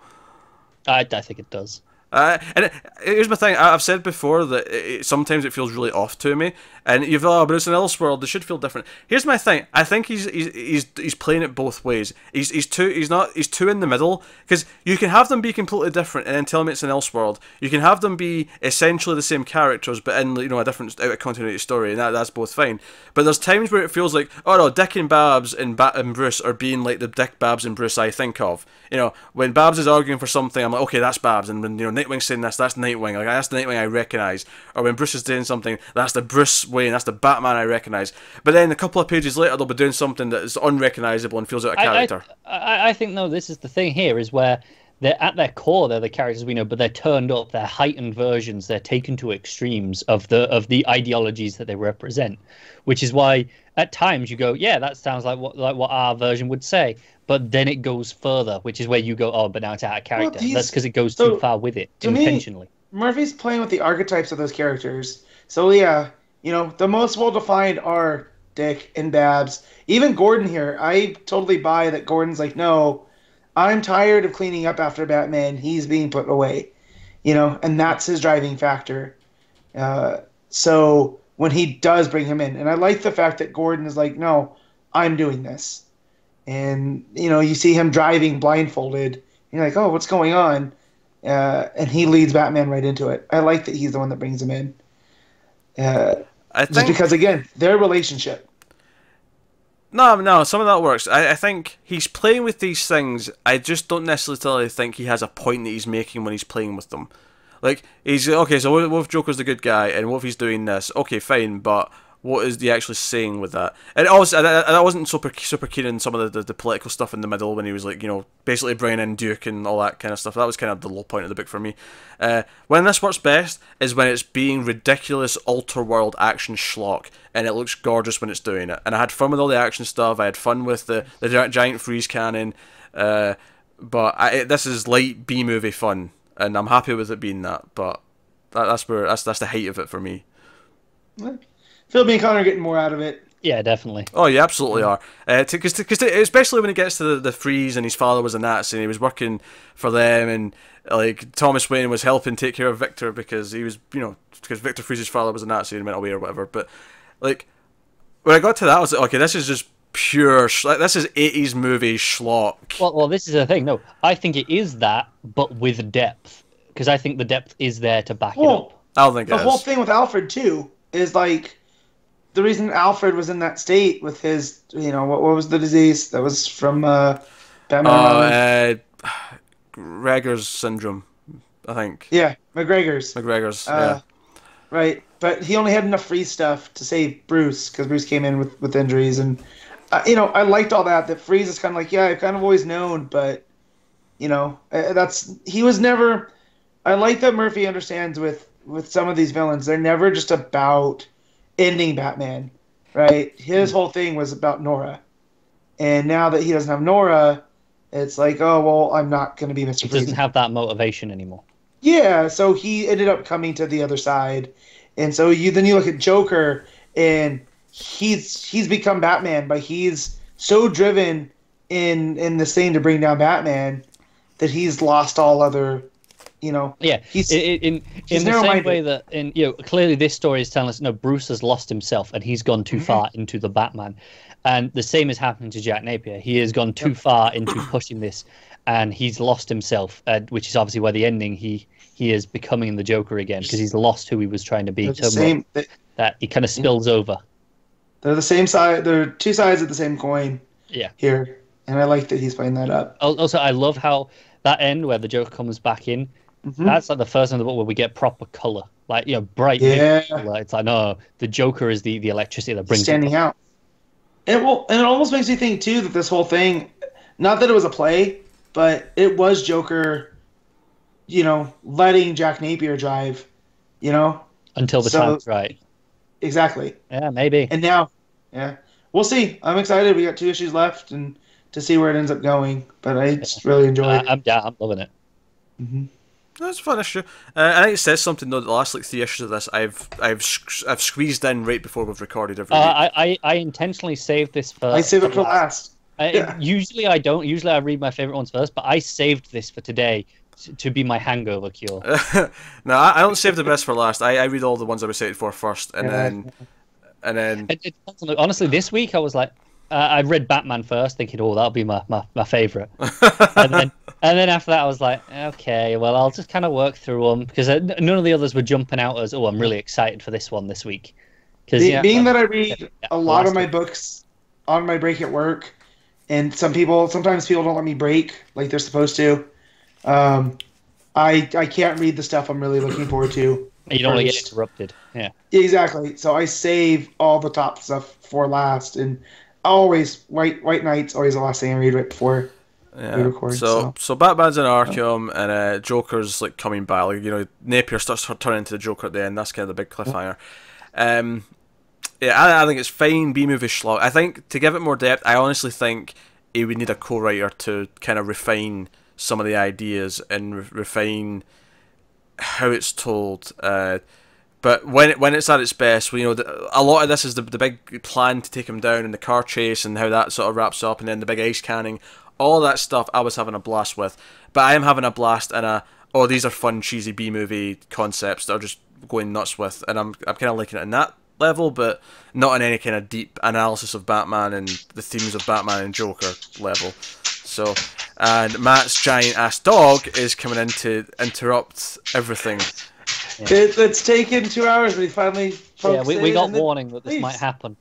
I think it does. Here's my thing. I've said before that sometimes it feels really off to me, and you've but it's an Elseworld. It should feel different. Here's my thing. I think he's playing it both ways. He's too in the middle, because you can have them be completely different and then tell me it's an Elseworld. You can have them be essentially the same characters but in a different out of continuity story, and that's both fine. But there's times where it feels like, oh no, Dick and Babs and Bruce are being like the Dick, Babs and Bruce I think of. When Babs is arguing for something, I'm like, okay, that's Babs, and when Nightwing's saying this, that's Nightwing. Like, that's the Nightwing I recognise. Or when Bruce is doing something, that's the Bruce Wayne, that's the Batman I recognise. But then a couple of pages later, they'll be doing something that is unrecognisable and feels out of character. I think, no, this is the thing here, is where they're at their core, they're the characters we know, but they're turned up, they're heightened versions, they're taken to extremes of the ideologies that they represent. Which is why at times you go, yeah, that sounds like what our version would say. But then it goes further, which is where you go, oh, but now it's out of character. That's because it goes too far with it, intentionally. Murphy's playing with the archetypes of those characters. So, yeah, the most well-defined are Dick and Babs. Even Gordon here, I totally buy that Gordon's like, no, I'm tired of cleaning up after Batman. He's being put away. And that's his driving factor. So when he does bring him in, and I like the fact that Gordon is like, no, I'm doing this. And, you see him driving blindfolded. You're like, oh, what's going on? And he leads Batman right into it. I like that he's the one that brings him in. Just because, again, their relationship. No, some of that works. I think he's playing with these things. I just don't necessarily think he has a point that he's making when he's playing with them. Like, he's, okay, so what if Joker's the good guy, and what if he's doing this? Okay, fine, but what is he actually saying with that? And also, I wasn't super keen on some of the political stuff in the middle when he was like, basically bringing in Duke and all that kind of stuff. That was kind of the low point of the book for me. When this works best is when it's being ridiculous ultra-world action schlock, and it looks gorgeous when it's doing it. And I had fun with all the action stuff. I had fun with the giant freeze cannon. but this is light B movie fun, and I'm happy with it being that. But that's the height of it for me. Phil and Connor are getting more out of it. Yeah, definitely. Oh, you absolutely are. Because especially when he gets to the freeze and his father was a Nazi and he was working for them, and like Thomas Wayne was helping take care of Victor because he was, because Victor Freeze's father was a Nazi and went away or whatever. But like when I got to that, I was like, okay, this is just pure. This is 80s movie schlock. Well, this is the thing. No, I think it is that, but with depth, because I think the depth is there to back it up. I don't think the whole thing with Alfred too is like. The reason Alfred was in that state with his, what was the disease that was from Batman? Gregor's syndrome, I think. Yeah, McGregor's. Yeah. Right, but he only had enough free stuff to save Bruce because Bruce came in with injuries, and I liked all that. That Freeze is kind of like, yeah, I've kind of always known, but he was never. I like that Murphy understands with some of these villains, they're never just about ending Batman, right? His whole thing was about Nora. And now that he doesn't have Nora, it's like, oh, well, I'm not going to be Mr. Freeze. He doesn't have that motivation anymore. Yeah, so he ended up coming to the other side. And so then you look at Joker, and he's become Batman, but he's so driven in this thing to bring down Batman that he's lost all other... Yeah, he's in the same way that clearly this story is telling us, no, Bruce has lost himself and he's gone too far into the Batman, and the same is happening to Jack Napier. He has gone too far into pushing this, and he's lost himself, which is obviously why the ending he is becoming the Joker again because he's lost who he was trying to be. That he kind of spills over. They're the same side. They're two sides of the same coin. Yeah. Here, and I like that he's playing that up. Also, I love how that end where the Joker comes back in. That's like the first time in the book where we get proper color, like bright color. It's like, no, the Joker is the electricity that brings standing out. And it almost makes me think too that this whole thing, not that it was a play, but it was Joker, letting Jack Napier drive, until the time's right. Exactly. Yeah, maybe. And now, we'll see. I'm excited. We got 2 issues left, and to see where it ends up going. But I just really enjoy it. I'm loving it. Mm-hmm. That's a fun issue. I think it says something though. The last 3 issues of this, I've squeezed in right before we've recorded every week. I intentionally saved this for. I save it for last. Usually I don't. Usually I read my favorite ones first, but I saved this for today to be my hangover cure. No, I don't save the best for last. I read all the ones I was saved for first, and then. Honestly, this week I was like, I read Batman first, thinking, oh, that'll be my favorite, and then after that I was like, okay, well, I'll just kind of work through them because none of the others were jumping out as, oh, I'm really excited for this one this week. Being that I read a lot of my books on my break at work, and sometimes people don't let me break like they're supposed to. I can't read the stuff I'm really looking forward to. You don't want to get interrupted. Yeah. Exactly. So I save all the top stuff for last, and always White Knight's always the last thing I read right before we record. So Batman's in Arkham, and Joker's like coming back. Like, Napier starts turning into the Joker at the end. That's kind of the big cliffhanger. I think it's fine B-movie schlock. I think to give it more depth, I honestly think he would need a co-writer to kind of refine some of the ideas and refine how it's told. But when it's at its best, a lot of this is the big plan to take him down and the car chase and how that sort of wraps up, and then the big ice canning, all that stuff I was having a blast with. But I am having a blast in these are fun, cheesy B-movie concepts that are just going nuts with, and I'm kind of liking it in that level, but not in any kind of deep analysis of Batman and the themes of Batman and Joker level. So, and Matt's giant ass dog is coming in to interrupt everything. Yeah. It's taken 2 hours, but he finally. Yeah, we got warning that this might happen.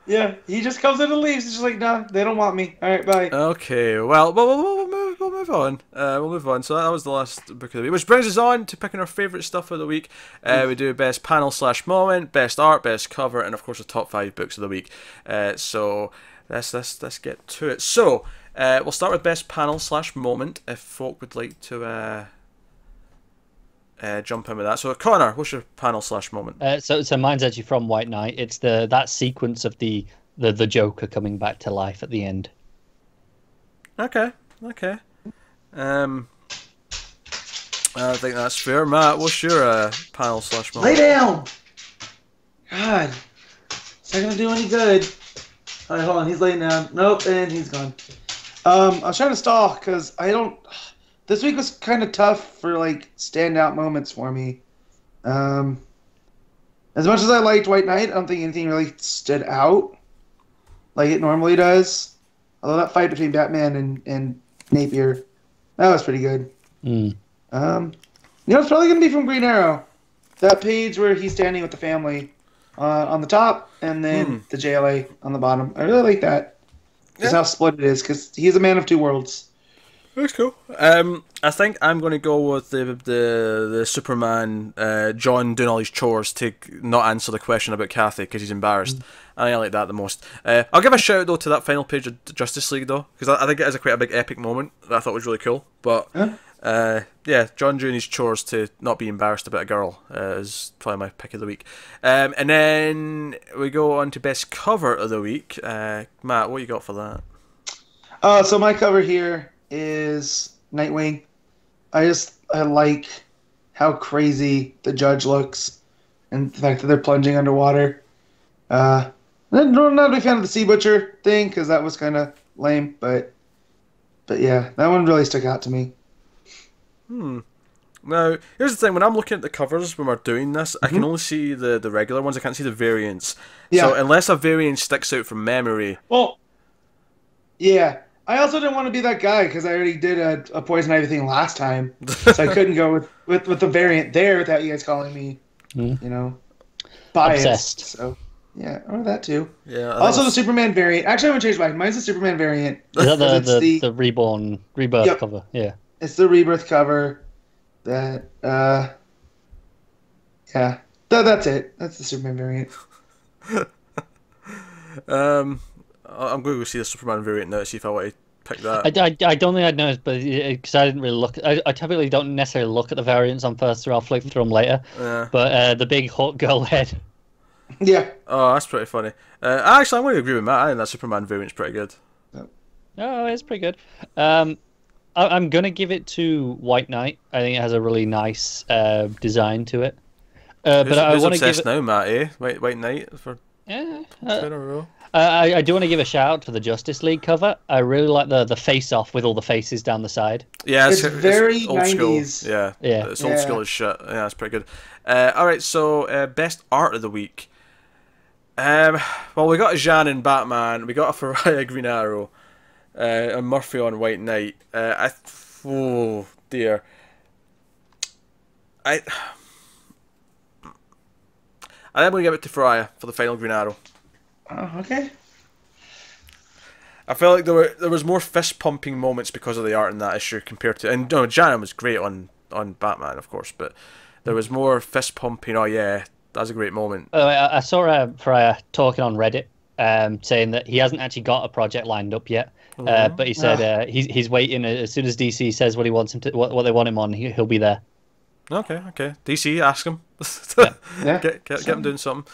Yeah, he just comes in and leaves. He's just like, nah, they don't want me. All right, bye. Okay, well, we'll move on. We'll move on. So that was the last book of the week, which brings us on to picking our favourite stuff of the week. We do best panel / moment, best art, best cover, and of course the top 5 books of the week. So let's get to it. So we'll start with best panel / moment. If folk would like to. Jump in with that. So Connor, what's your panel / moment? So mine's actually from White Knight. It's that sequence of the Joker coming back to life at the end. Okay. I think that's fair. Matt, what's your panel / Lay down! God. It's not gonna do any good. Alright, hold on. He's laying down. Nope, and he's gone. I was trying to stall, because I don't... This week was kind of tough for, like, standout moments for me. As much as I liked White Knight, I don't think anything really stood out like it normally does. Although that fight between Batman and Napier, that was pretty good. Mm. It's probably going to be from Green Arrow. That page where he's standing with the family on the top, and then the JLA on the bottom. I really like that. Just how split it is, because he's a man of two worlds. That's cool. I think I'm going to go with the Superman, Jaun doing all his chores to not answer the question about Kathy because he's embarrassed. I like that the most. I'll give a shout out though to that final page of Justice League though, because I think it is quite a big epic moment that I thought was really cool. But yeah, Jaun doing his chores to not be embarrassed about a girl is probably my pick of the week. And then we go on to best cover of the week. Matt, what you got for that? So my cover here is Nightwing. I like how crazy the Judge looks, and the fact that they're plunging underwater. I'm not a big fan of the Sea Butcher thing because that was kind of lame, but yeah, that one really stuck out to me. Now, here's the thing: when I'm looking at the covers when we're doing this, I can only see the regular ones. I can't see the variants. Yeah. So unless a variant sticks out from memory, well, yeah. I also didn't want to be that guy because I already did a Poison Ivy thing last time, so I couldn't go with the variant there without you guys calling me, biased. Obsessed. So yeah, or that too. Yeah. Also, the Superman variant. Actually, I'm gonna change mine. Mine's the Superman variant. Is that the Rebirth cover? Yeah. It's the Rebirth cover. That yeah. That's it. That's the Superman variant. I'm going to go see the Superman variant now to see if I want to pick that. I don't think I'd notice, but because I didn't really look. I typically don't necessarily look at the variants on first through. I'll flick through them later. Yeah. But the big hot girl head. Yeah. Oh, that's pretty funny. Actually, I'm going to agree with Matt. I think that Superman variant's pretty good. Oh, it's pretty good. I'm going to give it to White Knight. I think it has a really nice design to it. But I want to give it now, Matt. White Knight for yeah. 2 in a row. I do want to give a shout out to the Justice League cover. I really like the face off with all the faces down the side. Yeah, it's very old 90s. School. Yeah, it's old school as shit. Yeah, it's pretty good. All right, so best art of the week. Well, we got a Janin Batman, we got a Ferreyra Green Arrow, and Murphy on White Knight. Oh dear. I'm going to give it to Ferreyra for the final Green Arrow. Okay. I felt like there was more fist pumping moments because of the art in that issue compared to, and Janin was great on Batman, of course, but there was more fist pumping. Oh yeah, that's a great moment. I saw Ferreyra talking on Reddit, saying that he hasn't actually got a project lined up yet, but he said he's waiting. As soon as DC says what he wants him to, what they want him on, he'll be there. Okay. DC, ask him. Yeah. Get him doing something.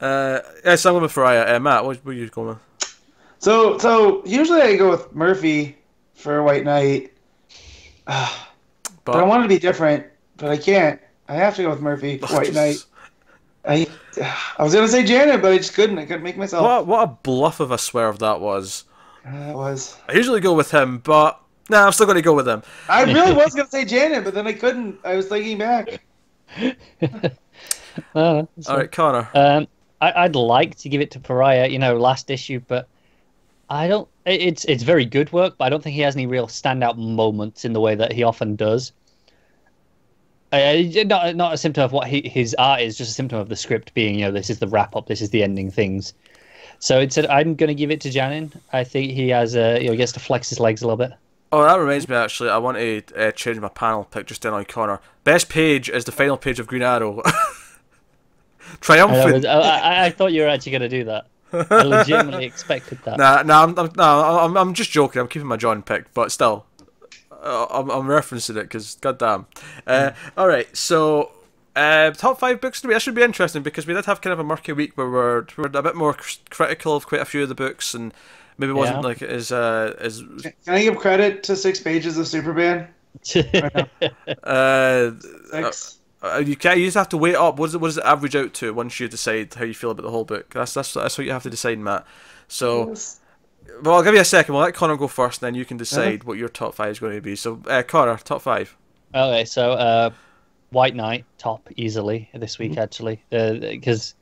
Yeah, so I'm going with Ferreyra. Matt, what are you going with? So usually I go with Murphy for White Knight. But I wanted to be different, but I can't. I have to go with Murphy for White Knight. I was going to say Janet, but I just couldn't. I couldn't make myself. What a bluff of a swerve that was. It was. I usually go with him, but no, I'm still going to go with him. I really was going to say Janet, but then I couldn't. I was thinking back. All right, Connor. I'd like to give it to Ferreyra, last issue, but I don't. It's very good work, but I don't think he has any real standout moments in the way that he often does. Not a symptom of what his art is, just a symptom of the script being, this is the wrap up, this is the ending things. So I'm going to give it to Janin. I think he has he gets to flex his legs a little bit. Oh, that reminds me, actually, I want to change my panel pick just in on Connor. Best page is the final page of Green Arrow. Triumphant. I thought you were actually going to do that. I legitimately expected that. I'm just joking. I'm keeping my Jaun pick, but still, I'm referencing it because, goddamn. All right, so top 5 books to me. That should be interesting because we did have kind of a murky week where we're a bit more critical of quite a few of the books, and maybe wasn't like as. Can I give credit to 6 pages of Superman? Six. You can't. You just have to wait up. What does it average out to once you decide how you feel about the whole book? That's what you have to decide, Matt. So, Yes. well, I'll give you a second. We'll let Connor go first, and then you can decide what your top 5 is going to be. So, Connor, top 5. Okay, so White Knight top easily this week actually, because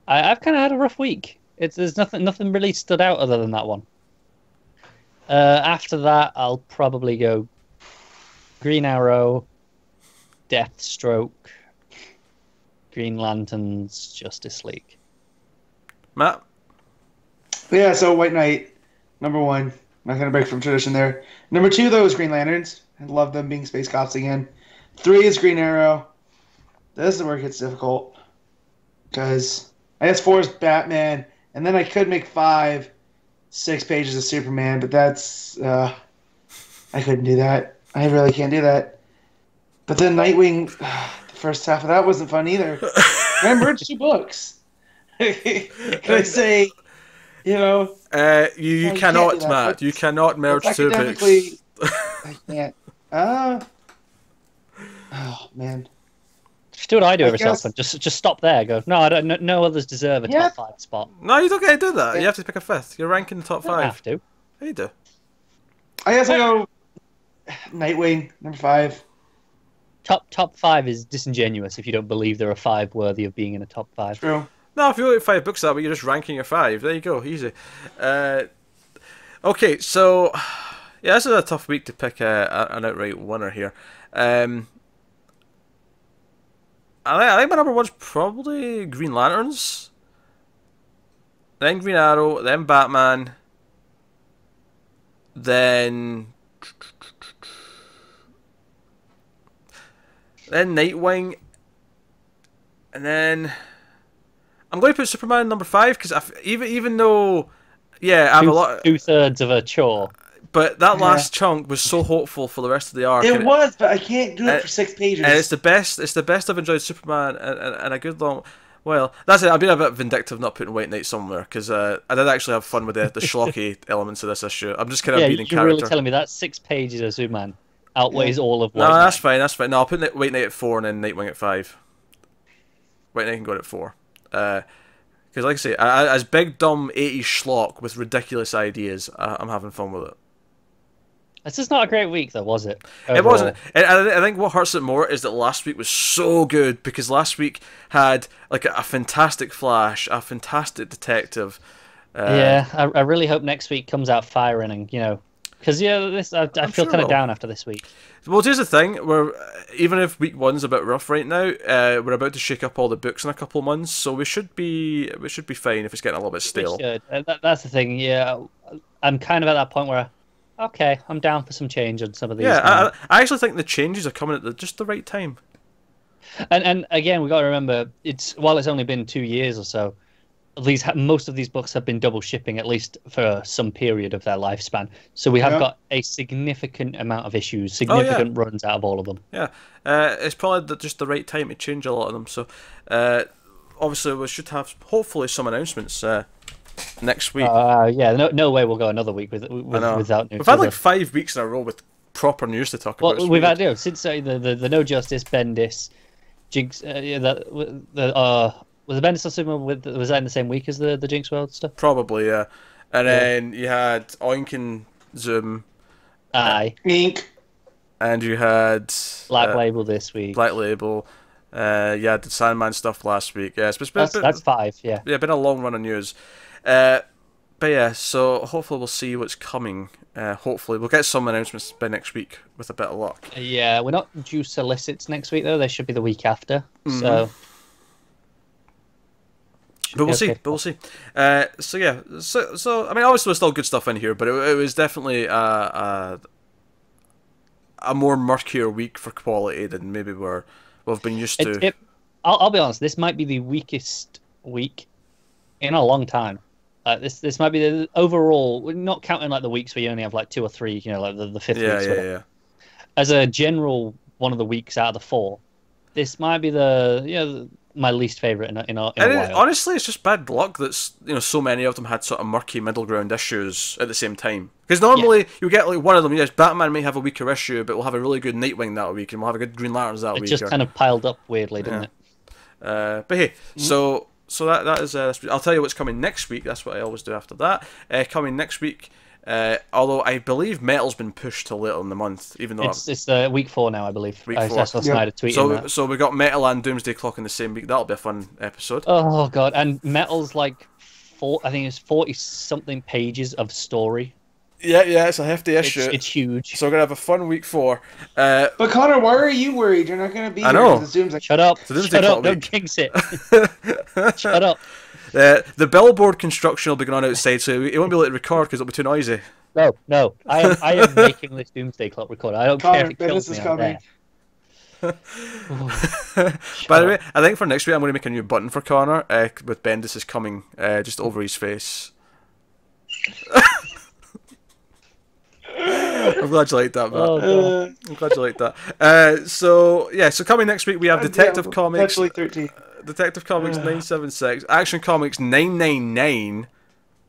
I've kind of had a rough week. There's nothing really stood out other than that one. After that, I'll probably go Green Arrow, Deathstroke, Green Lanterns, Justice League. Matt? Yeah, so White Knight, number 1. Not going to break from tradition there. Number 2, though, is Green Lanterns. I love them being space cops again. 3 is Green Arrow. This is where it gets difficult. Because I guess 4 is Batman. And then I could make 5 6 pages of Superman, but that's... I couldn't do that. I really can't do that. But then Nightwing, the first half of that wasn't fun either. I merged 2 books. Can I say, you cannot, Matt. You cannot merge 2 books. I can't. Oh, man. Just do what I do every so often. Just stop there. Go. No, I don't. No others deserve a top 5 spot. No, you don't get to do that. You have to pick a 5th. You're ranking the top 5. I have to. Yeah, you do. I guess I go Nightwing, number 5. Top 5 is disingenuous if you don't believe there are 5 worthy of being in a top 5. True. No, if you look at 5 books that way, you're just ranking your 5. There you go, easy. Okay, so yeah, this is a tough week to pick an outright winner here. I think my number 1's probably Green Lanterns, then Green Arrow, then Batman, then Nightwing, and then I'm going to put Superman in number 5 because even though, yeah, I have a lot. 2/3 of a chore. But that last chunk was so hopeful for the rest of the arc. It was, but I can't do it for 6 pages. And it's the best. It's the best I've enjoyed Superman and a good long. Well, that's it. I've been a bit vindictive not putting White Knight somewhere because I did actually have fun with the schlocky elements of this issue. I'm just kind of being in character. You're really telling me that 6 pages of Superman outweighs all of White No, Knight. that's fine. That's fine. No, I'll put White Knight at 4 and then Nightwing at 5. White Knight can go at 4. Because, like I say, as big dumb 80s schlock with ridiculous ideas, I'm having fun with it. It's just not a great week, though, was it? Overall? It wasn't. And I think what hurts it more is that last week was so good because last week had like a fantastic Flash, a fantastic detective. Yeah, I really hope next week comes out firing, and because I feel kind of down after this week. Well, here's the thing: even if week 1's a bit rough right now, we're about to shake up all the books in a couple of months, so we should be fine if it's getting a little bit stale. We should. That's the thing. Yeah, I'm kind of at that point where. Okay, I'm down for some change on some of these. Yeah, I actually think the changes are coming at just the right time. And again, we got to remember, while it's only been 2 years or so, most of these books have been double shipping at least for some period of their lifespan. So we have got a significant amount of issues, significant runs out of all of them. Yeah, it's probably just the right time to change a lot of them. So obviously we should have hopefully some announcements next week. No way we'll go another week without news. We've had like 5 weeks in a row with proper news to talk about. Well, we've had since the No Justice, Bendis, Jinx. Was the Bendis or Superman was that in the same week as the Jinx World stuff? Probably, yeah. And then you had Oink and Zoom. Aye. Ink. And you had Black Label this week. Black Label. You had the Sandman stuff last week. Yeah, that's 5. Yeah. Yeah, been a long run of news. But yeah, so hopefully we'll see what's coming. Hopefully we'll get some announcements by next week with a bit of luck. Yeah, we're not due solicits next week though. They should be the week after. So. But we'll see. So yeah. So I mean, obviously there's still good stuff in here, but it was definitely a more murkier week for quality than maybe we've been used to. I'll be honest. This might be the weakest week in a long time. This might be the overall, not counting like the weeks where you only have like 2 or 3, like the 5th week. Yeah. As a general, one of the weeks out of the 4, this might be the my least favorite in a And while. honestly, it's just bad luck that so many of them had sort of murky middle ground issues at the same time. Because normally you get like one of them. Yes, Batman may have a weaker issue, but we'll have a really good Nightwing that week, and we'll have a good Green Lanterns that week. It just kind of piled up weirdly, didn't it? But hey, so that is. I'll tell you what's coming next week. That's what I always do after that. Coming next week. Although I believe Metal's been pushed to later in the month, even though it's week 4 now, I believe. Week I 4. saw Snyder tweeting that. So we got Metal and Doomsday Clock in the same week. That'll be a fun episode. Oh god, and Metal's like I think it's 40 something pages of story. Yeah, it's a hefty issue. It's huge. So we're gonna have a fun week 4. But Connor, why are you worried? You're not gonna be. I know. Shut up! Doomsday Shut up! Clock Don't week. jinx it. Shut up! The billboard construction will be going on outside, so it won't be able to record because it'll be too noisy. No. I am making this Doomsday Clock record. I don't care if it kills me. Coming. By the way, I think for next week I'm going to make a new button for Connor with Bendis is coming just over his face. I'm glad you liked that, man. I'm glad you liked that. So coming next week we have Detective Comics. Actually, 13. Detective Comics 976, Action Comics 999.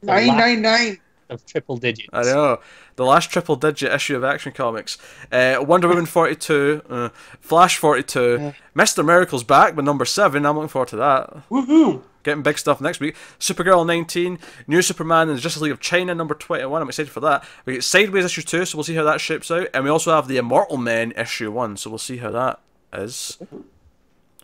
999. Of triple digits. I know. The last triple digit issue of Action Comics. Wonder Woman 42, Flash 42, Mr. Miracle's back with number 7. I'm looking forward to that. Woohoo! Getting big stuff next week. Supergirl 19, New Superman and the Justice League of China number 21. I'm excited for that. We get Sideways issue 2, so we'll see how that shapes out. And we also have the Immortal Men issue 1, so we'll see how that is.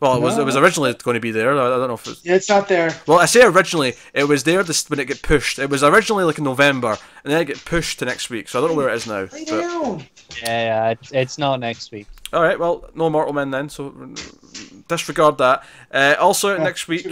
Well, it was originally going to be there. I don't know if it's not there. Well, I say originally. It was there when it got pushed. It was originally like in November, and then it got pushed to next week. So I don't know where it is now. Yeah, it's not next week. All right, well, no Mortal Men then. So disregard that. Also next week.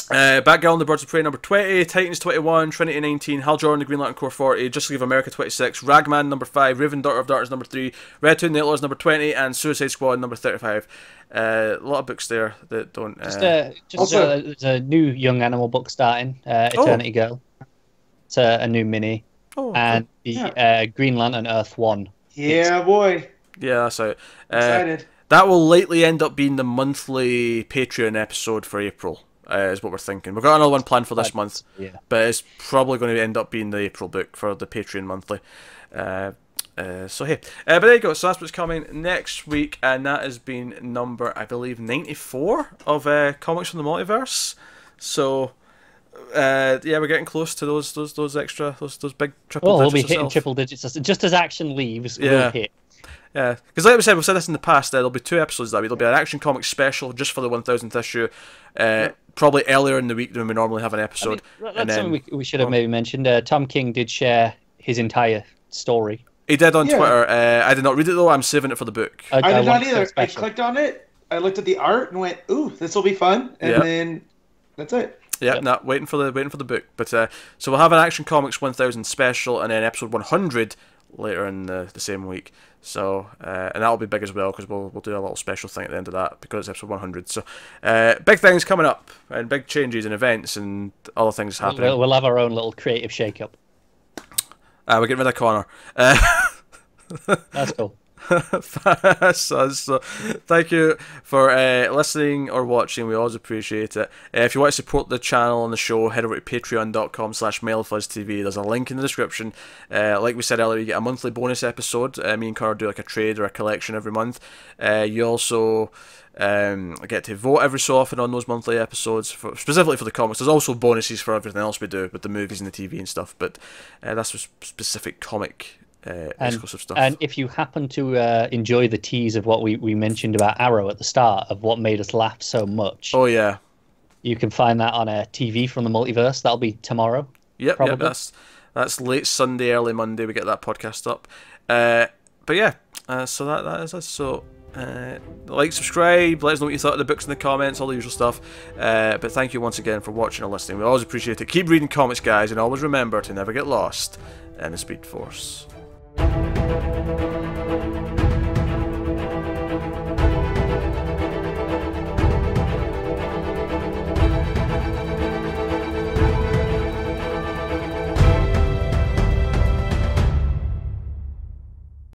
Batgirl and the Birds of Prey number 20, Titans 21, Trinity 19, Hal Jordan the Green Lantern Corps 40, Justice League of America 26, Ragman number 5, Raven Daughter of Darkness number 3, Red Toon the Outlaws number 20, and Suicide Squad number 35. A lot of books there that don't. There's a new Young Animal book starting, Eternity Girl. It's a new mini, and the Green Lantern Earth 1. Yeah, boy. Yeah, that's out. Excited. That will likely end up being the monthly Patreon episode for April. Is what we're thinking. We've got another one planned for this month, but it's probably going to end up being the April book for the Patreon monthly. So hey, but there you go. So that's what's coming next week, and that has been number, I believe, 94 of Comics from the Multiverse. So we're getting close to those big triple digits. We'll be hitting triple digits just as Action leaves. We'll hit. Yeah, because like we said, we've said this in the past. There'll be 2 episodes that week. There'll be an Action Comics special just for the 1000th issue. Probably earlier in the week than we normally have an episode. That's something we should have maybe mentioned. Tom King did share his entire story. He did on Twitter. I did not read it though. I'm saving it for the book. I did not either. I clicked on it. I looked at the art and went, "Ooh, this will be fun," and then that's it. Yeah, waiting for the book. But so we'll have an Action Comics 1000 special, and then episode 100 later in the same week. So and that'll be big as well because we'll do a little special thing at the end of that because it's episode 100. So big things coming up and big changes and events and other things happening. We'll have our own little creative shake-up. We're getting rid of Connor. That's cool. So thank you for listening or watching. We always appreciate it. If you want to support the channel and the show, head over to patreon.com/MailFuzzTV. There's a link in the description. Like we said earlier, you get a monthly bonus episode. Me and Connor do like a trade or a collection every month. You also get to vote every so often on those monthly episodes, specifically for the comics. There's also bonuses for everything else we do with the movies and the TV and stuff, but that's for specific comic exclusive stuff. And if you happen to enjoy the tease of what we mentioned about Arrow at the start, of what made us laugh so much, you can find that on a TV from the Multiverse. That'll be tomorrow. Yep, that's late Sunday, early Monday. We get that podcast up. But yeah, so that is us. So like, subscribe, let us know what you thought of the books in the comments, all the usual stuff. But thank you once again for watching or listening. We always appreciate it. Keep reading comics, guys, and always remember to never get lost in the Speed Force.